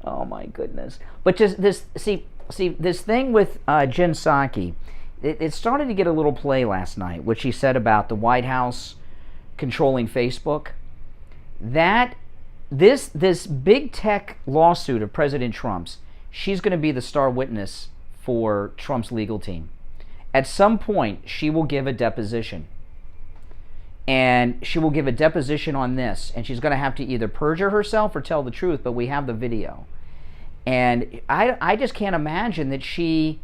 Oh my goodness! But just this, see this thing with Jen Psaki, it started to get a little play last night. What she said about the White House controlling Facebook. That this big tech lawsuit of President Trump's, she's going to be the star witness for Trump's legal team. At some point, she will give a deposition. And she will give a deposition on this, and she's going to have to either perjure herself or tell the truth, but we have the video. And I just can't imagine that she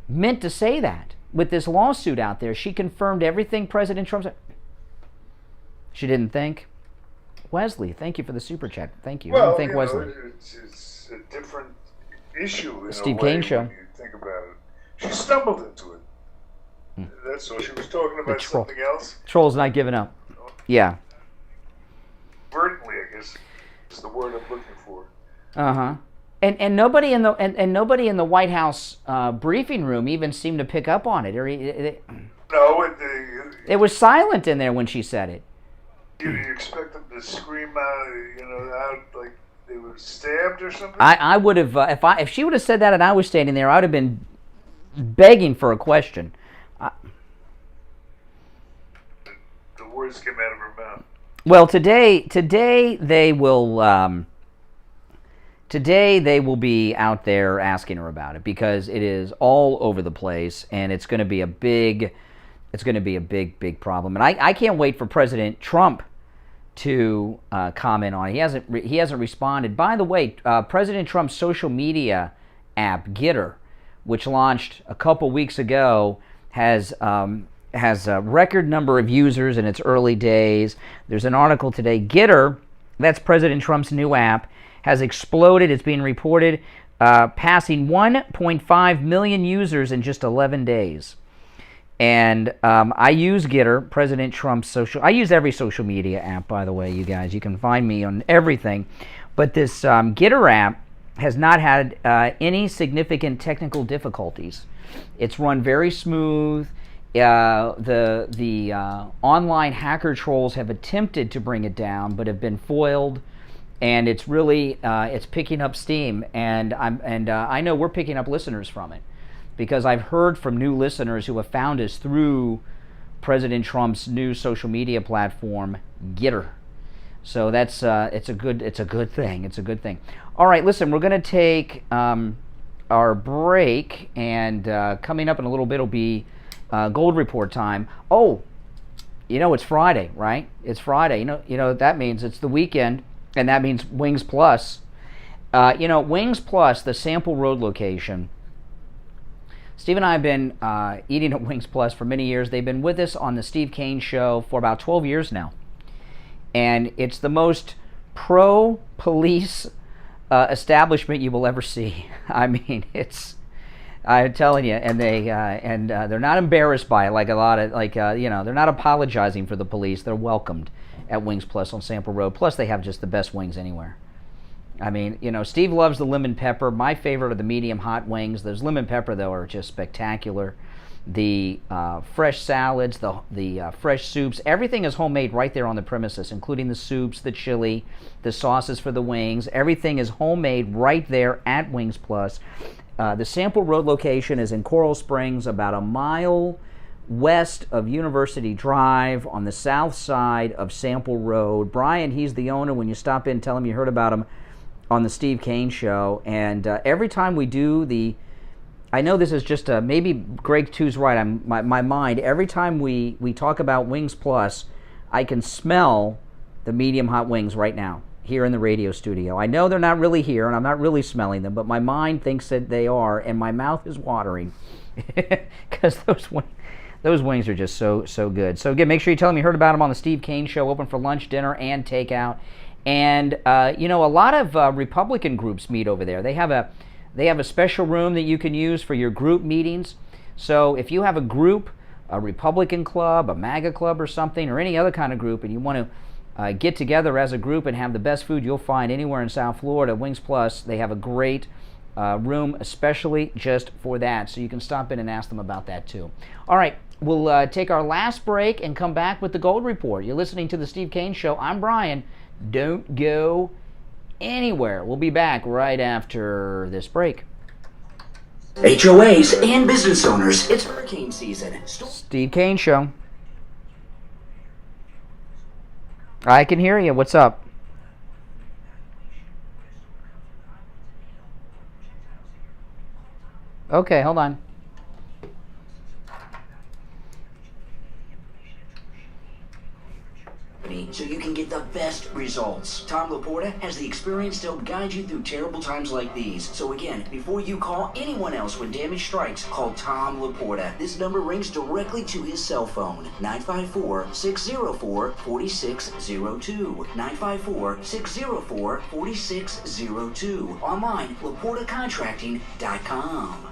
meant to say that. With this lawsuit out there, she confirmed everything President Trump said. She didn't think. Wesley, thank you for the super chat. Thank you. Well, thank Wesley. It's a different issue in Steve a way Kane Show. when you think about it. She stumbled into it. That's all. She was talking about something else. Troll's not giving up. Yeah. Inadvertently, I guess, is the word I'm looking for. Uh-huh. And nobody in the nobody in the White House briefing room even seemed to pick up on it. No, it was silent in there when she said it. You expect them to scream out, out like they were stabbed or something? I would have if she would have said that and I was standing there, I would have been begging for a question. The words came out of her mouth. Well, today they will. Today they will be out there asking her about it because it is all over the place and it's going to be a big problem. And I can't wait for President Trump to comment on it. He hasn't responded. By the way, President Trump's social media app Getter, which launched a couple weeks ago, has a record number of users in its early days. There's an article today. Getter, that's President Trump's new app, has exploded. It's being reported passing 1.5 million users in just 11 days. And I use Getter, President Trump's social. I use every social media app, by the way, you guys. You can find me on everything. But this Getter app has not had any significant technical difficulties. It's run very smooth. The online hacker trolls have attempted to bring it down, but have been foiled. And it's really it's picking up steam, and I know we're picking up listeners from it because I've heard from new listeners who have found us through President Trump's new social media platform, Getter. So that's it's a good thing. It's a good thing. All right, listen, we're going to take our break, and coming up in a little bit will be Gold Report time. Oh, it's Friday, right? It's Friday. You know what that means? It's the weekend. And that means Wings Plus. Wings Plus, the Sample Road location. Steve and I have been eating at Wings Plus for many years. They've been with us on the Steve Kane Show for about 12 years now. And it's the most pro-police establishment you will ever see. I mean, I'm telling you, and they're not embarrassed by it like a lot of, they're not apologizing for the police. They're welcomed at Wings Plus on Sample Road. Plus, they have just the best wings anywhere. I mean, Steve loves the lemon pepper. My favorite are the medium hot wings. Those lemon pepper, though, are just spectacular. The fresh salads, the fresh soups, everything is homemade right there on the premises, including the soups, the chili, the sauces for the wings. Everything is homemade right there at Wings Plus. The Sample Road location is in Coral Springs, about a mile west of University Drive on the south side of Sample Road. Brian, he's the owner. When you stop in, tell him you heard about him on the Steve Kane Show. And every time we do I know this is just maybe Greg too's right. My mind, every time we talk about Wings Plus, I can smell the medium hot wings right now here in the radio studio. I know they're not really here, and I'm not really smelling them, but my mind thinks that they are, and my mouth is watering because those wings are just so good. So again, make sure you tell them you heard about them on the Steve Kane Show, open for lunch, dinner, and takeout. And a lot of Republican groups meet over there. They have a special room that you can use for your group meetings. So if you have a group, a Republican club, a MAGA club or something, or any other kind of group, and you want to get together as a group and have the best food you'll find anywhere in South Florida, Wings Plus, they have a great room especially just for that. So you can stop in and ask them about that too. All right, we'll take our last break and come back with the Gold Report. You're listening to The Steve Kane Show. I'm Brian. Don't go anywhere. We'll be back right after this break. HOAs and business owners, it's hurricane season. Steve Kane Show. I can hear you. What's up? Okay, hold on. So you can get the best results. Tom Laporta has the experience to help guide you through terrible times like these. So again, before you call anyone else when damage strikes, call Tom Laporta. This number rings directly to his cell phone, 954-604-4602. 954-604-4602. Online, LaportaContracting.com.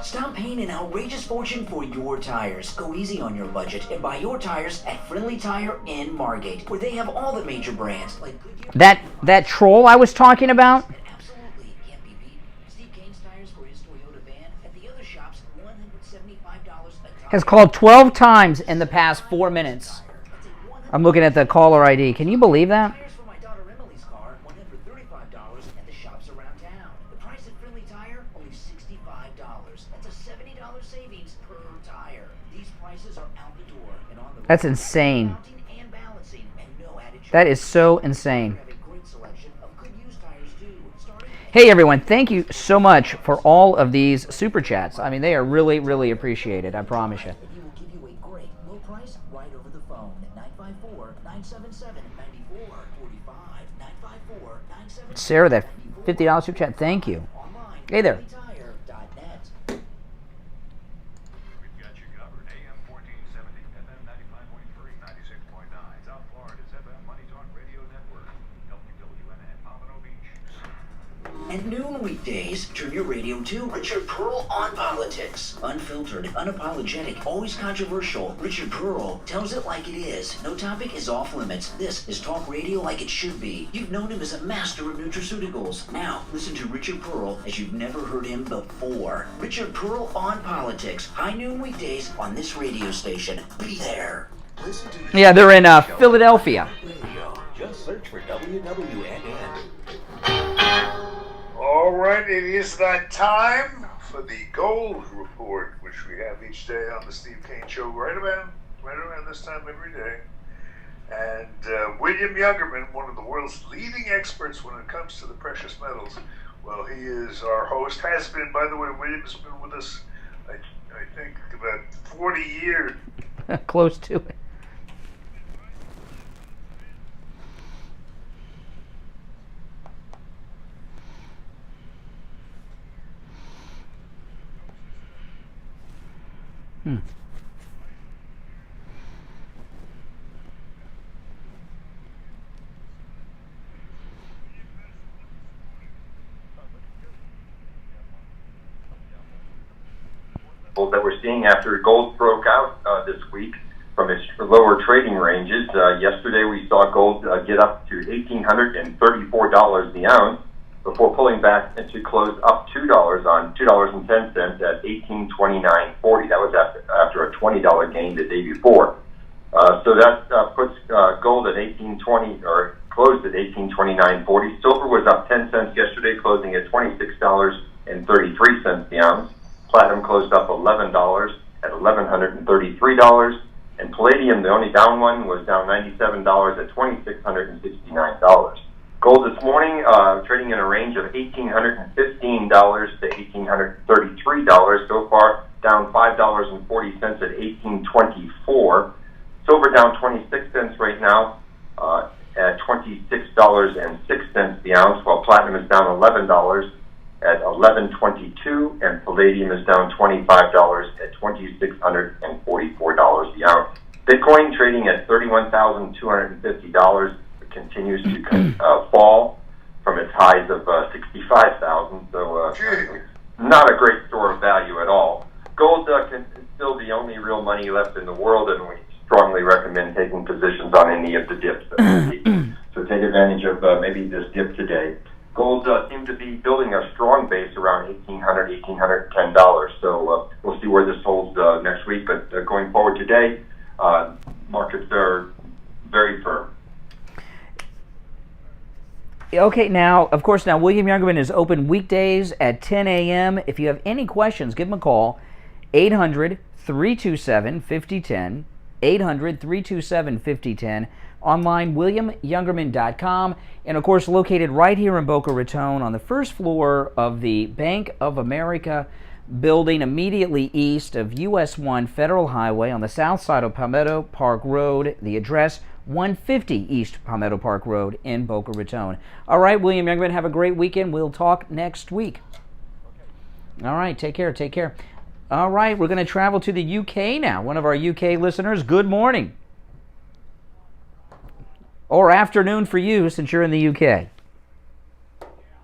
Stop paying an outrageous fortune for your tires. Go easy on your budget and buy your tires at Friendly Tire in Margate, where they have all the major brands like That troll I was talking about? Absolutely can't be beat. Steve Kane's tires for his Toyota van at the other shops, $175 a tire. Has called 12 times in the past 4 minutes. I'm looking at the caller ID. Can you believe that? Tires for my daughter Emily's car, $135 at the shops around town. The price at Friendly Tire, only $65. That's a $70 savings per tire. These prices are out the door and on the That's insane. and balancing and no added charge. That is so insane. We have a great selection of good used tires too. Starting Hey everyone, thank you so much for all of these super chats. I mean, they are really, really appreciated, I promise you. He will give you a great low price right over the phone at 954-977-9445. 954-977. Sarah, that $50 super chat, thank you. Hey there. Tire.net. We've got you covered. AM 1470, FM 95.3, 96.9. South Florida's FM Money Talk Radio Network. WWNN, Pompano Beach. At noon weekdays, turn your radio to Richard Pearl on politics. Unfiltered, unapologetic, always controversial. Richard Pearl tells it like it is. No topic is off limits. This is talk radio like it should be. You've known him as a master of nutraceuticals. Now, listen to Richard Pearl as you've never heard him before. Richard Pearl on politics. High noon weekdays on this radio station. Be there. Listen to Yeah, they're in Philadelphia. radio. Just search for WWNN. All right, it is that time for the Gold Report, which we have each day on the Steve Kane Show, right around this time every day. And William Youngerman, one of the world's leading experts when it comes to the precious metals, well, he is our host. Has been, by the way. William's been with us, I think, about 40 years. Close to it. That we're seeing after gold broke out this week from its lower trading ranges. Yesterday we saw gold get up to $1,834 the ounce before pulling back to close up $2 on $2.10 at $1829.40. That was after a $20 gain the day before. So that puts gold at $1820 or closed at $1829.40. Silver was up 10 cents yesterday, closing at $26.33 the ounce. Platinum closed up $11 at $1,133, and palladium, the only down one, was down $97 at $2,669. Gold this morning trading in a range of $1,815 to $1,833. So far, down $5.40 at $1,824. Silver down 26 cents right now at $26.06 the ounce, while platinum is down $11 at $11.22, and palladium is down $25 at $2,644 the ounce. Bitcoin trading at $31,250. It continues to fall from its highs of 65,000. So not a great store of value at all. Gold is still the only real money left in the world, and we strongly recommend taking positions on any of the dips that we see. So take advantage of maybe this dip today. Gold seemed to be building a strong base around $1,800, $1,810. So we'll see where this holds next week. But going forward today, markets are very firm. Okay, now, of course, William Youngerman is open weekdays at 10 a.m. If you have any questions, give him a call, 800-327-5010, 800-327-5010, online, williamyoungerman.com, and, of course, located right here in Boca Raton on the first floor of the Bank of America building immediately east of US 1 Federal Highway on the south side of Palmetto Park Road. The address, 150 East Palmetto Park Road in Boca Raton. All right, William Youngerman, have a great weekend. We'll talk next week. All right, take care, take care. All right, we're going to travel to the UK now. One of our UK listeners, good morning. Or afternoon for you, since you're in the UK.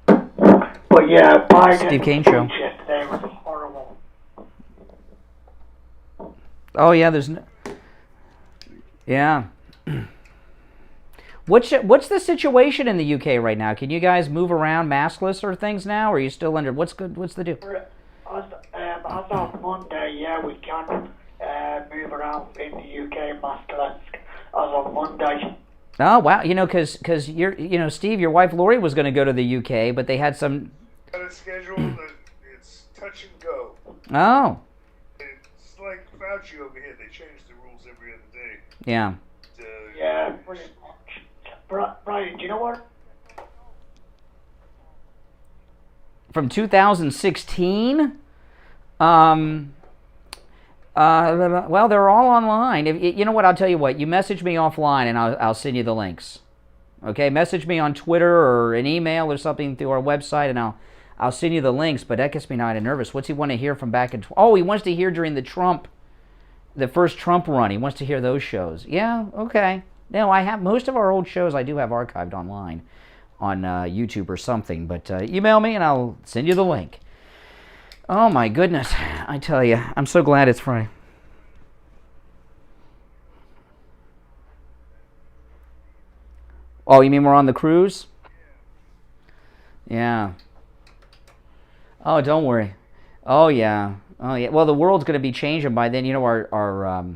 Well, yeah, Biden Steve Kane Show. yesterday was horrible. Oh, yeah, there's no... Yeah. What's the situation in the UK right now? Can you guys move around maskless or things now? Or are you still under... What's the deal? As of Monday, yeah, we can move around in the UK maskless as of Monday. Oh, wow. Because Steve, your wife Lori was going to go to the UK, but they had some... It's scheduled, it's touch and go. Oh. It's like Fauci over here. They change the rules every other day. Yeah. Yeah, pretty much. Brian, do you know what? From 2016? Well, they're all online. You know what? I'll tell you what. You message me offline, and I'll send you the links. Okay? Message me on Twitter or an email or something through our website, and I'll send you the links. But that gets me kind of nervous. What's he want to hear from back in... he wants to hear during the first Trump run. He wants to hear those shows. Yeah, okay. No, I have most of our old shows. I do have archived online on YouTube or something. But email me, and I'll send you the link. Oh, my goodness. I tell you, I'm so glad it's Friday. Oh, you mean we're on the cruise? Yeah. Oh, don't worry. Oh, yeah. Oh, yeah. Well, the world's going to be changing by then. Our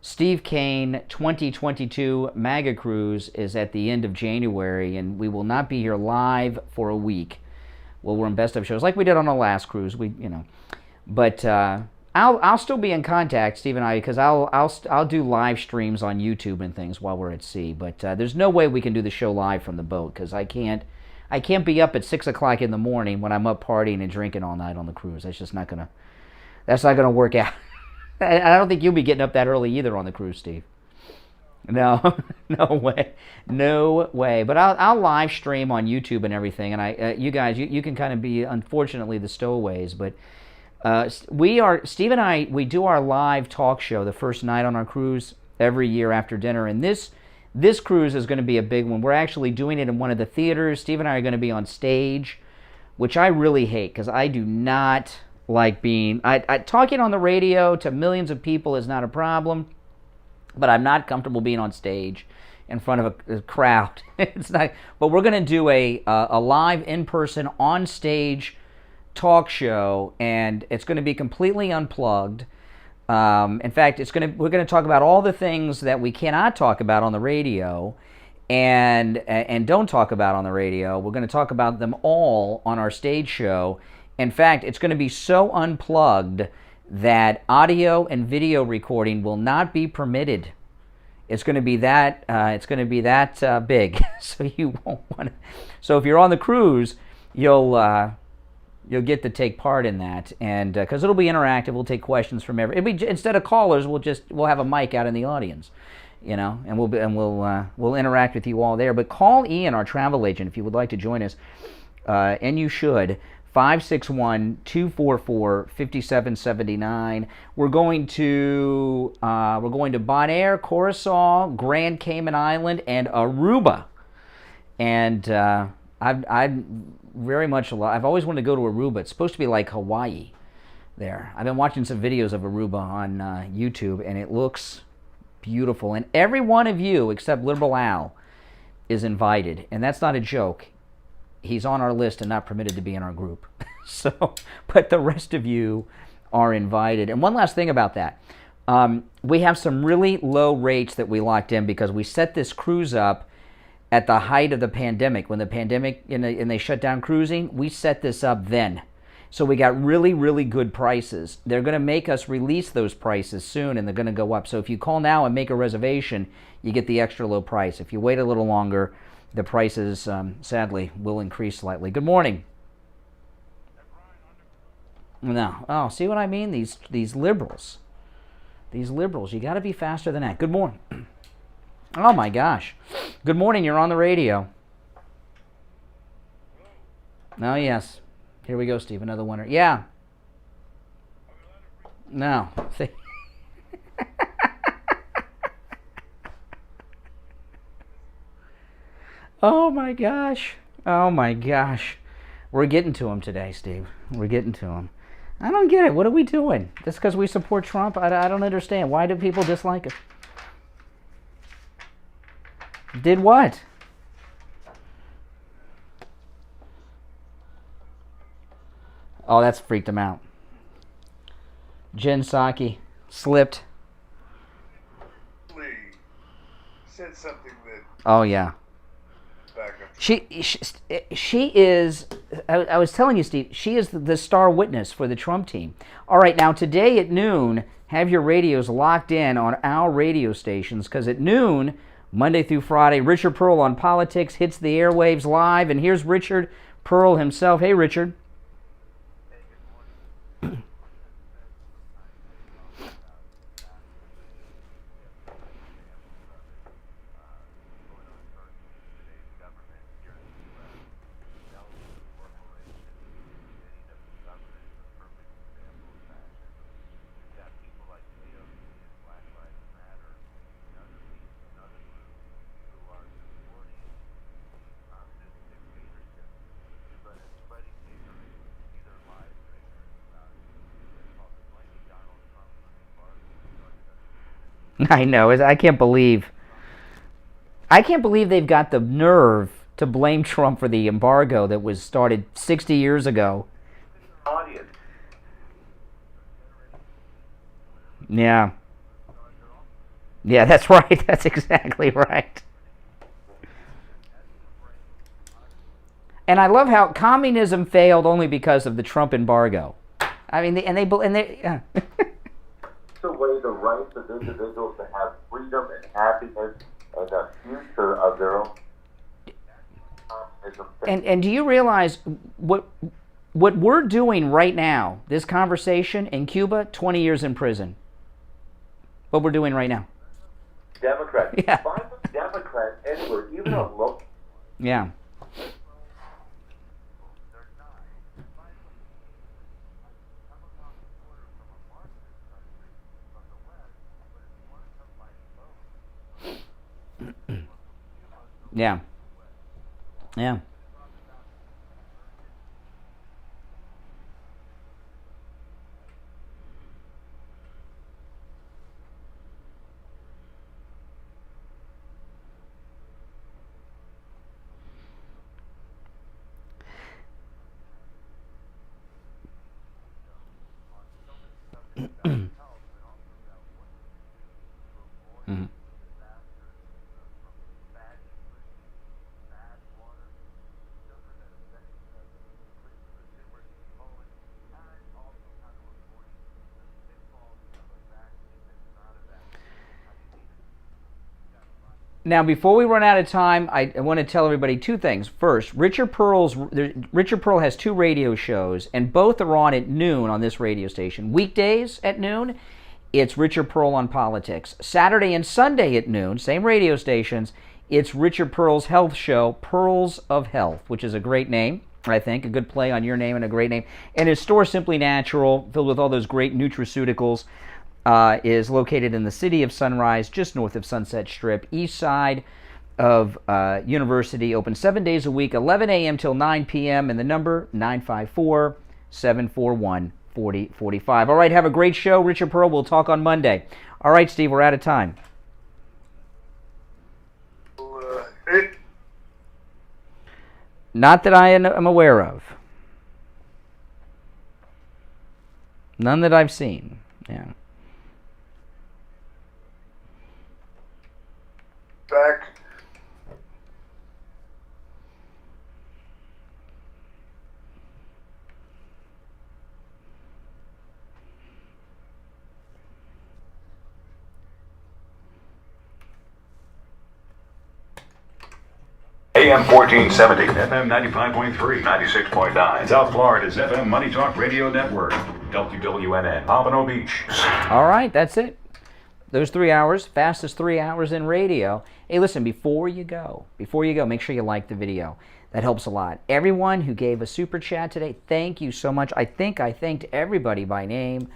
Steve Kane 2022 MAGA cruise is at the end of January, and we will not be here live for a week. Well, we're in best of shows like we did on the last cruise. But I'll still be in contact, Steve and I, because I'll do live streams on YouTube and things while we're at sea. But there's no way we can do the show live from the boat, because I can't be up at 6 o'clock in the morning when I'm up partying and drinking all night on the cruise. That's just not gonna work out. I don't think you'll be getting up that early either on the cruise, Steve. No, no way, no way. But I'll live stream on YouTube and everything, and you guys, you can kind of be, unfortunately, the stowaways. But Steve and I, we do our live talk show the first night on our cruise every year after dinner, and this cruise is going to be a big one. We're actually doing it in one of the theaters. Steve and I are going to be on stage, which I really hate because I do not like being... talking on the radio to millions of people is not a problem. But I'm not comfortable being on stage in front of a crowd. It's not. But we're going to do a live, in-person, on-stage talk show, and it's going to be completely unplugged. In fact, we're going to talk about all the things that we cannot talk about on the radio, and don't talk about on the radio. We're going to talk about them all on our stage show. In fact, it's going to be so unplugged that audio and video recording will not be permitted. It's going to be that big, so you won't want to. So if you're on the cruise, you'll get to take part in that, and because it'll be interactive, we'll take questions from instead of callers, we'll have a mic out in the audience, and we'll interact with you all there. But call Ian, our travel agent, if you would like to join us, and you should. 561-244-5779. We're going to Bonaire, Curacao, Grand Cayman Island, and Aruba. And I've always wanted to go to Aruba. It's supposed to be like Hawaii there. I've been watching some videos of Aruba on YouTube, and it looks beautiful. And every one of you, except Liberal Al, is invited. And that's not a joke. he's on our list and not permitted to be in our group. So, but the rest of you are invited. And one last thing about that. We have some really low rates that we locked in because we set this cruise up at the height of the pandemic. When the pandemic, and they shut down cruising, we set this up then. So we got really, really good prices. They're going to make us release those prices soon, and they're going to go up. So if you call now and make a reservation, you get the extra low price. If you wait a little longer, the prices, sadly, will increase slightly. Good morning. No. Oh, see what I mean? These liberals. These liberals. You got to be faster than that. Good morning. Oh, my gosh. Good morning. You're on the radio. Oh, yes. Here we go, Steve. Another winner. Yeah. No. Oh, my gosh. Oh, my gosh. We're getting to him today, Steve. We're getting to him. I don't get it. What are we doing? Just because we support Trump? I don't understand. Why do people dislike it? Did what? Oh, that's freaked him out. Jen Psaki slipped. Said something that. Oh, yeah. She is, I was telling you, Steve, she is the star witness for the Trump team. All right, now today at noon, have your radios locked in on our radio stations, because at noon, Monday through Friday, Richard Pearl on politics hits the airwaves live, and here's Richard Pearl himself. Hey, Richard. I know. I can't believe they've got the nerve to blame Trump for the embargo that was started 60 years ago. Yeah. Yeah, that's right. That's exactly right. And I love how communism failed only because of the Trump embargo. I mean, yeah. Away the rights of individuals to have freedom and happiness and a future of their own. And do you realize what we're doing right now, this conversation in Cuba, 20 years in prison? What we're doing right now. Democrats. Yeah. Find a Democrat anywhere, even a local. Yeah. Yeah. Yeah. Mm-hmm. Now, before we run out of time, I want to tell everybody two things. First, Richard Pearl has two radio shows, and both are on at noon on this radio station. Weekdays at noon, it's Richard Pearl on politics. Saturday and Sunday at noon, same radio stations, it's Richard Pearl's health show, Pearls of Health, which is a great name, I think, a good play on your name and a great name. And his store, Simply Natural, filled with all those great nutraceuticals, is located in the city of Sunrise, just north of Sunset Strip, east side of University, open 7 days a week, 11 a.m. till 9 p.m., and the number 954-741-4045. All right, have a great show, Richard Pearl. We'll talk on Monday. All right, Steve, we're out of time. Not that I am aware of. None that I've seen. Yeah. Back. AM 1470, FM 95.3, 96.9. South Florida's FM Money Talk Radio Network. WWNN, Pompano Beach. All right, that's it. Those 3 hours, fastest 3 hours in radio. Hey, listen, before you go, make sure you like the video. That helps a lot. Everyone who gave a super chat today, thank you so much. I think I thanked everybody by name.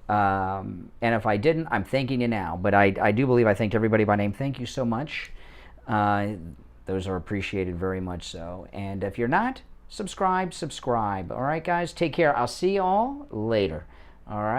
And if I didn't, I'm thanking you now. But I do believe I thanked everybody by name. Thank you so much. Those are appreciated very much so. And if you're not, subscribe. All right, guys, take care. I'll see you all later. All right.